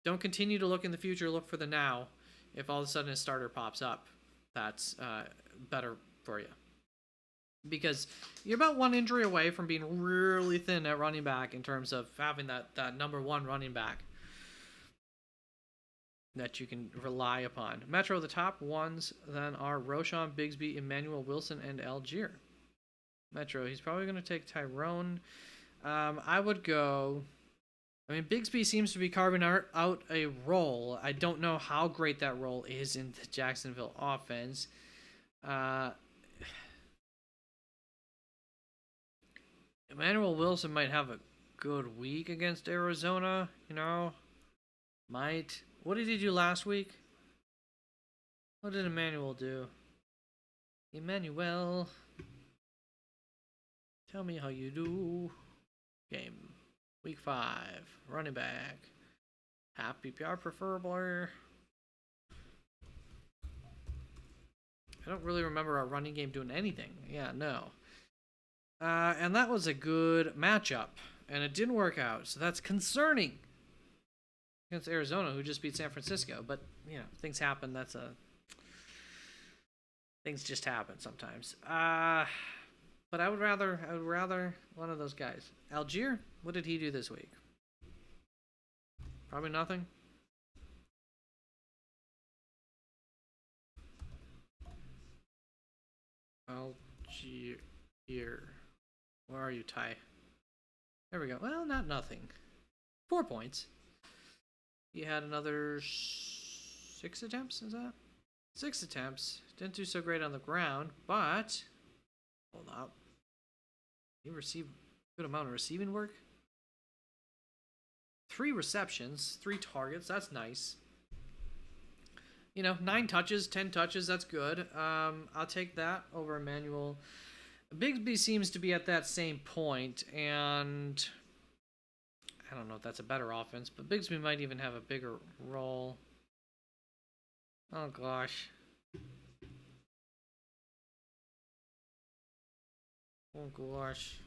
don't continue to look in the future. Look for the now. If all of a sudden a starter pops up, that's better for you. Because you're about one injury away from being really thin at running back in terms of having that number 1 running back that you can rely upon. Metro, the top ones then are Roschon, Bigsby, Emmanuel Wilson, and Algier. Metro, he's probably going to take Tyrone. I would go I mean, Bigsby seems to be carving out a role. I don't know how great that role is in the Jacksonville offense. Emmanuel Wilson might have a good week against Arizona, you know? Might. What did he do last week? What did Emmanuel do? Emmanuel, tell me how you do. Game. Week 5. Running back. Half PPR preferably. I don't really remember our running game doing anything. Yeah, no. And that was a good matchup. And it didn't work out. So that's concerning. Against Arizona, who just beat San Francisco. But, you know, things happen. Things just happen sometimes. But I would rather one of those guys. Algier, what did he do this week? Probably nothing. Algier. Where are you, Ty? There we go. Well, not nothing. 4 points. He had another 6 attempts, is that? 6 attempts. Didn't do so great on the ground, but hold up. He received a good amount of receiving work. 3 receptions, 3 targets. That's nice. You know, 9 touches, 10 touches. That's good. I'll take that over Emmanuel. Bigsby seems to be at that same point, and I don't know if that's a better offense, but Bigsby might even have a bigger role. Oh, gosh. Oh, gosh.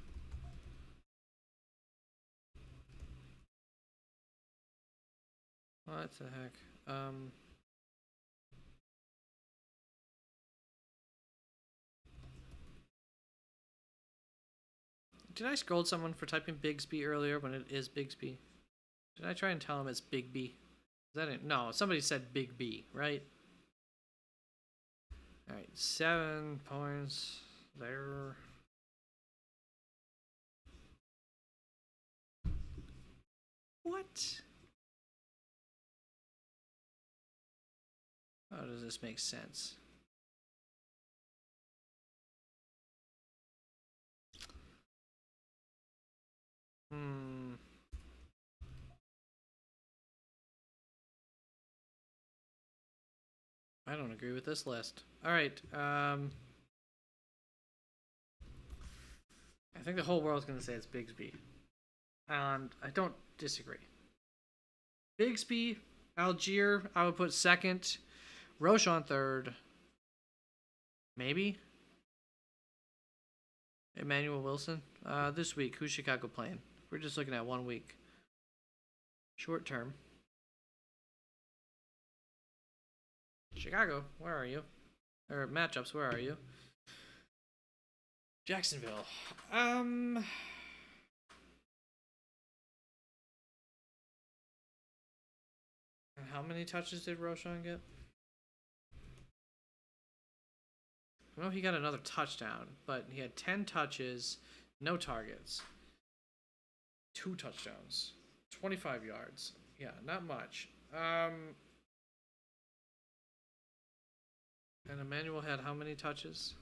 What the heck? Did I scold someone for typing Bigsby earlier when it is Bigsby? Did I try and tell him it's Big B? Is that it? No, somebody said Big B, right? Alright, 7 points there. What? How does this make sense? I don't agree with this list. Alright, I think the whole world's gonna say it's Bigsby. And I don't disagree. Bigsby, Algier, I would put second. Roschon third. Maybe. Emmanuel Wilson. This week, who's Chicago playing? We're just looking at 1 week. Short term. Chicago, where are you? Or matchups, where are you? Jacksonville. And how many touches did Roschon get? I know he got another touchdown, but he had 10 touches, no targets. 2 touchdowns. 25 yards. Yeah, not much. And Emmanuel had how many touches?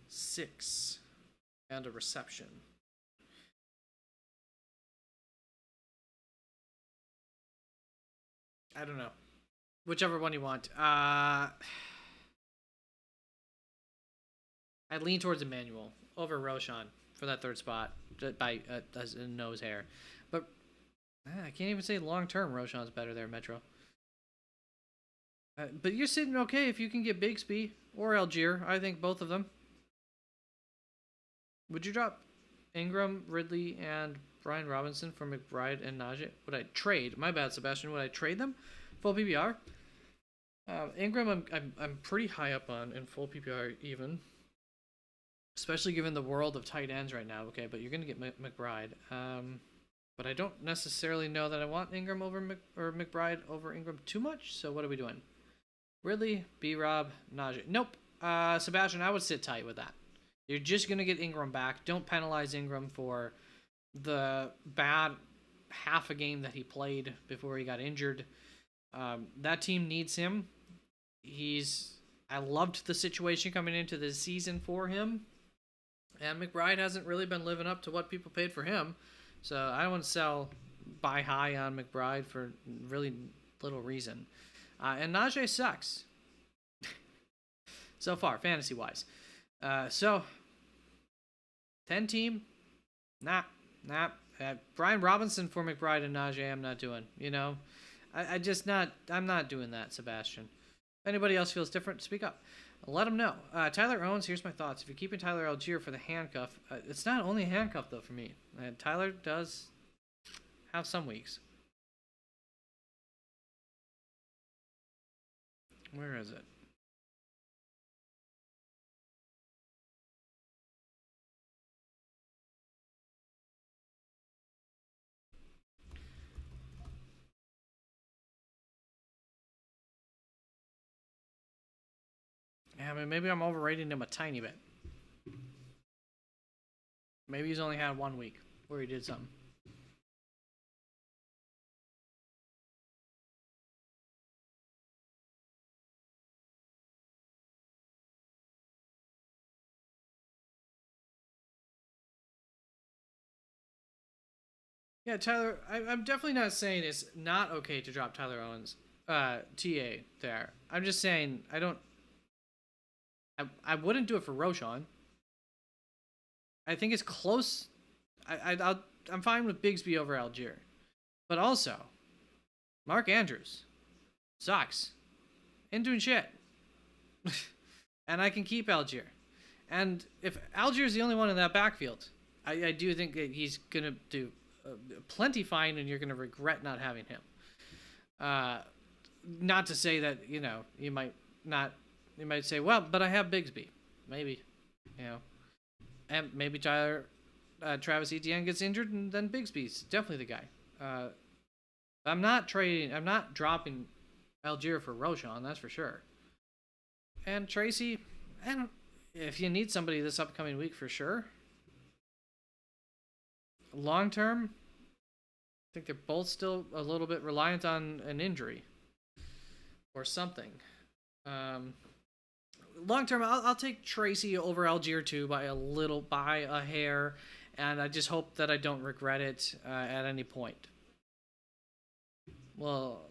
6. And a reception. I don't know. Whichever one you want. I'd lean towards Emmanuel over Roschon for that 3rd spot by a nose hair. But I can't even say long term Roschon's better there, Metro. But you're sitting okay if you can get Bigsby or Algier. I think both of them. Would you drop Ingram, Ridley, and Brian Robinson for McBride and Najee? Would I trade? My bad, Sebastian. Would I trade them? Full PPR? Ingram, I'm pretty high up on in full PPR even. Especially given the world of tight ends right now. Okay, but you're going to get McBride. But I don't necessarily know that I want Ingram over McBride over Ingram too much. So what are we doing? Ridley, B-Rob, Najee. Nope. Sebastian, I would sit tight with that. You're just going to get Ingram back. Don't penalize Ingram for the bad half a game that he played before he got injured. That team needs him. I loved the situation coming into the season for him, and McBride hasn't really been living up to what people paid for him. So I don't want to buy high on McBride for really little reason. And Najee sucks so far, fantasy wise. So 10 team, nah. Brian Robinson for McBride and Najee, I'm not doing. I'm not doing that, Sebastian. If anybody else feels different, speak up. Let them know. Tyler Owens, here's my thoughts. If you're keeping Tyler Algier for the handcuff, it's not only a handcuff, though, for me. Tyler does have some weeks. Where is it? Yeah, I mean, maybe I'm overrating him a tiny bit. Maybe he's only had 1 week where he did something. Yeah, Tyler, I'm definitely not saying it's not okay to drop Tyler Owens, TA there. I'm just saying I wouldn't do it for Roshan. I think it's close. I'm fine with Bigsby over Algier, but also Mark Andrews sucks, ain't doing shit, and I can keep Algier. And if Algier's the only one in that backfield, I do think that he's gonna do plenty fine, and you're gonna regret not having him. Not to say that you might not. You might say, well, but I have Bigsby, maybe, and maybe Travis Etienne gets injured, and then Bigsby's definitely the guy. I'm not dropping Algier for Roshan, that's for sure. And Tracy, if you need somebody this upcoming week for sure. Long term, I think they're both still a little bit reliant on an injury or something. Long term, I'll take Tracy over Algier too by a hair, and I just hope that I don't regret it at any point. Well,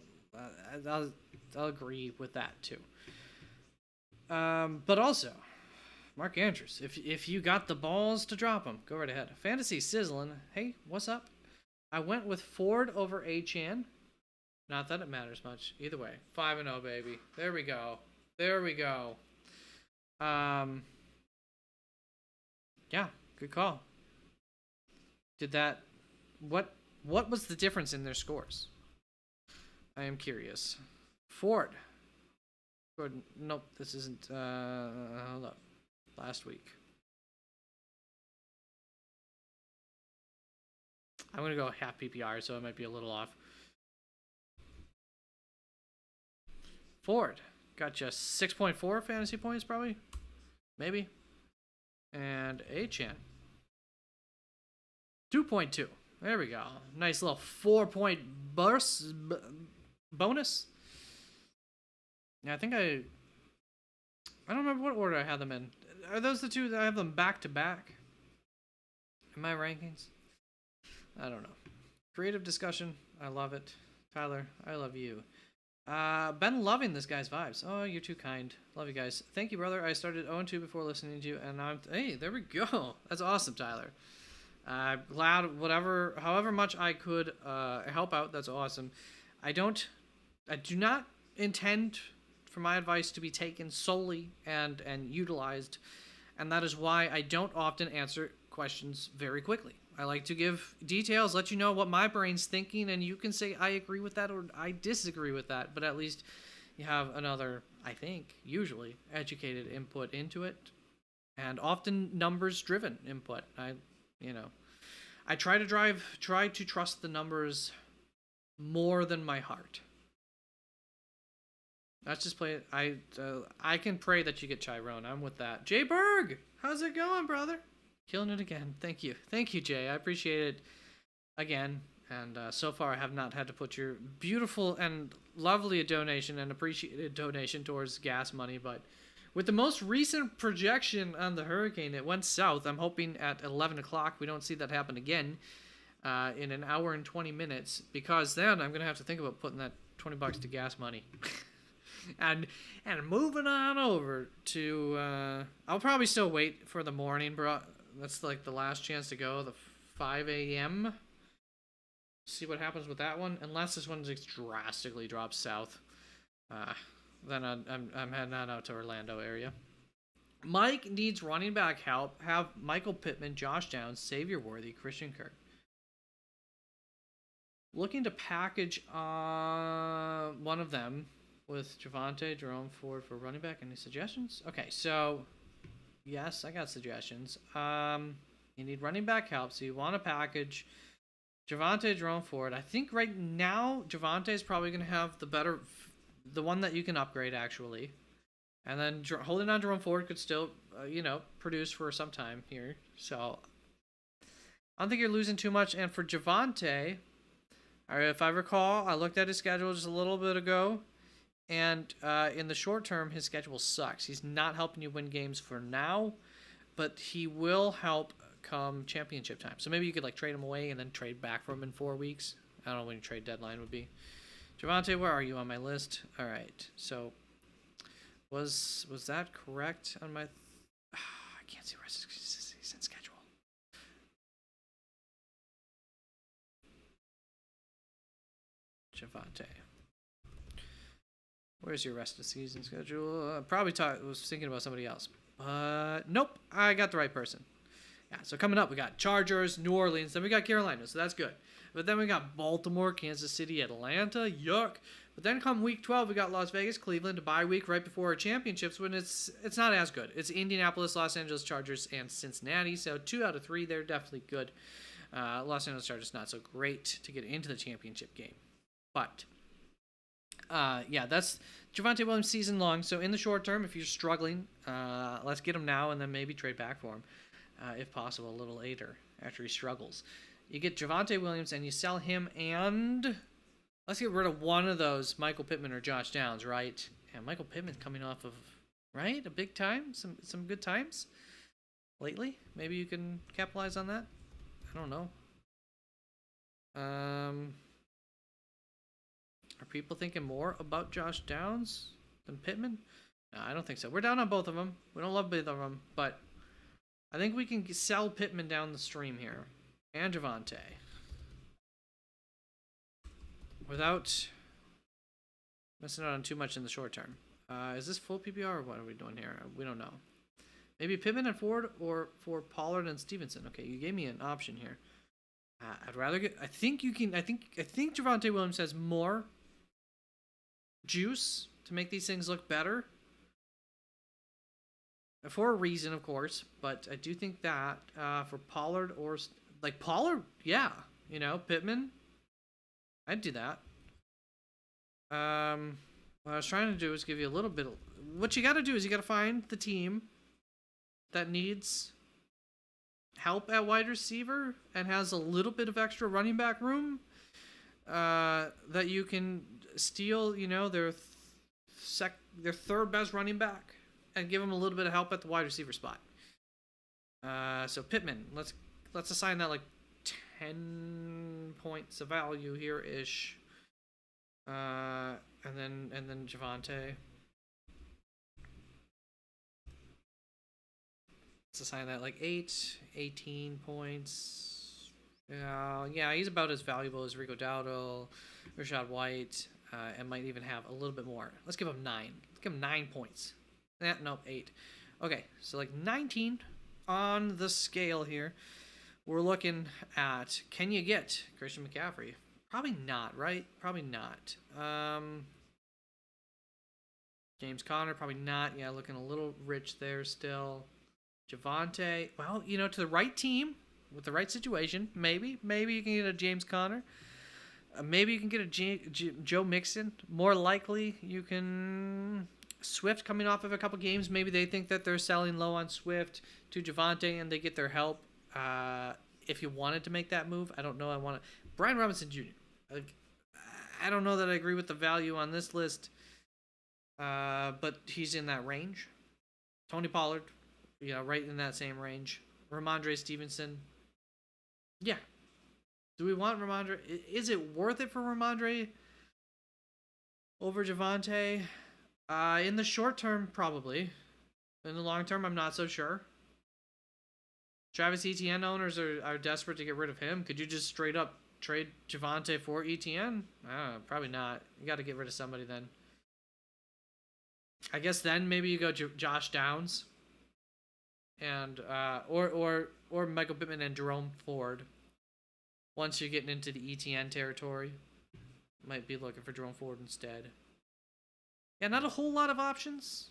I'll agree with that too. But also, Mark Andrews, if you got the balls to drop him, go right ahead. Fantasy Sizzling, hey, what's up? I went with Ford over Achan. Not that it matters much. Either way, 5-0, baby. There we go. Yeah, good call. What was the difference in their scores? I am curious. Ford. Nope, this isn't, hold up. Last week. I'm going to go half PPR, so it might be a little off. Ford got you 6.4 fantasy points, probably. Maybe. And Achan 2.2. There we go. Nice little 4-point bonus. Yeah, I think I don't remember what order I had them in. Are those the two that I have them back to back? In my rankings? I don't know. Creative discussion. I love it. Tyler, I love you. Been loving this guy's vibes. Oh, you're too kind. Love you guys. Thank you, brother. I started 0-2 before listening to you, and now hey, there we go. That's awesome, Tyler. Glad however much I could help out. That's awesome. I do not intend for my advice to be taken solely and utilized, and that is why I don't often answer questions very quickly. I like to give details, let you know what my brain's thinking, and you can say I agree with that or I disagree with that, but at least you have another, I think, usually educated input into it, and often numbers-driven input. I try to trust the numbers more than my heart. Let's just play it. I can pray that you get Chiron. I'm with that. Jay Berg, how's it going, brother? Killing it again. Thank you. Thank you, Jay. I appreciate it again. And so far, I have not had to put your beautiful and lovely donation and appreciated donation towards gas money. But with the most recent projection on the hurricane, it went south. I'm hoping at 11 o'clock we don't see that happen again in an hour and 20 minutes. Because then I'm going to have to think about putting that $20 to gas money. and moving on over to... I'll probably still wait for the morning, bro. That's like the last chance to go, the 5 a.m., see what happens with that one. Unless this one just drastically drops south, then I'm heading on out to Orlando area. Mike needs running back help. Have Michael Pittman, Josh Downs, Xavier Worthy, Christian Kirk. Looking to package one of them with Javonte, Jerome Ford for running back. Any suggestions? Okay, so yes, I got suggestions. You need running back help, so you want to package Javonte, Jerome Ford. I think right now Javonte is probably going to have the one that you can upgrade actually, and then holding on to Jerome Ford could still, produce for some time here. So I don't think you're losing too much. And for Javonte, if I recall, I looked at his schedule just a little bit ago, and in the short term, his schedule sucks. He's not helping you win games for now, but he will help come championship time. So maybe you could trade him away and then trade back for him in 4 weeks. I don't know when your trade deadline would be. Javonte, where are you on my list? All right. So was that correct on my? I can't see the rest of his season schedule. Javonte, where's your rest of the season schedule? Was thinking about somebody else. Nope, I got the right person. Yeah, so coming up, we got Chargers, New Orleans, then we got Carolina, so that's good. But then we got Baltimore, Kansas City, Atlanta, yuck. But then come week 12, we got Las Vegas, Cleveland, a bye week right before our championships when it's not as good. It's Indianapolis, Los Angeles Chargers, and Cincinnati, so 2 out of 3, they're definitely good. Los Angeles Chargers not so great to get into the championship game. But, that's Javonte Williams season long, so in the short term, if you're struggling, let's get him now and then maybe trade back for him. If possible, a little later, after he struggles. You get Javonte Williams, and you sell him, and let's get rid of one of those, Michael Pittman or Josh Downs, right? And Michael Pittman's coming off of, right, a big time, some good times lately. Maybe you can capitalize on that. I don't know. Are people thinking more about Josh Downs than Pittman? No, I don't think so. We're down on both of them. We don't love both of them, but I think we can sell Pittman down the stream here. And Javonte. Without missing out on too much in the short term. Is this full PPR or what are we doing here? We don't know. Maybe Pittman and Ford or for Pollard and Stevenson. Okay, you gave me an option here. I'd rather get... I think Javonte Williams has more juice to make these things look better. For a reason, of course, but I do think that for Pollard or Pollard, yeah, Pittman, I'd do that. What I was trying to do is give you a little bit. What you got to do is you got to find the team that needs help at wide receiver and has a little bit of extra running back room that you can steal, their third best running back. And give him a little bit of help at the wide receiver spot. So Pittman, let's assign that 10 points of value here ish. And then Javonte. Let's assign that 18 points. Yeah, he's about as valuable as Rico Dowdle, Rashad White, and might even have a little bit more. Let's give him 9. Let's give him 9 points. Nope, 8. Okay, so 19 on the scale here. We're looking at, can you get Christian McCaffrey? Probably not, right? Probably not. James Conner, probably not. Yeah, looking a little rich there still. Javonte, well, to the right team, with the right situation, maybe you can get a James Conner. Maybe you can get a Joe Mixon. More likely, you can Swift coming off of a couple games, maybe they think that they're selling low on Swift to Javonte and they get their help. If you wanted to make that move, I don't know. Brian Robinson Jr. I don't know that I agree with the value on this list, but he's in that range. Tony Pollard, right in that same range. Ramondre Stevenson. Yeah. Do we want Ramondre? Is it worth it for Ramondre over Javonte? In the short term, probably. In the long term, I'm not so sure. Travis Etienne owners are desperate to get rid of him. Could you just straight up trade Javonte for Etienne? Probably not. You got to get rid of somebody then. I guess then maybe you go Josh Downs, and or Michael Pittman and Jerome Ford. Once you're getting into the ETN territory, might be looking for Jerome Ford instead. Yeah, not a whole lot of options.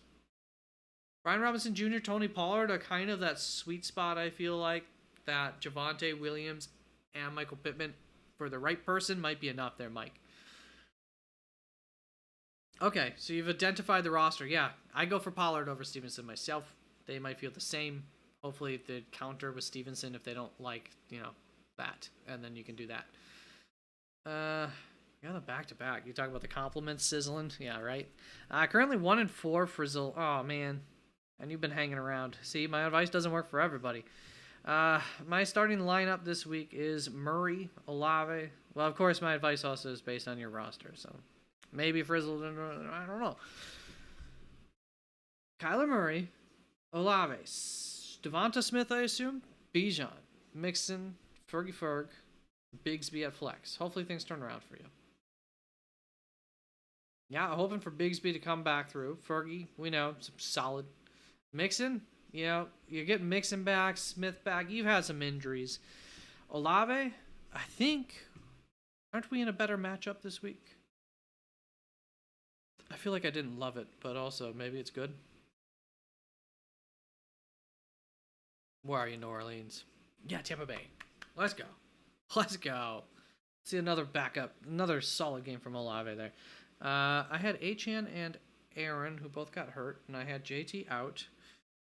Brian Robinson Jr., Tony Pollard are kind of that sweet spot, I feel like, that Javonte Williams and Michael Pittman, for the right person, might be enough there, Mike. Okay, so you've identified the roster. Yeah, I go for Pollard over Stevenson myself. They might feel the same. Hopefully they'd counter with Stevenson if they don't like, that. And then you can do that. The back-to-back. You talk about the compliments sizzling? Yeah, right? Currently 1-4 for Frizzle. Oh, man. And you've been hanging around. See, my advice doesn't work for everybody. My starting lineup this week is Murray, Olave. Well, of course, my advice also is based on your roster, so maybe Frizzle, I don't know. Kyler Murray, Olave, Devonta Smith, I assume, Bijan, Mixon, Ferg, Bigsby at flex. Hopefully things turn around for you. Yeah, I'm hoping for Bigsby to come back through. Fergie, we know, solid. Mixon, you're getting Mixon back, Smith back. You've had some injuries. Olave, I think, aren't we in a better matchup this week? I feel like I didn't love it, but also maybe it's good. Where are you, New Orleans? Yeah, Tampa Bay. Let's go. See another backup, another solid game from Olave there. I had Achane and Aaron, who both got hurt, and I had JT out.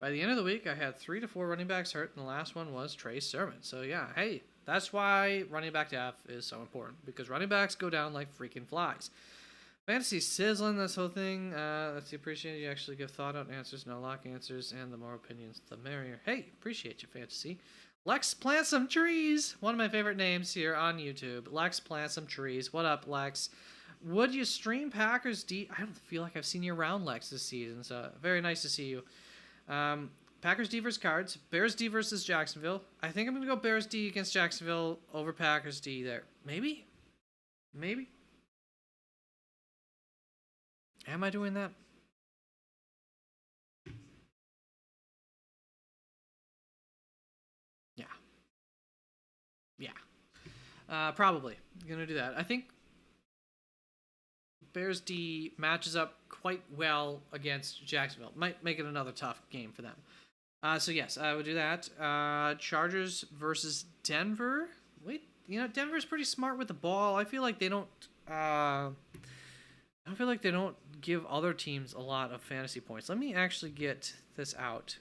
By the end of the week, I had 3 to 4 running backs hurt, and the last one was Trey Sermon. So yeah, hey, that's why running back depth is so important, because running backs go down like freaking flies. Fantasy sizzling, this whole thing. Let's see, appreciate you actually give thought out answers, no lock answers, and the more opinions, the merrier. Hey, appreciate you, Fantasy. Lex Plant Some Trees, one of my favorite names here on YouTube. Lex Plant Some Trees. What up, Lex? Would you stream Packers D? I don't feel like I've seen you around, Lex, this season, so very nice to see you. Packers D versus Cards. Bears D versus Jacksonville. I think I'm going to go Bears D against Jacksonville over Packers D there. Maybe? Am I doing that? Yeah. Probably. Going to do that. I think Bears D matches up quite well against Jacksonville. Might make it another tough game for them. So yes, I would do that. Chargers versus Denver. Wait, Denver's pretty smart with the ball. I feel like they don't. I feel like they don't give other teams a lot of fantasy points. Let me actually get this out.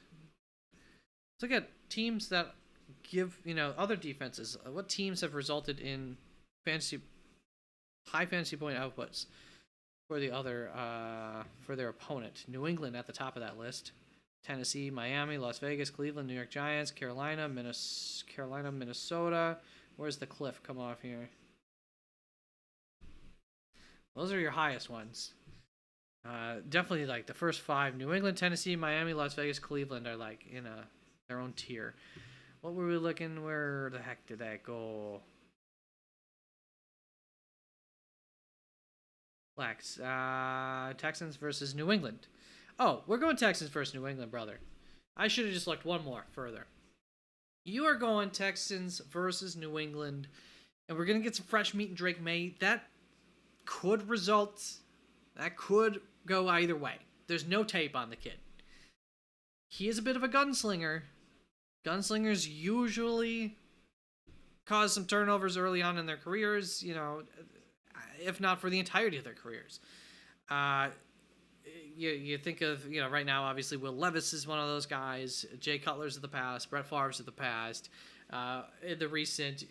Let's look at teams that give other defenses. What teams have resulted in high fantasy point outputs for the other for their opponent? New England at the top of that list. Tennessee, Miami, Las Vegas, Cleveland, New York Giants, Carolina, Minnesota. Where's the cliff come off here? Those are your highest ones. Definitely like the first 5. New England, Tennessee, Miami, Las Vegas, Cleveland are like in their own tier. What were we looking? Where the heck did that go? Lex. Texans versus New England. Oh, we're going Texans versus New England, brother. I should have just looked one more further. You are going Texans versus New England, and we're going to get some fresh meat and Drake May. That could go either way. There's no tape on the kid. He is a bit of a gunslinger. Gunslingers usually cause some turnovers early on in their careers, if not for the entirety of their careers. you think of, right now, obviously Will Levis is one of those guys. Jay Cutler's of the past. Brett Favre's of the past. In the recent,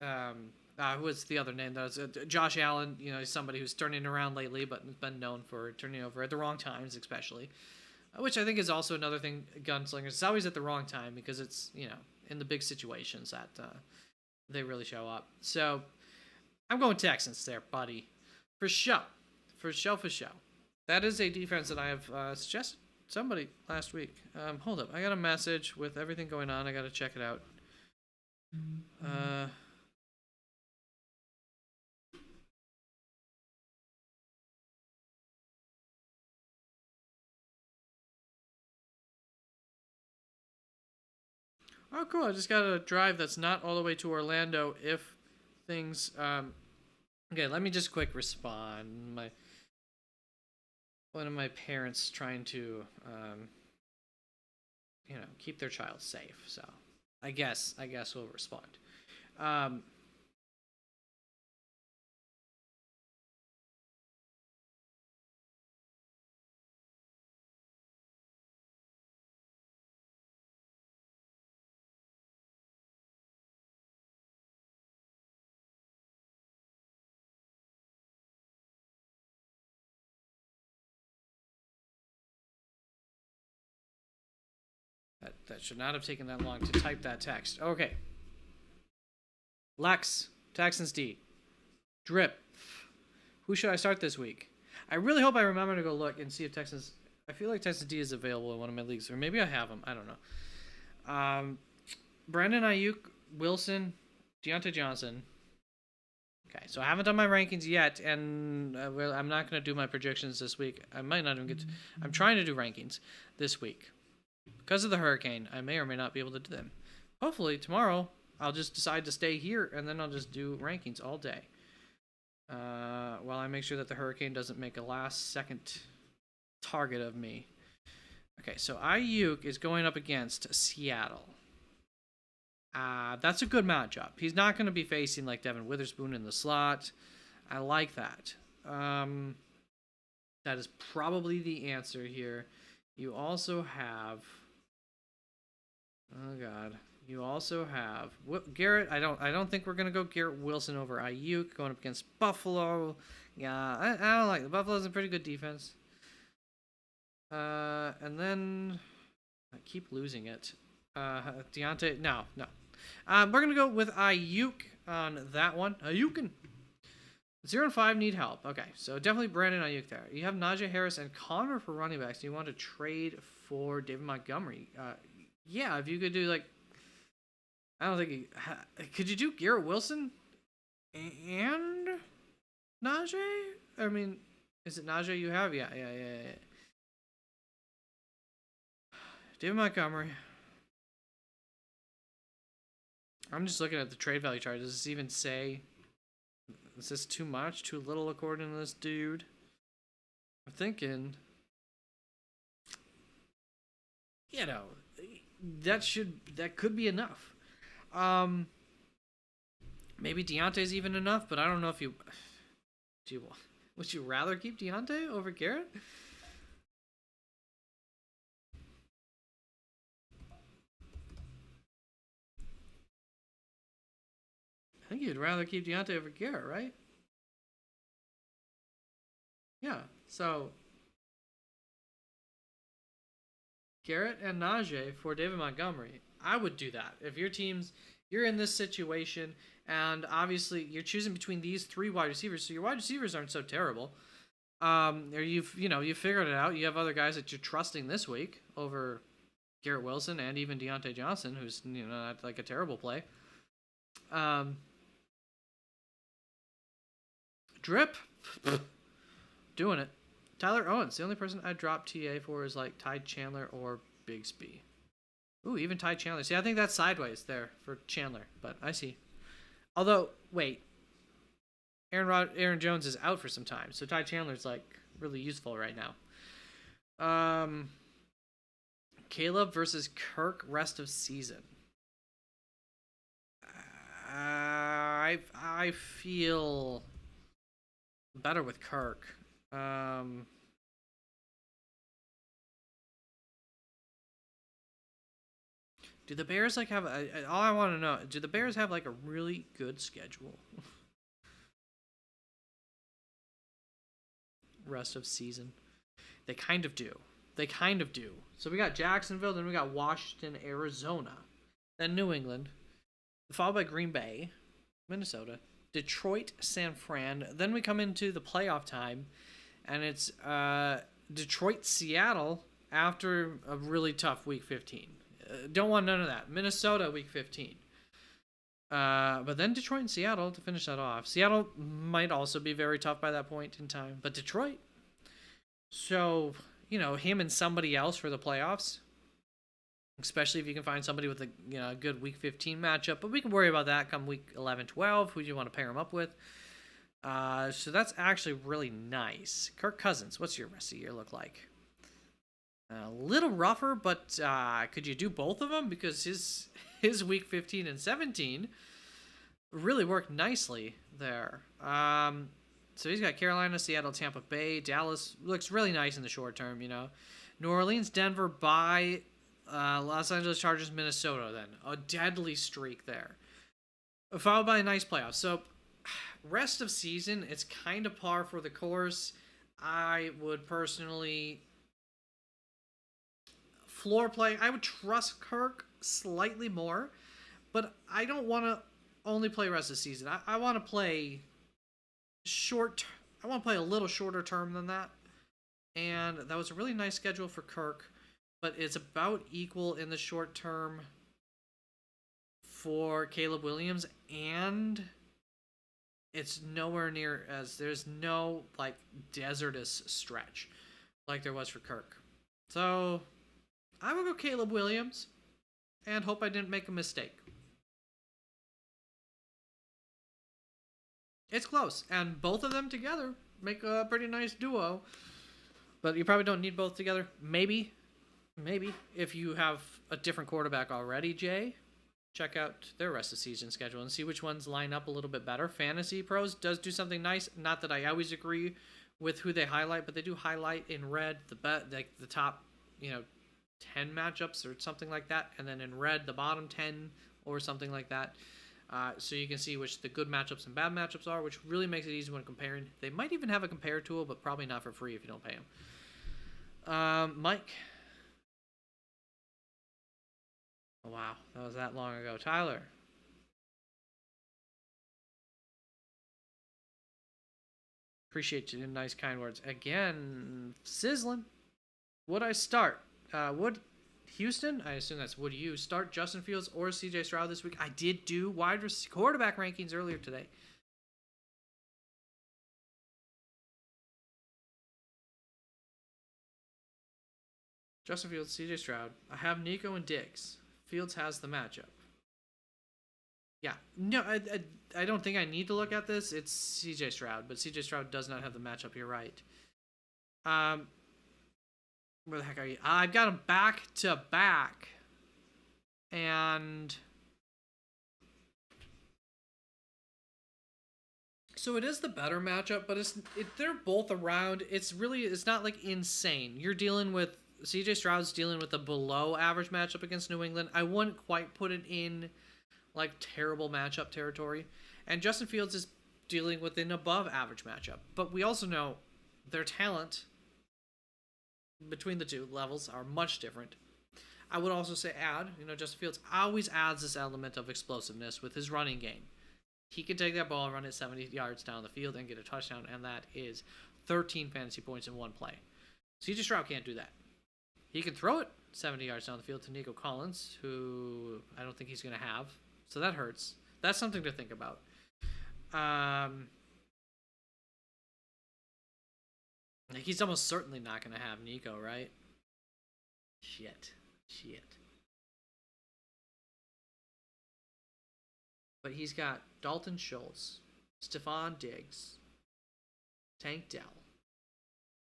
who was the other name? That was Josh Allen. He's somebody who's turning around lately, but has been known for turning over at the wrong times, especially. Which I think is also another thing, gunslingers. It's always at the wrong time because it's, in the big situations that they really show up. So I'm going Texans there, buddy. For show. For show. That is a defense that I have suggested somebody last week. Hold up. I got a message with everything going on. I got to check it out. Oh, cool. I just got a drive that's not all the way to Orlando if things... Okay, let me just quick respond. One of my parents trying to, keep their child safe. So I guess we'll respond. That should not have taken that long to type that text. Okay. Lex, Texans D. Drip. Who should I start this week? I really hope I remember to go look and see if Texans... I feel like Texans D is available in one of my leagues. Or maybe I have them. I don't know. Brandon Ayuk, Wilson, Deontay Johnson. Okay, so I haven't done my rankings yet, and I'm not going to do my projections this week. I might not even get to... I'm trying to do rankings this week. Because of the hurricane, I may or may not be able to do them. Hopefully, tomorrow, I'll just decide to stay here, and then I'll just do rankings all day. While I make sure that the hurricane doesn't make a last-second target of me. Okay, so Ayuk is going up against Seattle. That's a good matchup. He's not going to be facing, like, Devin Witherspoon in the slot. I like that. That is probably the answer here. You also have... Oh, God. You also have Garrett. I don't think we're going to go Garrett Wilson over Ayuk going up against Buffalo. Yeah, I don't like it. Buffalo's a pretty good defense. And then... I keep losing it. Deontay... No. We're going to go with Ayuk on that one. Ayukin. 0-5 need help. Okay, so definitely Brandon Ayuk there. You have Najee Harris and Connor for running backs. Do you want to trade for David Montgomery? Yeah, if you could do, like... I don't think... Could you do Garrett Wilson and Najee? I mean, is it Najee you have? Yeah. David Montgomery. I'm just looking at the trade value chart. Does this even say... Is this too much? Too little according to this dude? I'm thinking... that could be enough. Maybe Deontay's even enough, but I don't know if you... Would you rather keep Deontay over Garrett? I think you'd rather keep Deontay over Garrett, right? Yeah, so... Garrett and Najee for David Montgomery. I would do that. If you're in this situation, and obviously you're choosing between these three wide receivers, so your wide receivers aren't so terrible. Or you've figured it out. You have other guys that you're trusting this week over Garrett Wilson and even Deontay Johnson, who's not like a terrible play. Drip, doing it. Tyler Owens, the only person I dropped TA for is like Ty Chandler or Bigsby. Ooh, even Ty Chandler. See, I think that's sideways there for Chandler, but I see. Although, wait. Aaron Jones is out for some time, so Ty Chandler's like really useful right now. Caleb versus Kirk rest of season. I feel better with Kirk. Do the Bears like have all I want to know? Do the Bears have like a really good schedule? Rest of season, they kind of do. They kind of do. So we got Jacksonville, then we got Washington, Arizona, then New England, followed by Green Bay, Minnesota, Detroit, San Fran. Then we come into the playoff time, and it's Detroit, Seattle after a really tough Week 15. Don't want none of that. Minnesota, Week 15. But then Detroit and Seattle to finish that off. Seattle might also be very tough by that point in time, but Detroit. So, him and somebody else for the playoffs, especially if you can find somebody with a good Week 15 matchup. But we can worry about that come Week 11, 12. Who do you want to pair him up with? So that's actually really nice. Kirk Cousins, what's your rest of the year look like? A little rougher, but could you do both of them? Because his Week 15 and 17 really worked nicely there. So he's got Carolina, Seattle, Tampa Bay, Dallas. Looks really nice in the short term, New Orleans, Denver, bye. Los Angeles Chargers, Minnesota then. A deadly streak there. Followed by a nice playoff. So rest of season, it's kind of par for the course. I would personally floor play. I would trust Kirk slightly more, but I don't want to only play rest of the season. I want to play short. I want to play a little shorter term than that. And that was a really nice schedule for Kirk, but it's about equal in the short term for Caleb Williams, and it's nowhere near as there's no desertous stretch like there was for Kirk. So I will go Caleb Williams and hope I didn't make a mistake. It's close, and both of them together make a pretty nice duo. But you probably don't need both together. Maybe if you have a different quarterback already, Jay, check out their rest of season schedule and see which ones line up a little bit better. Fantasy Pros does do something nice. Not that I always agree with who they highlight, but they do highlight in red the top 10 matchups or something like that, and then in red the bottom 10 or something like that. So you can see which the good matchups and bad matchups are, which really makes it easy when comparing. They might even have a compare tool, but probably not for free if you don't pay them. Mike. Oh, wow, that was that long ago. Tyler. Appreciate you. Nice, kind words. Again, sizzling. Would I start? Would Houston, I assume that's would you start Justin Fields or CJ Stroud this week? I did do quarterback rankings earlier today. Justin Fields, CJ Stroud. I have Nico and Diggs. Fields has the matchup. Yeah, no, I don't think I need to look at this. It's CJ Stroud, but CJ Stroud does not have the matchup. You're right. Where the heck are you? I've got him back to back. And so it is the better matchup, but they're both around. It's not like insane. You're dealing with CJ Stroud's dealing with a below average matchup against New England. I wouldn't quite put it in terrible matchup territory. And Justin Fields is dealing with an above average matchup. But we also know their talent between the two levels are much different. I would also say Justin Fields always adds this element of explosiveness with his running game. He can take that ball and run it 70 yards down the field and get a touchdown, and that is 13 fantasy points in one play. CJ Stroud can't do that. He can throw it 70 yards down the field to Nico Collins, who I don't think he's going to have. So that hurts. That's something to think about. He's almost certainly not going to have Nico, right? Shit. But he's got Dalton Schultz, Stephon Diggs, Tank Dell,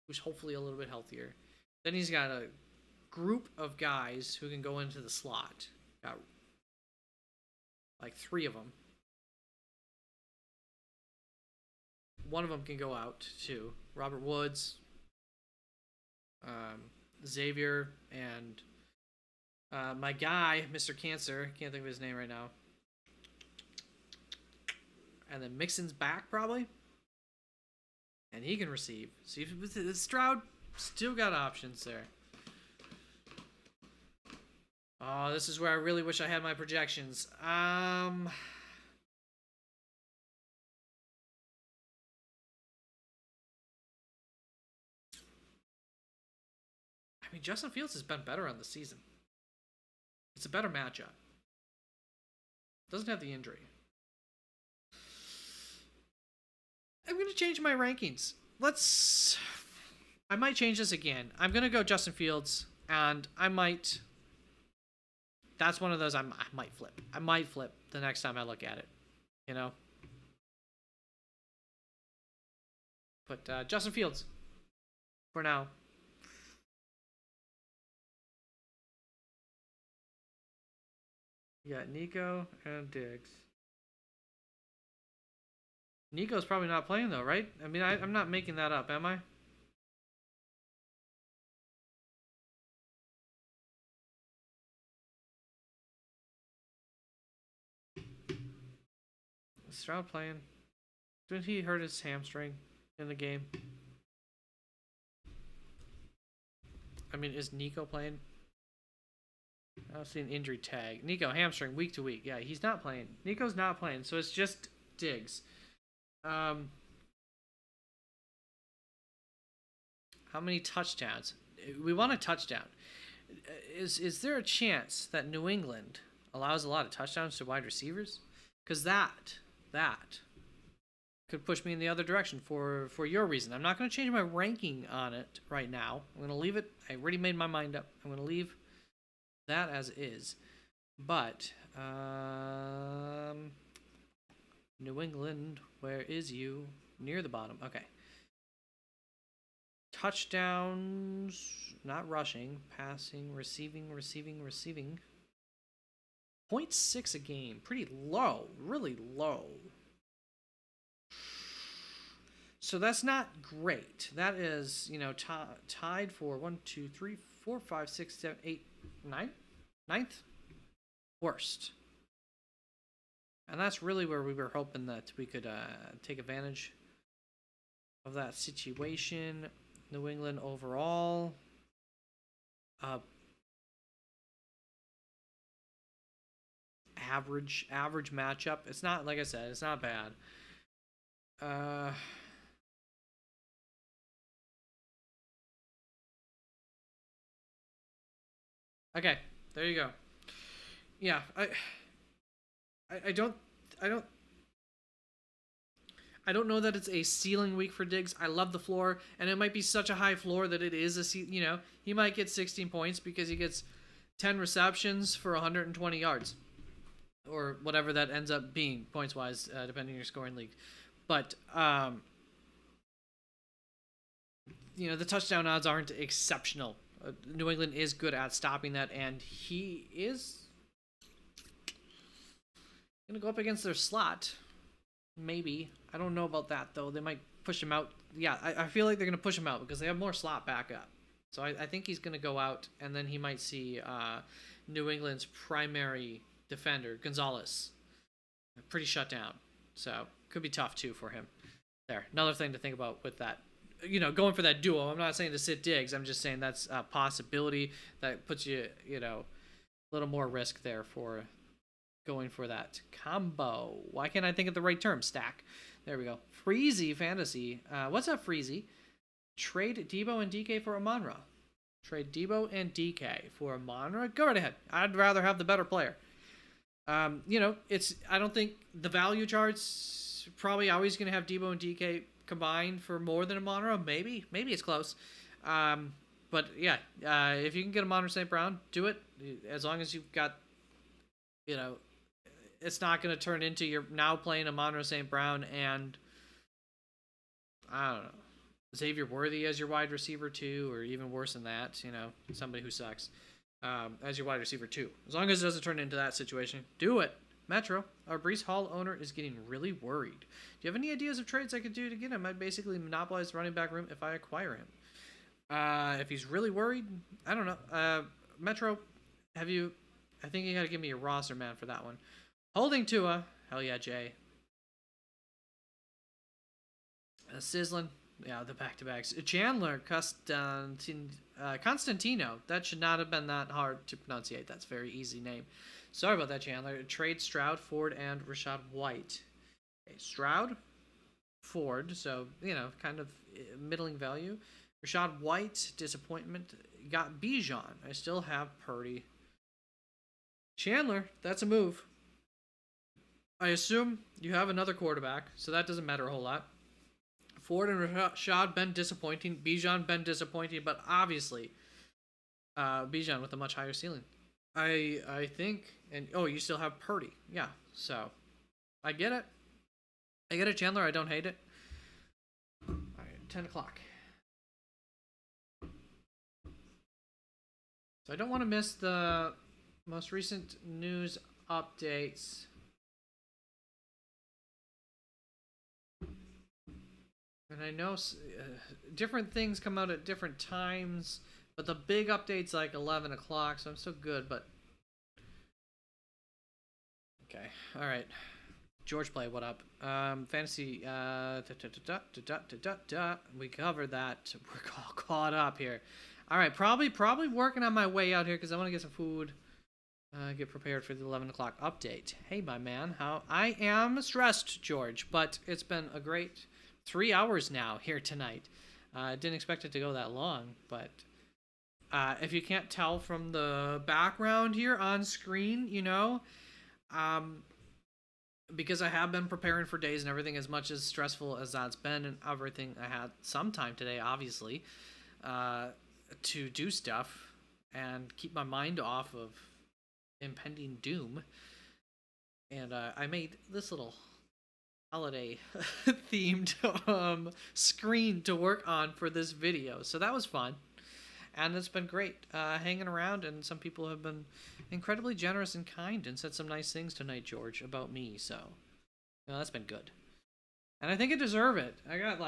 who's hopefully a little bit healthier. Then he's got a group of guys who can go into the slot. Got 3 of them. One of them can go out too. Robert Woods, Xavier, and My guy, Mr. Cancer, can't think of his name right now. And then Mixon's back probably, and he can receive. So if Stroud still got options there. Oh, this is where I really wish I had my projections. I mean, Justin Fields has been better on the season. It's a better matchup. Doesn't have the injury. I'm going to change my rankings. I might change this again. I'm going to go Justin Fields, and I might. That's one of those I might flip. I might flip the next time I look at it. You know? But Justin Fields, for now. You got Nico and Diggs. Nico's probably not playing though, right? I mean, I'm not making that up, am I? Is Stroud playing? Didn't he hurt his hamstring in the game? I mean, is Nico playing? I don't see an injury tag. Nico, hamstring, week to week. Yeah, he's not playing. Nico's not playing, so it's just Diggs. How many touchdowns? We want a touchdown. Is there a chance that New England allows a lot of touchdowns to wide receivers? Because that could push me in the other direction for your reason. I'm not going to change my ranking on it right now. I'm going to leave it. I already made my mind up. I'm going to leave that as is. But New England, where is you? Near the bottom. Okay. Touchdowns, not rushing, passing, receiving. 0.6 a game. Pretty low. Really low. So that's not great. That is, tied for 1, 2, 3, 4, 5, 6, 7, 8, 9? Ninth? Worst. And that's really where we were hoping that we could take advantage of that situation. New England overall. Average matchup. It's not, like I said, it's not bad. Okay, there you go. Yeah, I don't know that it's a ceiling week for Diggs. I love the floor, and it might be such a high floor that it is he might get 16 points because he gets 10 receptions for 120 yards, or whatever that ends up being points wise, depending on your scoring league. But the touchdown odds aren't exceptional. New England is good at stopping that, and he is going to go up against their slot. Maybe. I don't know about that, though. They might push him out. Yeah, I feel like they're going to push him out because they have more slot backup. So I think he's going to go out, and then he might see New England's primary defender, Gonzalez, pretty shut down. So could be tough, too, for him. There. Another thing to think about with that. Going for that duo. I'm not saying to sit Diggs. I'm just saying that's a possibility that puts you, a little more risk there for going for that combo. Why can't I think of the right term? Stack. There we go. Freezy Fantasy. What's up, Freezy? Trade Debo and DK for Amon-Ra. Trade Debo and DK for Amon-Ra. Go right ahead. I'd rather have the better player. I don't think the value chart's probably always going to have Debo and DK combined for more than Amon-Ra. Maybe it's close. But yeah, if you can get Amon-Ra St. Brown, do it. As long as you've got, it's not going to turn into you're now playing Amon-Ra St. Brown and I don't know, Xavier Worthy as your wide receiver too, or even worse than that, somebody who sucks as your wide receiver too. As long as it doesn't turn into that situation, do it. Metro, our Breece Hall owner is getting really worried. Do you have any ideas of trades I could do to get him? I'd basically monopolize the running back room if I acquire him. If he's really worried, I don't know. Metro, have you? I think you got to give me a roster man for that one. Holding Tua, hell yeah, Jay. Sizzling, yeah, the back to backs. Chandler Constantino. That should not have been that hard to pronunciate. That's a very easy name. Sorry about that, Chandler. Trade Stroud, Ford, and Rashad White. Okay, Stroud, Ford, so, kind of middling value. Rashad White, disappointment. Got Bijan. I still have Purdy. Chandler, that's a move. I assume you have another quarterback, so that doesn't matter a whole lot. Ford and Rashad been disappointing. Bijan been disappointing, but obviously, Bijan with a much higher ceiling. I think, and you still have Purdy, yeah. So, I get it. I get it, Chandler. I don't hate it. All right, 10 o'clock. So I don't want to miss the most recent news updates. And I know different things come out at different times, but the big update's like 11 o'clock, so I'm still good, but... Okay, alright. George Play, what up? Fantasy, we covered that. We're all caught up here. Alright, probably working on my way out here, because I want to get some food. Get prepared for the 11 o'clock update. Hey, my man, how... I am stressed, George, but it's been a great... 3 hours now here tonight. Didn't expect it to go that long, but if you can't tell from the background here on screen, because I have been preparing for days and everything, as much as stressful as that's been, and everything, I had some time today, obviously, to do stuff and keep my mind off of impending doom. And I made this little holiday themed screen to work on for this video, so that was fun, and it's been great hanging around, and some people have been incredibly generous and kind and said some nice things tonight, George, about me, so that's been good, and I think I deserve it. I got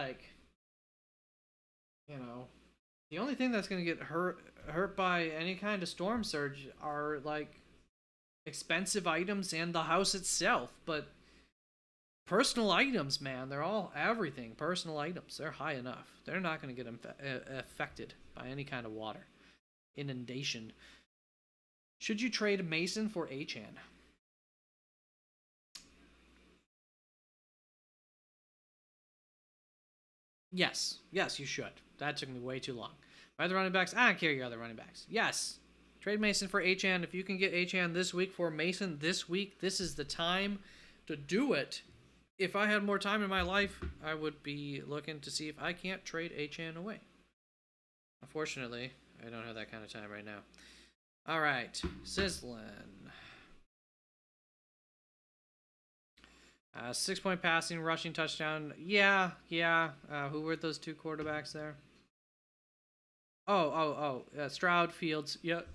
the only thing that's gonna get hurt by any kind of storm surge are expensive items and the house itself, but personal items, man, they're all everything. Personal items, they're high enough. They're not going to get affected by any kind of water. Inundation. Should you trade Mason for Achane? Yes, you should. That took me way too long. My other running backs, I don't care your other running backs. Yes, trade Mason for Achane. If you can get Achane this week for Mason this week, this is the time to do it. If I had more time in my life, I would be looking to see if I can't trade Achane away. Unfortunately, I don't have that kind of time right now. All right, Sizzlin. 6-point passing, rushing touchdown. Yeah. Who were those two quarterbacks there? Stroud, Fields. Yep.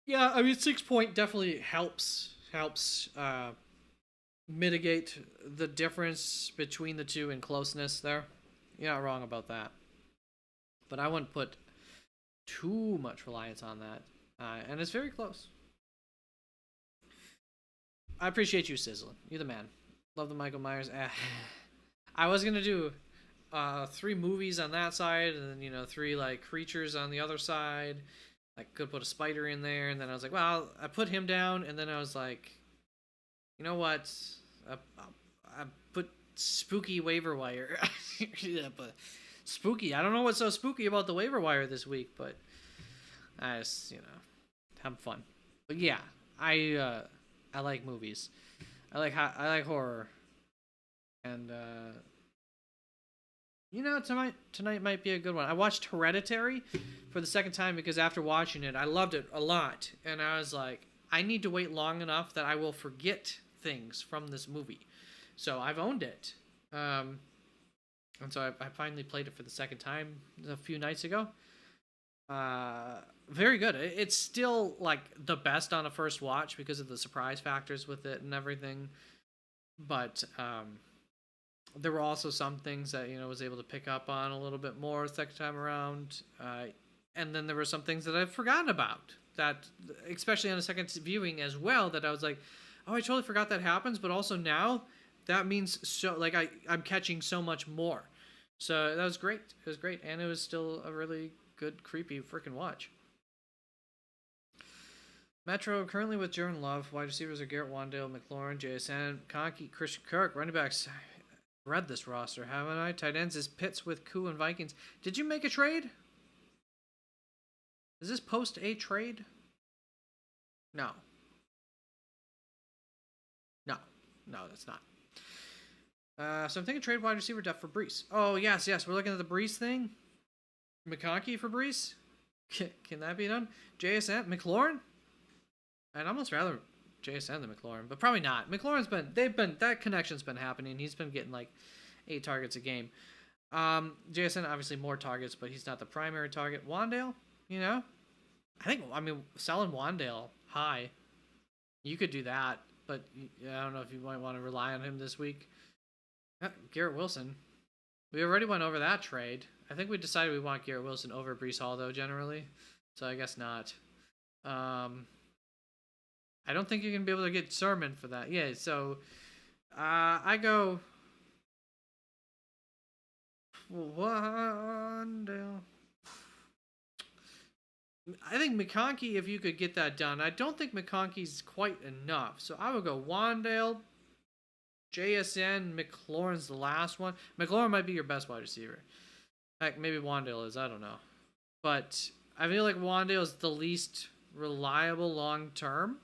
Yeah, I mean, 6-point definitely helps mitigate the difference between the two in closeness there. You're not wrong about that. But I wouldn't put too much reliance on that. And it's very close. I appreciate you, Sizzling. You're the man. Love the Michael Myers. I was going to do 3 movies on that side, and then, 3, creatures on the other side. I could put a spider in there, and then I was like, well, I put him down, and then I was like, you know what? I put spooky waiver wire. Yeah, but spooky. I don't know what's so spooky about the waiver wire this week, but I just, have fun. But yeah, I like movies. I like horror, and tonight might be a good one. I watched Hereditary for the second time because after watching it, I loved it a lot, and I was like, I need to wait long enough that I will forget things from this movie. So I've owned it. And so I finally played it for the second time a few nights ago. Very good. It's still the best on a first watch because of the surprise factors with it and everything. But there were also some things that was able to pick up on a little bit more second time around. And then there were some things that I've forgotten about, that, especially on a second viewing as well, that I was like, oh, I totally forgot that happens. But also now that means so, like, I'm catching so much more. So that was great. It was great. And it was still a really good, creepy freaking watch. Metro currently with Jordan Love. Wide receivers are Garrett Wandale, McLaurin, JSN, Conkey, Christian Kirk. Running backs, read this roster, haven't I? Tight ends is Pitts with Koo and Vikings. Did you make a trade? Is this post a trade? No. No. No, that's not. So I'm thinking trade wide receiver depth for Brees. Oh, yes. We're looking at the Brees thing. McConkey for Brees? Can that be done? JSN? McLaurin? I'd almost rather JSN than McLaurin, but probably not. McLaurin's that connection's been happening. He's been getting like 8 targets a game. JSN obviously more targets, but he's not the primary target. Wandale, selling Wandale high, you could do that, but I don't know if you might want to rely on him this week. Garrett Wilson, we already went over that trade. I think we decided we want Garrett Wilson over Breece Hall though, generally, so I guess not. I don't think you're going to be able to get Sermon for that. Yeah, so I go Wandale. I think McConkey, if you could get that done. I don't think McConkey's quite enough. So I would go Wandale, JSN, McLaurin's the last one. McLaurin might be your best wide receiver. Heck, maybe Wandale is. I don't know. But I feel like Wandale is the least reliable long term.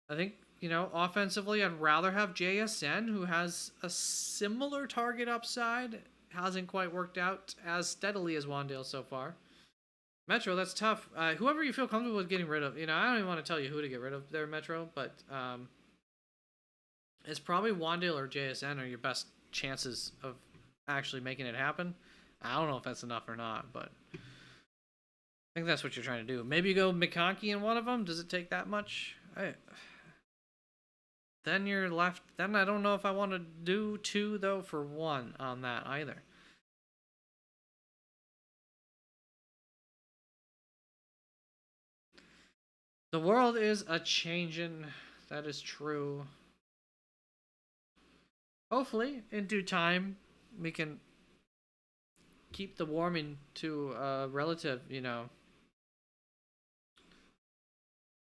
I think, offensively, I'd rather have JSN, who has a similar target upside. Hasn't quite worked out as steadily as Wandale so far. Metro, that's tough. Whoever you feel comfortable with getting rid of. I don't even want to tell you who to get rid of there, Metro, but it's probably Wandale or JSN are your best chances of actually making it happen. I don't know if that's enough or not, but I think that's what you're trying to do. Maybe you go McConkey in one of them. Does it take that much? Then you're left. Then I don't know if I want to do 2 though for 1 on that either. The world is a changing. That is true. Hopefully, in due time, we can keep the warming to a relative,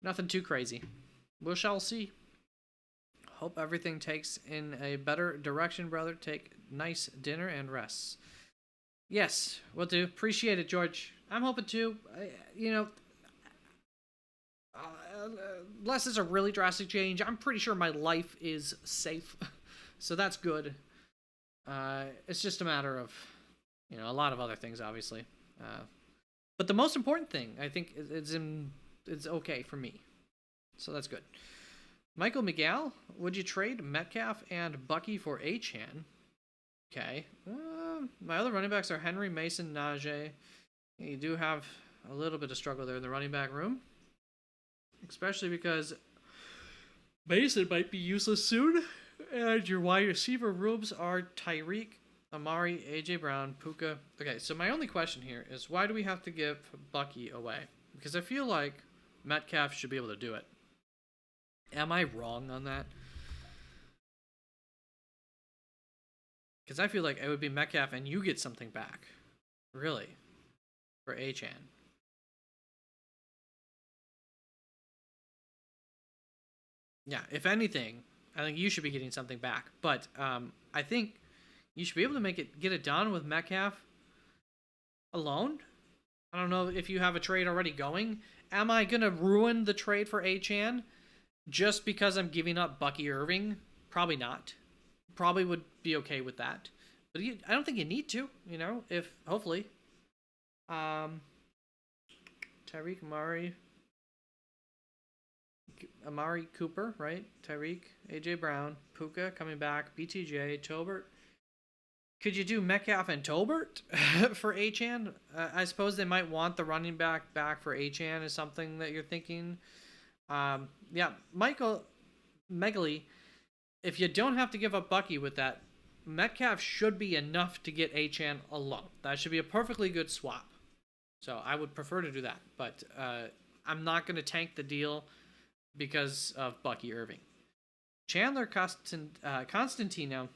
nothing too crazy. We shall see. Hope everything takes in a better direction, brother. Take nice dinner and rest. Yes, will do. Appreciate it, George. I'm hoping to. Unless it's a really drastic change, I'm pretty sure my life is safe. So that's good. It's just a matter of, a lot of other things, obviously. But the most important thing, I think, it's okay for me. So that's good. Michael Miguel, would you trade Metcalf and Bucky for Achane? Okay. My other running backs are Henry, Mason, Najee. You do have a little bit of struggle there in the running back room. Especially because Mason might be useless soon. And your wide receiver rooms are Tyreek, Amari, AJ Brown, Puka. Okay, so my only question here is why do we have to give Bucky away? Because I feel like Metcalf should be able to do it. Am I wrong on that? Because I feel like it would be Metcalf and you get something back. Really. For Achane. Yeah, if anything, I think you should be getting something back. But I think you should be able to get it done with Metcalf alone. I don't know if you have a trade already going. Am I going to ruin the trade for Achane just because I'm giving up Bucky Irving? Probably not. Probably would be okay with that. But I don't think you need to, if hopefully. Tyreek, Amari Cooper, right? Tyreek, AJ Brown, Puka coming back, BTJ, Tolbert. Could you do Metcalf and Tolbert for Achane? I suppose they might want the running back for Achane is something that you're thinking. Yeah, Michael Megali, if you don't have to give up Bucky with that, Metcalf should be enough to get Achane alone. That should be a perfectly good swap. So I would prefer to do that, but I'm not going to tank the deal because of Bucky Irving. Chandler Constantino.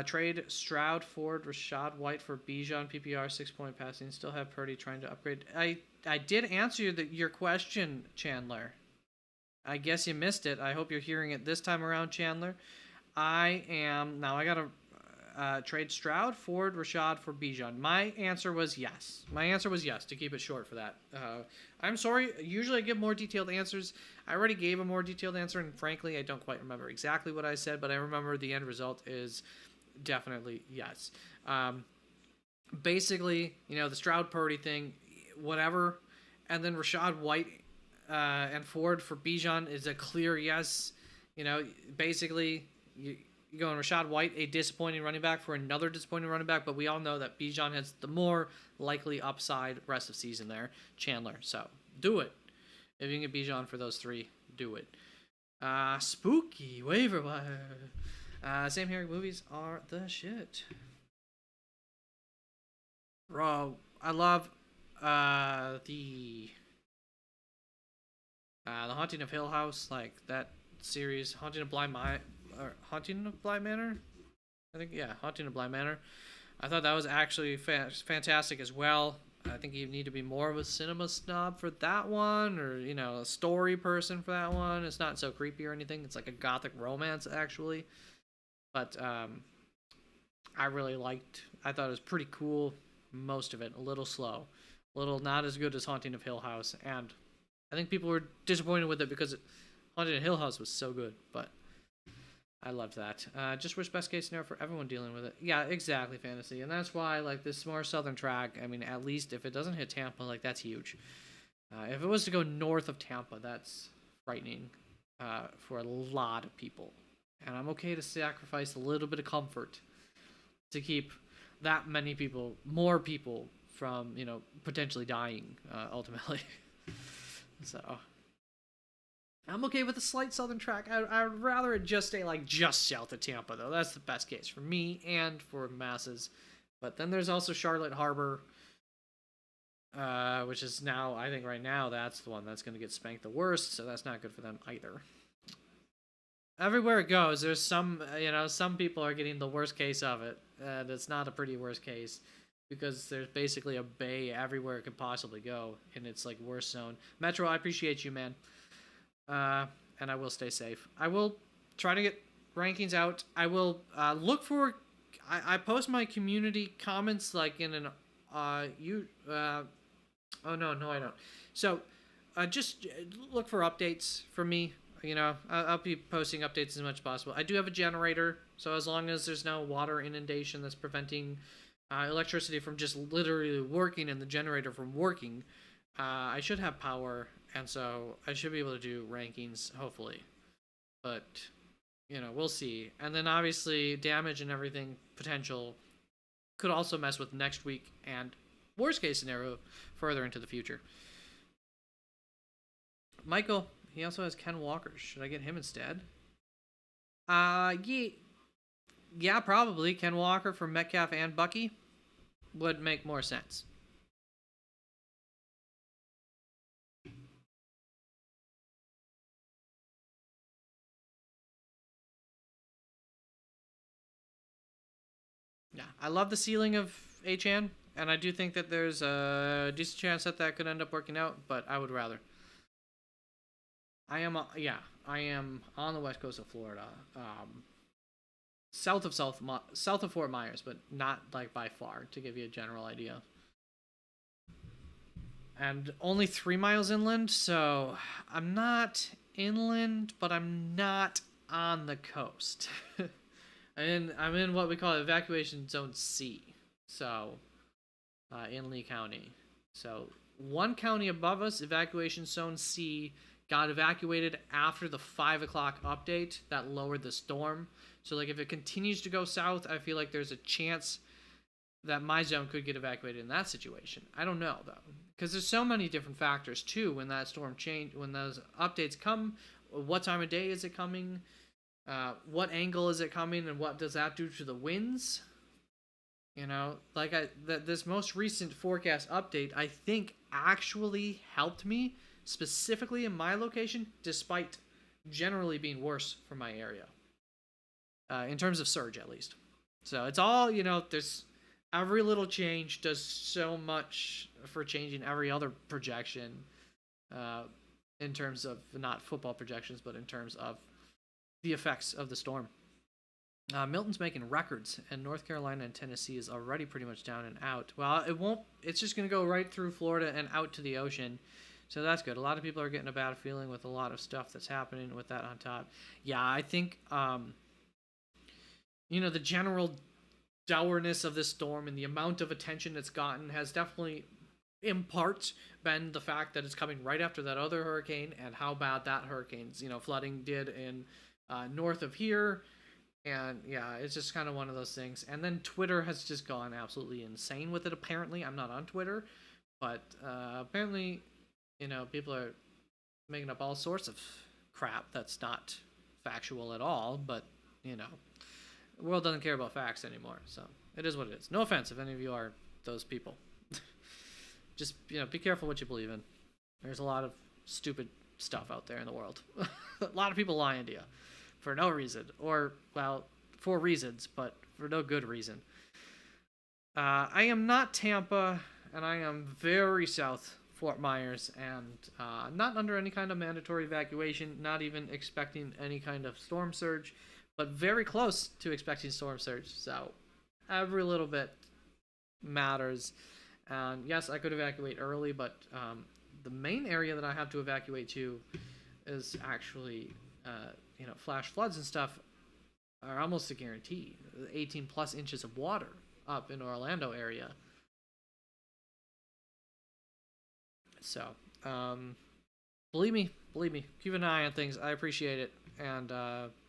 Trade Stroud, Ford, Rashad White for Bijan, PPR, 6-point passing. Still have Purdy trying to upgrade. I did answer your question, Chandler. I guess you missed it. I hope you're hearing it this time around, Chandler. I got to trade Stroud, Ford, Rashad for Bijan. My answer was yes. To keep it short for that. I'm sorry. Usually I give more detailed answers. I already gave a more detailed answer, and frankly, I don't quite remember exactly what I said, but I remember the end result is definitely yes. Basically, the Stroud Purdy thing, whatever, and then Rashad White and Ford for Bijan is a clear yes. Basically, you going Rashad White, a disappointing running back for another disappointing running back, but we all know that Bijan has the more likely upside rest of season there, Chandler. So do it. If you can get Bijan for those three, do it. Spooky waiver wire. Sam Harry movies are the shit. Bro, I love the Haunting of Hill House, like that series, Haunting of Bly Manor. I think, yeah, Haunting of Bly Manor. I thought that was actually fantastic as well. I think you need to be more of a cinema snob for that one, or a story person for that one. It's not so creepy or anything. It's like a gothic romance actually, but I really liked. I thought it was pretty cool. Most of it a little slow, a little not as good as Haunting of Hill House, and I think people were disappointed with it because Haunting of Hill House was so good, but I loved that. Just wish best case scenario for everyone dealing with it. Yeah, exactly, fantasy. And that's why, this more southern track, I mean, at least if it doesn't hit Tampa, that's huge. If it was to go north of Tampa, that's frightening for a lot of people. And I'm okay to sacrifice a little bit of comfort to keep that many people, more people, from, potentially dying, ultimately. So I'm okay with a slight southern track. I'd rather it just stay just south of Tampa, though. That's the best case for me and for masses. But then there's also Charlotte Harbor, which is now, I think right now, that's the one that's going to get spanked the worst, so that's not good for them either. Everywhere it goes, there's some people are getting the worst case of it, and it's not a pretty worst case, because there's basically a bay everywhere it could possibly go, and it's worst zone. Metro, I appreciate you, man. And I will stay safe. I will try to get rankings out. I will look for. I post my community comments in an oh no I don't. So just look for updates from me. I'll be posting updates as much as possible. I do have a generator, so as long as there's no water inundation that's preventing electricity from just literally working and the generator from working, I should have power. And so I should be able to do rankings, hopefully. But, we'll see. And then obviously damage and everything potential could also mess with next week and worst case scenario further into the future. Michael, he also has Ken Walker. Should I get him instead? Yeah, probably. Ken Walker for Metcalf and Bucky would make more sense. Yeah, I love the ceiling of Achane, and I do think that there's a decent chance that could end up working out, but I would rather. I am on the west coast of Florida, south of Fort Myers, but not by far, to give you a general idea. And only 3 miles inland, so I'm not inland, but I'm not on the coast. I'm in what we call Evacuation Zone C, so in Lee County. So one county above us, Evacuation Zone C, got evacuated after the 5 o'clock update that lowered the storm. So if it continues to go south, I feel like there's a chance that my zone could get evacuated in that situation. I don't know, though, because there's so many different factors too when that storm when those updates come. What time of day is it coming? What angle is it coming, and what does that do to the winds? Like this most recent forecast update, I think actually helped me specifically in my location, despite generally being worse for my area, in terms of surge at least. So it's all, there's every little change does so much for changing every other projection, in terms of not football projections, but in terms of the effects of the storm. Milton's making records, and North Carolina and Tennessee is already pretty much down and out. Well, it won't. It's just going to go right through Florida and out to the ocean. So that's good. A lot of people are getting a bad feeling with a lot of stuff that's happening with that on top. Yeah, I think, the general dourness of this storm and the amount of attention it's gotten has definitely, in part, been the fact that it's coming right after that other hurricane and how bad that hurricane's, flooding did in north of here. And yeah, it's just kind of one of those things. And then Twitter has just gone absolutely insane with it, apparently. I'm not on Twitter, but apparently, people are making up all sorts of crap that's not factual at all. But, the world doesn't care about facts anymore. So it is what it is. No offense if any of you are those people. Just, be careful what you believe in. There's a lot of stupid stuff out there in the world. A lot of people lying to you. For no reason, or, well, for reasons, but for no good reason. I am not Tampa, and I am very south Fort Myers, and not under any kind of mandatory evacuation, not even expecting any kind of storm surge, but very close to expecting storm surge, so every little bit matters. And yes, I could evacuate early, but the main area that I have to evacuate to is actually... flash floods and stuff are almost a guarantee. 18 plus inches of water up in Orlando area. So, believe me, keep an eye on things. I appreciate it. And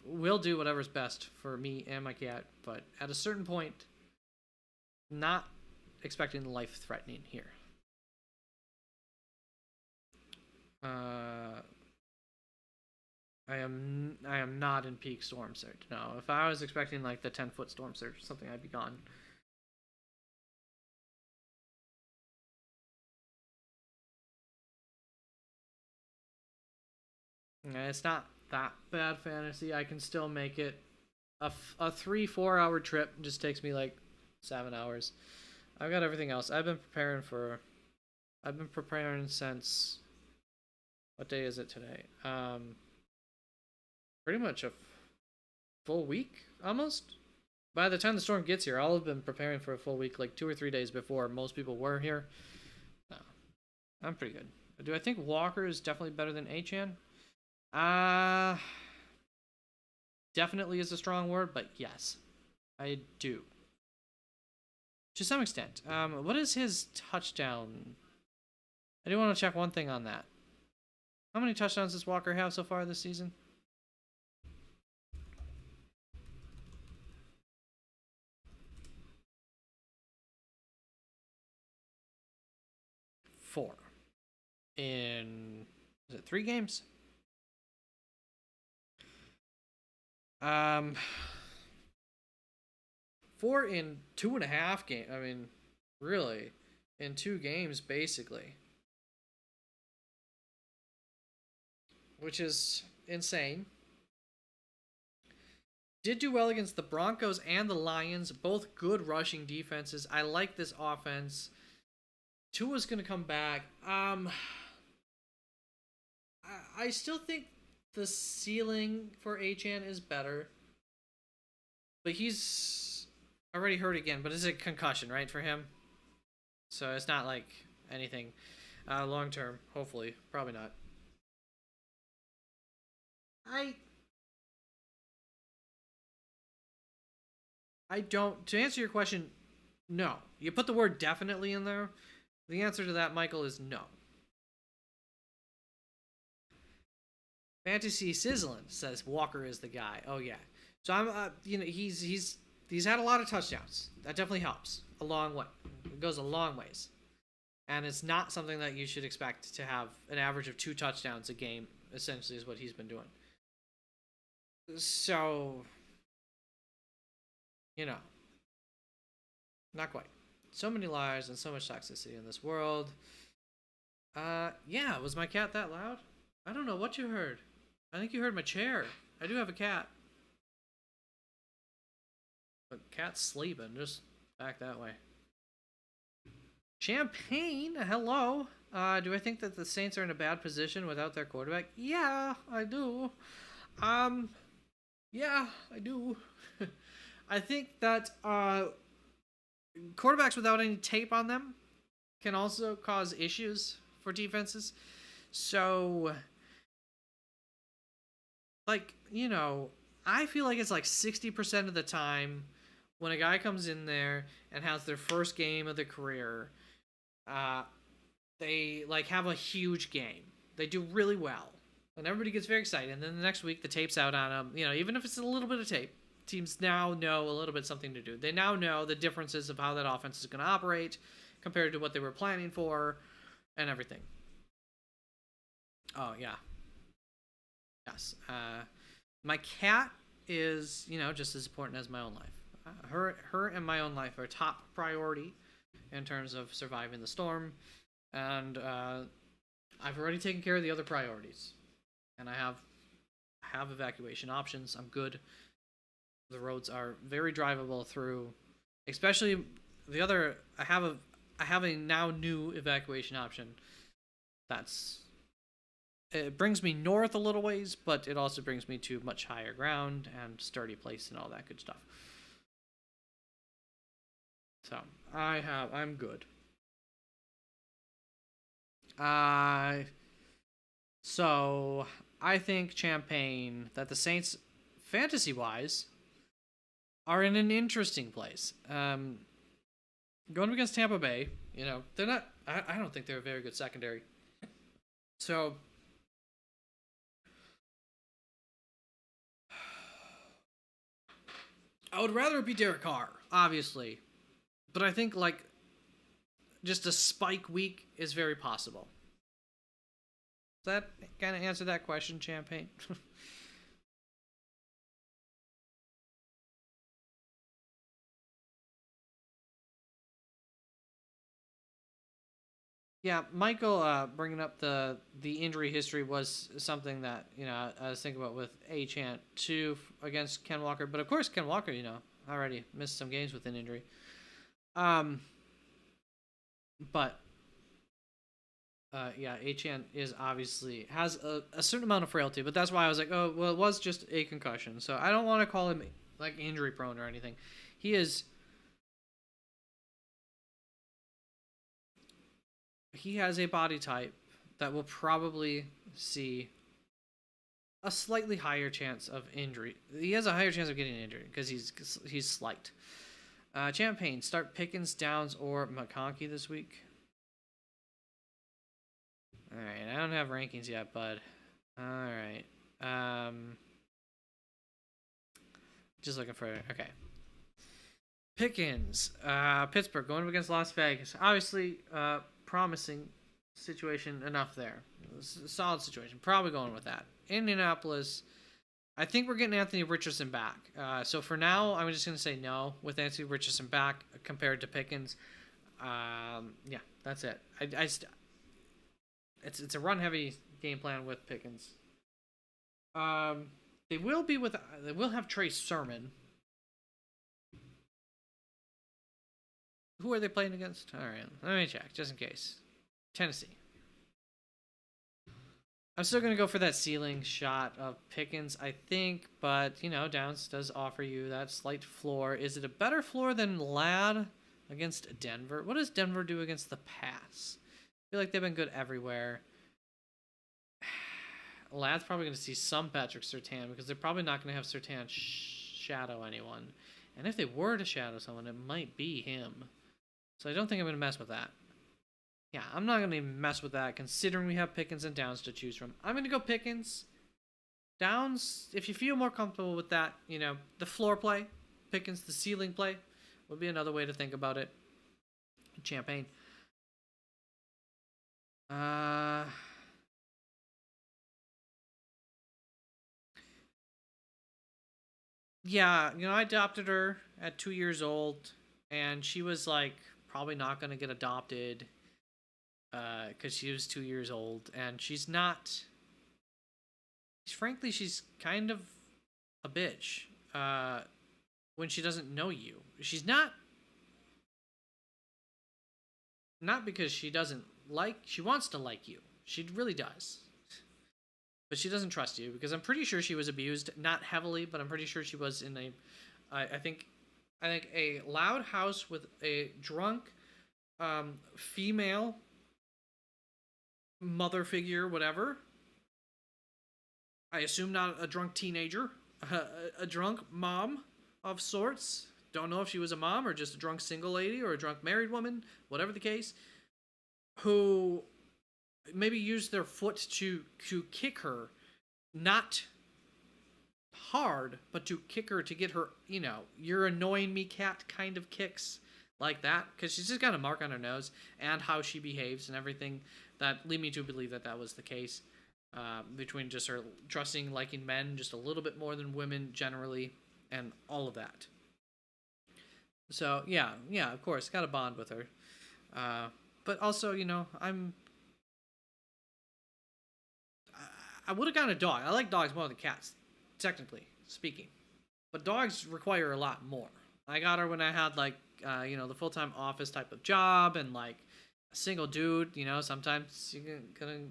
we'll do whatever's best for me and my cat. But at a certain point, not expecting life-threatening here. I am not in peak storm surge. No, if I was expecting like the 10-foot storm surge or something, I'd be gone. It's not that bad fantasy. I can still make it. A 3-4 hour trip just takes me like 7 hours. I've got everything else. I've been preparing since, what day is it today? Pretty much a full week, almost. By the time the storm gets here, I'll have been preparing for a full week, like 2 or 3 days before most people were here. No, I'm pretty good. Do I think Walker is definitely better than Achane? Definitely is a strong word, but yes, I do. To some extent. What is his touchdown? I do want to check one thing on that. How many touchdowns does Walker have so far this season? 4 in, is it 3 games? 4 in 2.5 games. I mean, really, in 2 games basically, which is insane. Did do well against the Broncos and the Lions, both good rushing defenses. I like this offense. Tua's going to come back. I still think the ceiling for Achane is better. But he's already hurt again. But it's a concussion, right, for him? So it's not like anything long term, hopefully. Probably not. I don't... To answer your question, no. You put the word definitely in there. The answer to that, Michael, is no. Fantasy Sizzlin says Walker is the guy. Oh yeah. So I'm, he's had a lot of touchdowns. That definitely helps a long way. It goes a long ways, and it's not something that you should expect to have an average of 2 touchdowns a game. Essentially, is what he's been doing. So, you know, not quite. So many lies and so much toxicity in this world. Yeah, was my cat that loud? I don't know what you heard. I think you heard my chair. I do have a cat. But cat's sleeping, just back that way. Champagne, hello. Do I think that the Saints are in a bad position without their quarterback? Yeah, I do. Um, yeah, I do. I think that quarterbacks without any tape on them can also cause issues for defenses. So, like, I feel like it's like 60% of the time when a guy comes in there and has their first game of their career, uh, they like have a huge game. They do really well, and everybody gets very excited. And then the next week, the tape's out on them. Even if it's a little bit of tape, teams now know a little bit something to do. They now know the differences of how that offense is going to operate compared to what they were planning for, and everything. Oh yeah, yes. My cat is just as important as my own life. Her and my own life are top priority in terms of surviving the storm, and I've already taken care of the other priorities, and I have evacuation options. I'm good. The roads are very drivable through, especially the other. I have a now new evacuation option. That's It brings me north a little ways, but it also brings me to much higher ground and sturdy place and all that good stuff. So I'm good. Uh so I think Champagne that the Saints, fantasy wise, are in an interesting place. Going against Tampa Bay, they're not. I don't think they're a very good secondary. So I would rather it be Derek Carr, obviously, but I think like just a spike week is very possible. Does that kind of answer that question, Champagne? Yeah, Michael bringing up the injury history was something that I was thinking about with A Chant too against Ken Walker, but of course Ken Walker already missed some games with an injury. Um, but yeah, A Chant is obviously has a certain amount of frailty, but that's why I was like, oh well, it was just a concussion, so I don't want to call him like injury prone or anything. He is he has a body type that will probably see a slightly higher chance of injury. He has a higher chance of getting injured because he's slight. Champagne, start Pickens, Downs, or McConkey this week. All right, I don't have rankings yet, bud. All right. Just looking for okay. Pickens, Pittsburgh going up against Las Vegas. Obviously, promising situation enough there. Solid situation. Probably going with that. Indianapolis. I think we're getting Anthony Richardson back. So for now, I'm just going to say no with Anthony Richardson back compared to Pickens. Yeah, that's it. It's a run heavy game plan with Pickens. They will have Trey Sermon. Who are they playing against? All right, let me check just in case. Tennessee. I'm still going to go for that ceiling shot of Pickens, I think, but, Downs does offer you that slight floor. Is it a better floor than Ladd against Denver? What does Denver do against the pass? I feel like they've been good everywhere. Ladd's probably going to see some Patrick Surtain because they're probably not going to have Surtain shadow anyone. And if they were to shadow someone, it might be him. So I don't think I'm going to mess with that. Yeah, I'm not going to mess with that considering we have Pickens and Downs to choose from. I'm going to go Pickens. Downs, if you feel more comfortable with that, the floor play, Pickens, the ceiling play, would be another way to think about it. Champagne. Yeah, I adopted her at 2 years old, and she was like probably not gonna get adopted, because she was 2 years old, and she's not. Frankly, she's kind of a bitch. When she doesn't know you, she's not because she doesn't like. She wants to like you. She really does. But she doesn't trust you because I'm pretty sure she was abused, not heavily, but I'm pretty sure she was in a, I think, a loud house with a drunk, female mother figure, whatever. I assume not a drunk teenager, a drunk mom of sorts. Don't know if she was a mom or just a drunk single lady or a drunk married woman, whatever the case, who maybe used their foot to kick her, not hard, but to kick her to get her, you're annoying me, cat kind of kicks like that, because she's just got a mark on her nose, and how she behaves and everything that lead me to believe that that was the case, between just her trusting, liking men just a little bit more than women generally, and all of that. So yeah, of course, got a bond with her. But also, I would have gotten a dog. I like dogs more than cats, technically speaking. But dogs require a lot more. I got her when I had like, the full time office type of job, and like a single dude. Sometimes you're gonna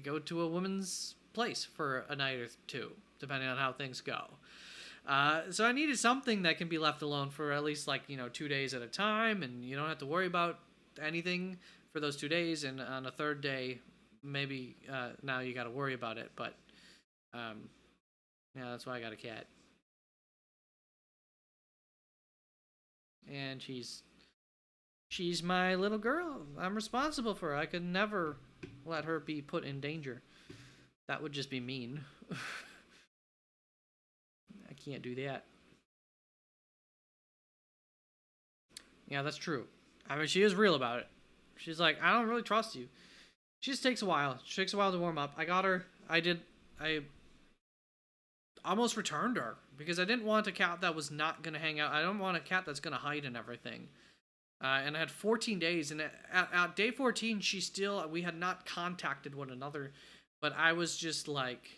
go to a woman's place for a night or two, depending on how things go. So I needed something that can be left alone for at least 2 days at a time, and you don't have to worry about anything for those 2 days. And on a third day, maybe now you got to worry about it. But yeah, that's why I got a cat, and she's my little girl. I'm responsible for her. I could never let her be put in danger. That would just be mean. I can't do that. Yeah, that's true. I mean, she is real about it. She's like, I don't really trust you. She just takes a while. She takes a while to warm up. I got her. I almost returned her because I didn't want a cat that was not going to hang out. I don't want a cat that's going to hide and everything. And I had 14 days, and at day 14, we had not contacted one another, but I was just like,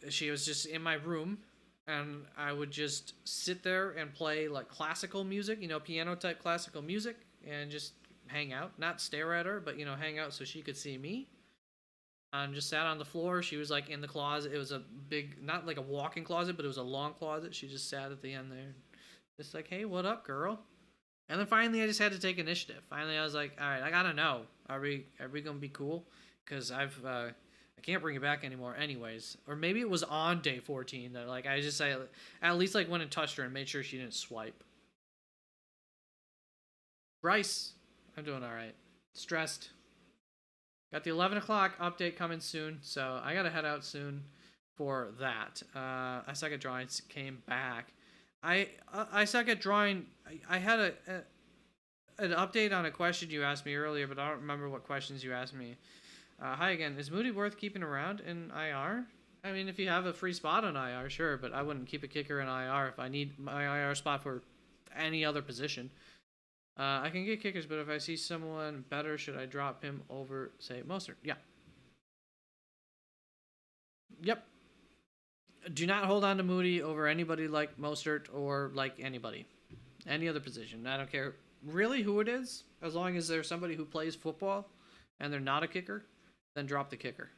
she was just in my room, and I would just sit there and play like classical music, piano type classical music, and just hang out, not stare at her, but hang out so she could see me. And just sat on the floor. She was like in the closet. It was a big, not like a walk-in closet, but it was a long closet. She just sat at the end there, just like, hey, what up, girl? And then finally, I just had to take initiative. Finally, I was like, all right, I gotta know. Are we gonna be cool? Because I can't bring it back anymore, anyways. Or maybe it was on day 14 that I at least went and touched her and made sure she didn't swipe. Bryce, I'm doing all right. Stressed. Got the 11 o'clock update coming soon, so I gotta head out soon for that. I suck at drawing came back. I suck at drawing. I had an update on a question you asked me earlier, but I don't remember what questions you asked me. Hi again. Is Moody worth keeping around in IR? I mean, if you have a free spot on IR, sure, but I wouldn't keep a kicker in IR if I need my IR spot for any other position. I can get kickers, but if I see someone better, should I drop him over, say, Mostert? Yeah. Yep. Do not hold on to Moody over anybody like Mostert or like anybody. Any other position. I don't care really who it is. As long as there's somebody who plays football and they're not a kicker, then drop the kicker.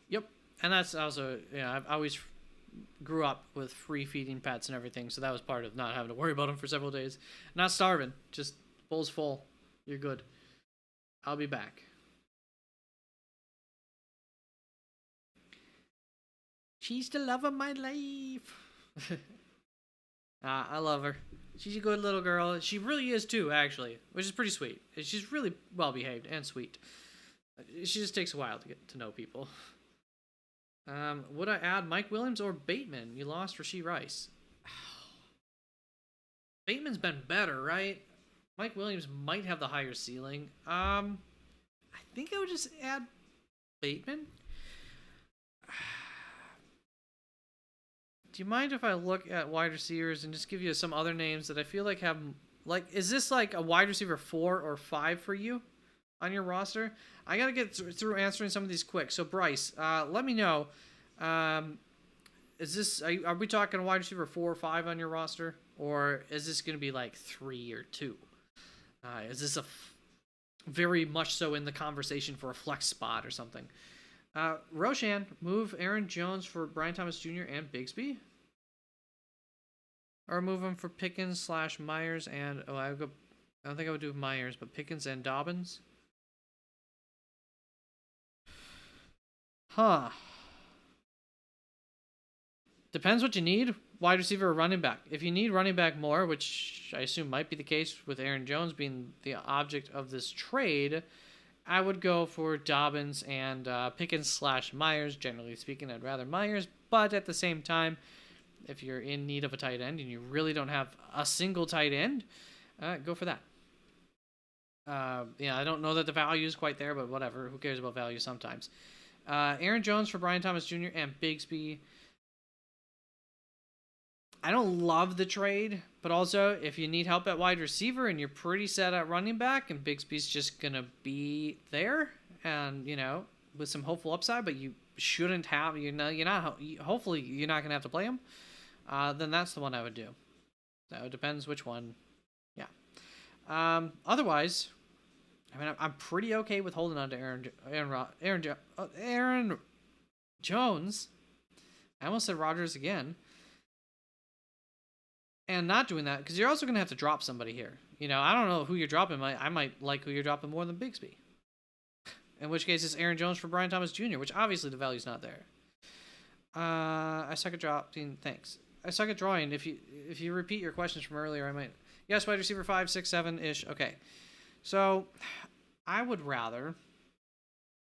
Yep. And that's also, I've always grew up with free feeding pets and everything, so that was part of not having to worry about them for several days. Not starving, just bowl's full. You're good. I'll be back. She's the love of my life. I love her. She's a good little girl. She really is too, actually, which is pretty sweet. She's really well behaved and sweet. She just takes a while to get to know people. Would I add Mike Williams or Bateman? You lost Rashee Rice. Bateman's been better, right? Mike Williams might have the higher ceiling. I think I would just add Bateman. Do you mind if I look at wide receivers and just give you some other names that I feel like have, like, is this like a wide receiver 4 or 5 for you on your roster? I gotta get through answering some of these quick. So Bryce, let me know. Is this, are we talking wide receiver 4 or 5 on your roster, or is this gonna be like 3 or 2? Is this very much so in the conversation for a flex spot or something? Roshan, move Aaron Jones for Brian Thomas Jr. and Bigsby, or move him for Pickens / Myers and I don't think I would do Myers, but Pickens and Dobbins. Huh. Depends what you need. Wide receiver or running back. If you need running back more, which I assume might be the case with Aaron Jones being the object of this trade, I would go for Dobbins and Pickens / Myers. Generally speaking, I'd rather Myers, but at the same time, if you're in need of a tight end and you really don't have a single tight end, go for that. I don't know that the value is quite there, but whatever. Who cares about value sometimes? Aaron Jones for Brian Thomas Jr. and Bigsby. I don't love the trade, but also if you need help at wide receiver and you're pretty set at running back and Bigsby's just going to be there and, with some hopeful upside, but you shouldn't have, hopefully you're not going to have to play him, then that's the one I would do. So it depends which one. Yeah. Otherwise, I mean, I'm pretty okay with holding on to Aaron Jones. I almost said Rodgers again. And not doing that, because you're also going to have to drop somebody here. I don't know who you're dropping. I might like who you're dropping more than Bigsby. In which case, it's Aaron Jones for Brian Thomas Jr., which obviously the value's not there. I suck at dropping. Thanks. I suck at drawing. If you repeat your questions from earlier, I might. Yes, wide receiver 5, 6, 7-ish. Okay. So, I would rather.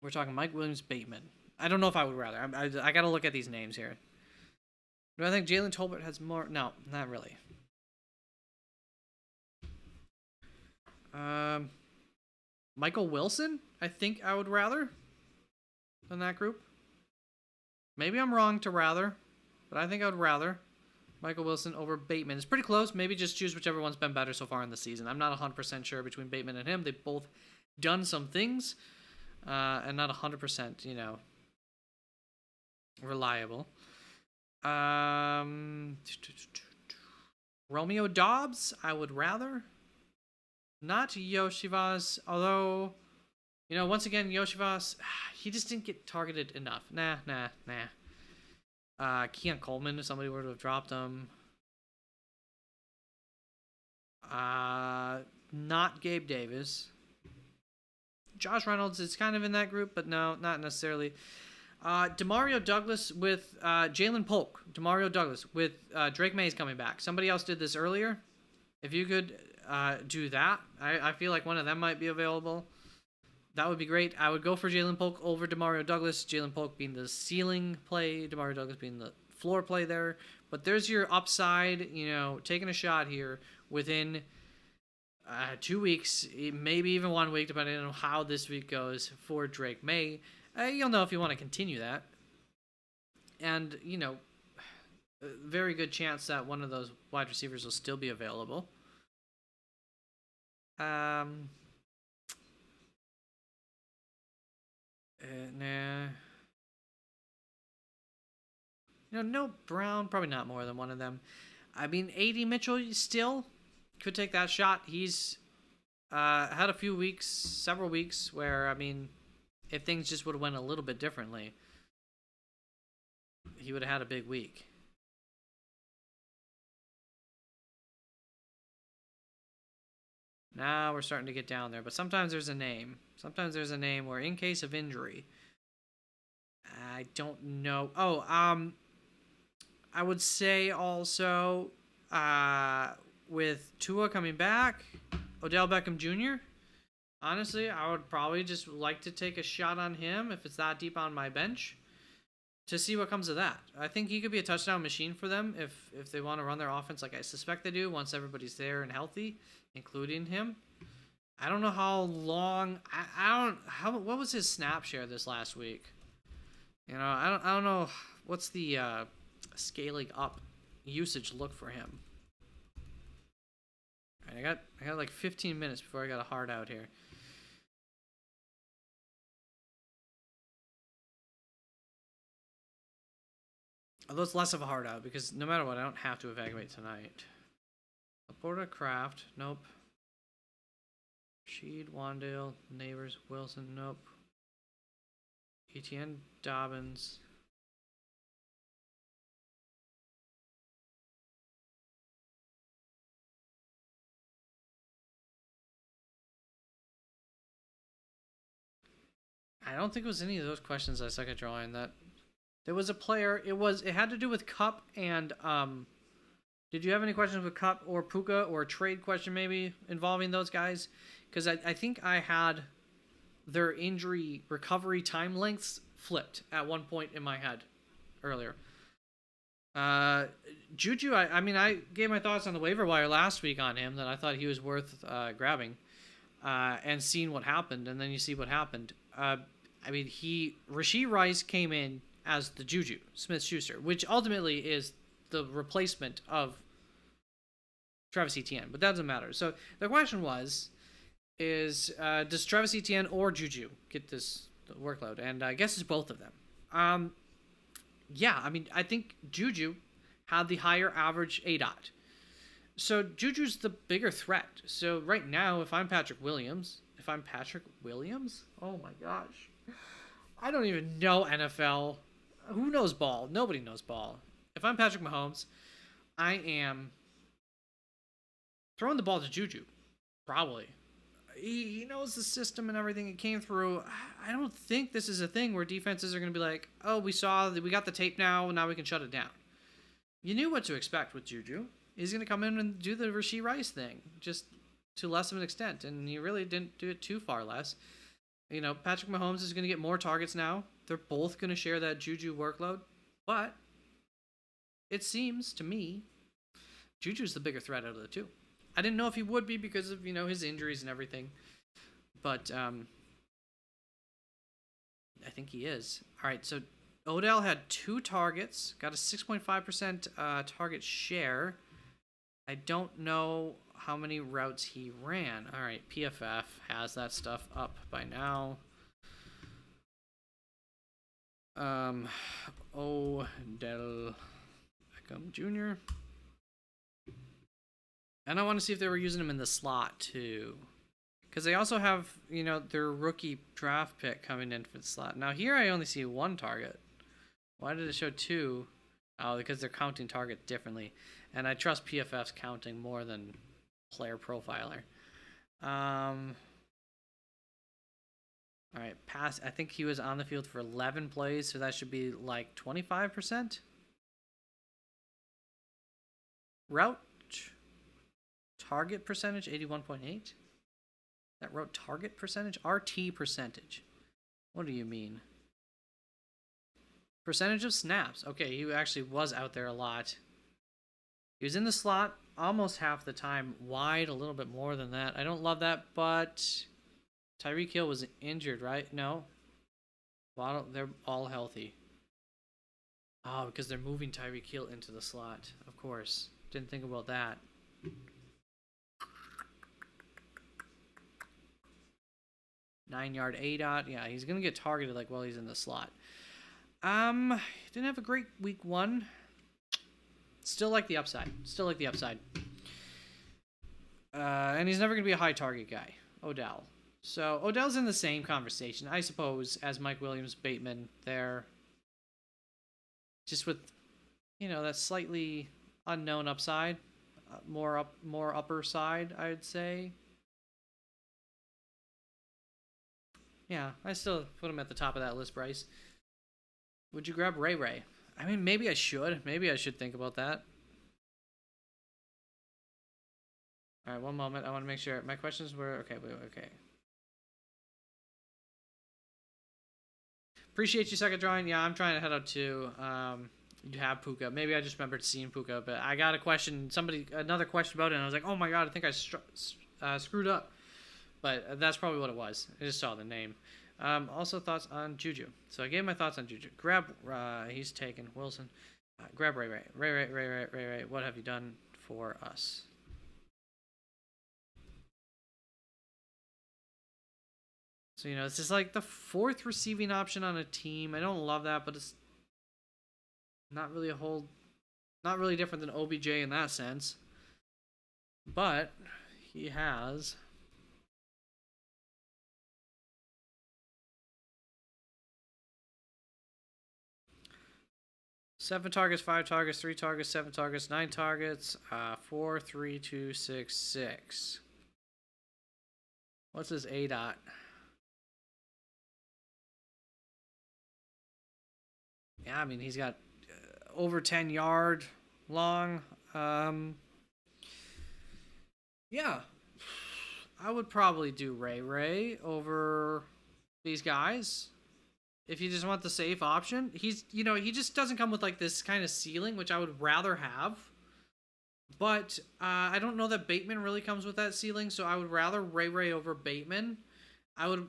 We're talking Mike Williams, Bateman. I don't know if I would rather. I got to look at these names here. Do I think Jalen Tolbert has more? No, not really. Michael Wilson, I think I would rather than that group. Maybe I'm wrong to rather, but I think I would rather Michael Wilson over Bateman. It's pretty close. Maybe just choose whichever one's been better so far in the season. I'm not 100% sure between Bateman and him. They've both done some things, and not 100%, reliable. Romeo Dobbs, I would rather. Not Yoshivas, although, once again, Yoshivas, he just didn't get targeted enough. Nah. Keon Coleman, if somebody were to have dropped him. Not Gabe Davis. Josh Reynolds is kind of in that group, but no, not necessarily. Demario Douglas with Jalen Polk. Demario Douglas with Drake Mays coming back. Somebody else did this earlier. If you could do that, I feel like one of them might be available. That would be great. I would go for Jalen Polk over Demario Douglas. Jalen Polk being the ceiling play, Demario Douglas being the floor play there. But there's your upside, taking a shot here within 2 weeks, maybe even 1 week, depending on how this week goes for Drake May. You'll know if you want to continue that. And, a very good chance that one of those wide receivers will still be available. Nah. No Brown, probably not more than one of them. I mean, A.D. Mitchell still could take that shot. He's had several weeks where, if things just would have went a little bit differently, he would have had a big week. Now we're starting to get down there, but sometimes there's a name. Sometimes there's a name where, in case of injury, I don't know. I would say also, with Tua coming back, Odell Beckham Jr., honestly, I would probably just like to take a shot on him if it's that deep on my bench to see what comes of that. I think he could be a touchdown machine for them if they want to run their offense like I suspect they do once everybody's there and healthy, including him. I don't know how long. I don't how what was his snap share this last week. I don't know what's the scaling up usage look for him. All right, I got like 15 minutes before I got a hard out here. Although it's less of a hard out because no matter what, I don't have to evacuate tonight. Laporta, Kraft, nope. Sheed, Wandale, Neighbors, Wilson, nope. Etienne, Dobbins. I don't think it was any of those questions I suck at drawing. That there was a player. It had to do with Cup and Did you have any questions with Cup or Puka or a trade question maybe involving those guys? Because I think I had their injury recovery time lengths flipped at one point in my head earlier. Juju, I mean, I gave my thoughts on the waiver wire last week on him, that I thought he was worth grabbing and seeing what happened, and then you see what happened. I mean, Rashee Rice came in as the Juju Smith-Schuster, which ultimately is the replacement of Travis Etienne, but that doesn't matter. So the question is does Travis Etienne or Juju get this workload? And I guess it's both of them. Yeah, I mean, I think Juju had the higher average ADOT. So Juju's the bigger threat. So right now, if I'm Patrick Williams, oh my gosh. I don't even know NFL. Who knows ball? Nobody knows ball. If I'm Patrick Mahomes, I am throwing the ball to Juju. Probably. He knows the system and everything. It came through. I don't think this is a thing where defenses are going to be like, oh, we got the tape now we can shut it down. You knew what to expect with Juju. He's going to come in and do the Rashee Rice thing, just to less of an extent, and he really didn't do it too far less. Patrick Mahomes is going to get more targets now. They're both going to share that Juju workload, but it seems to me Juju's the bigger threat out of the two. I didn't know if he would be because of, his injuries and everything, but I think he is. All right, so Odell had 2 targets, got a 6.5% target share. I don't know how many routes he ran. All right, PFF has that stuff up by now. Odell Beckham Jr. And I want to see if they were using him in the slot too, because they also have their rookie draft pick coming in for the slot. Now here I only see 1 target. Why did it show 2? Oh, because they're counting targets differently, and I trust PFF's counting more than Player Profiler. All right, pass. I think he was on the field for 11 plays, so that should be like 25%. Route target percentage 81.8. That route target percentage, RT percentage. What do you mean? Percentage of snaps. Okay, he actually was out there a lot. He was in the slot almost half the time, wide a little bit more than that. I don't love that, but Tyreek Hill was injured, right? No. They're all healthy. Oh, because they're moving Tyreek Hill into the slot. Of course. Didn't think about that. Nine-yard ADOT. Yeah, he's going to get targeted while he's in the slot. Didn't have a great week 1. Still like the upside. And he's never going to be a high target guy, Odell. So Odell's in the same conversation, I suppose, as Mike Williams, Bateman there. Just with, that slightly unknown upside. More upper side, I would say. Yeah, I still put him at the top of that list, Bryce. Would you grab Ray? I mean, maybe I should. Maybe I should think about that. All right, one moment. I want to make sure. My questions were... Okay. Appreciate you, second drawing. Yeah, I'm trying to head out too. You have Puka. Maybe I just remembered seeing Puka, but I got a question. Another question about it, and I was like, oh my god, I think I screwed up. But that's probably what it was. I just saw the name. Also, thoughts on Juju. So I gave my thoughts on Juju. Grab, he's taken. Wilson. Grab Ray Ray. Ray. What have you done for us? So, it's just like the 4th receiving option on a team. I don't love that, but it's not really not really different than OBJ in that sense. But he has seven targets, 5 targets, 3 targets, 7 targets, 9 targets, 4, 3, 2, 6, 6. What's his A dot? Yeah, I mean, he's got over 10 yard long. Yeah, I would probably do Ray over these guys. If you just want the safe option, he just doesn't come with like this kind of ceiling, which I would rather have. But I don't know that Bateman really comes with that ceiling, so I would rather Ray over Bateman. I would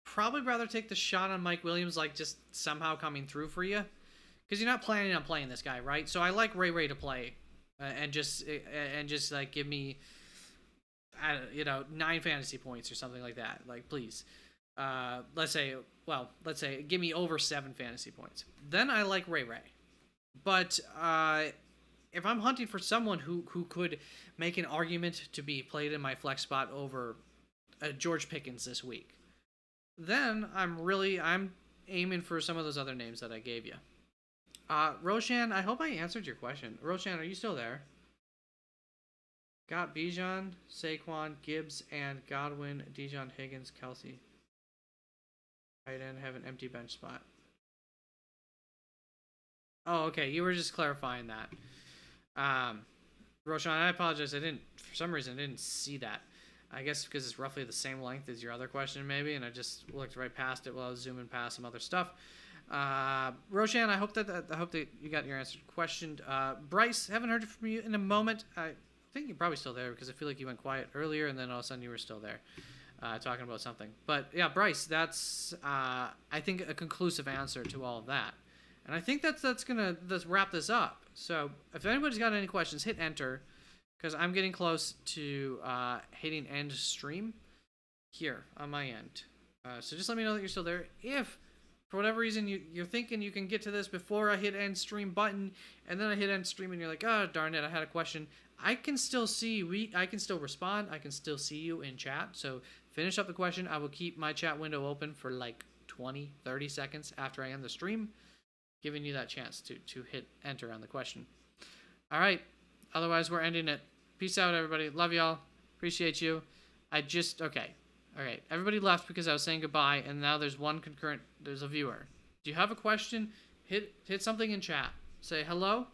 probably rather take the shot on Mike Williams, like just somehow coming through for you, because you're not planning on playing this guy, right? So I like Ray to play, and just like give me, 9 fantasy points or something like that. Like, please, let's say give me over 7 fantasy points. Then I like Ray. But if I'm hunting for someone who could make an argument to be played in my flex spot over George Pickens this week, then I'm aiming for some of those other names that I gave you. Roshan, I hope I answered your question. Roshan, are you still there? Got Bijan, Saquon, Gibbs, and Godwin, Dijon, Higgins, Kelsey. Tight end, have an empty bench spot. Oh, okay. You were just clarifying that. Roshan, I apologize. For some reason, I didn't see that. I guess because it's roughly the same length as your other question, maybe, and I just looked right past it while I was zooming past some other stuff. Roshan, I hope that you got your answer questioned. Bryce, haven't heard from you in a moment. I think you're probably still there because I feel like you went quiet earlier, and then all of a sudden you were still there, talking about something. But yeah, Bryce, that's I think a conclusive answer to all of that, and I think that's gonna wrap this up. So if anybody's got any questions, hit enter, because I'm getting close to hitting end stream here on my end. So just let me know that you're still there. If for whatever reason you're thinking you can get to this before I hit end stream button, and then I hit end stream and you're like, oh darn it, I had a question, I can still see I can still respond. I can still see you in chat. So finish up the question. I will keep my chat window open for like 20-30 seconds after I end the stream, giving you that chance to hit enter on the question. All right. Otherwise, we're ending it. Peace out, everybody. Love y'all. Appreciate you. Okay. All right. Everybody left because I was saying goodbye, and now there's there's a viewer. Do you have a question? Hit something in chat. Say hello,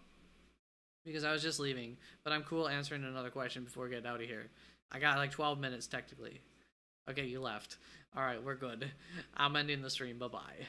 because I was just leaving, but I'm cool answering another question before getting out of here. I got like 12 minutes technically. Okay, you left. All right, we're good. I'm ending the stream. Bye-bye.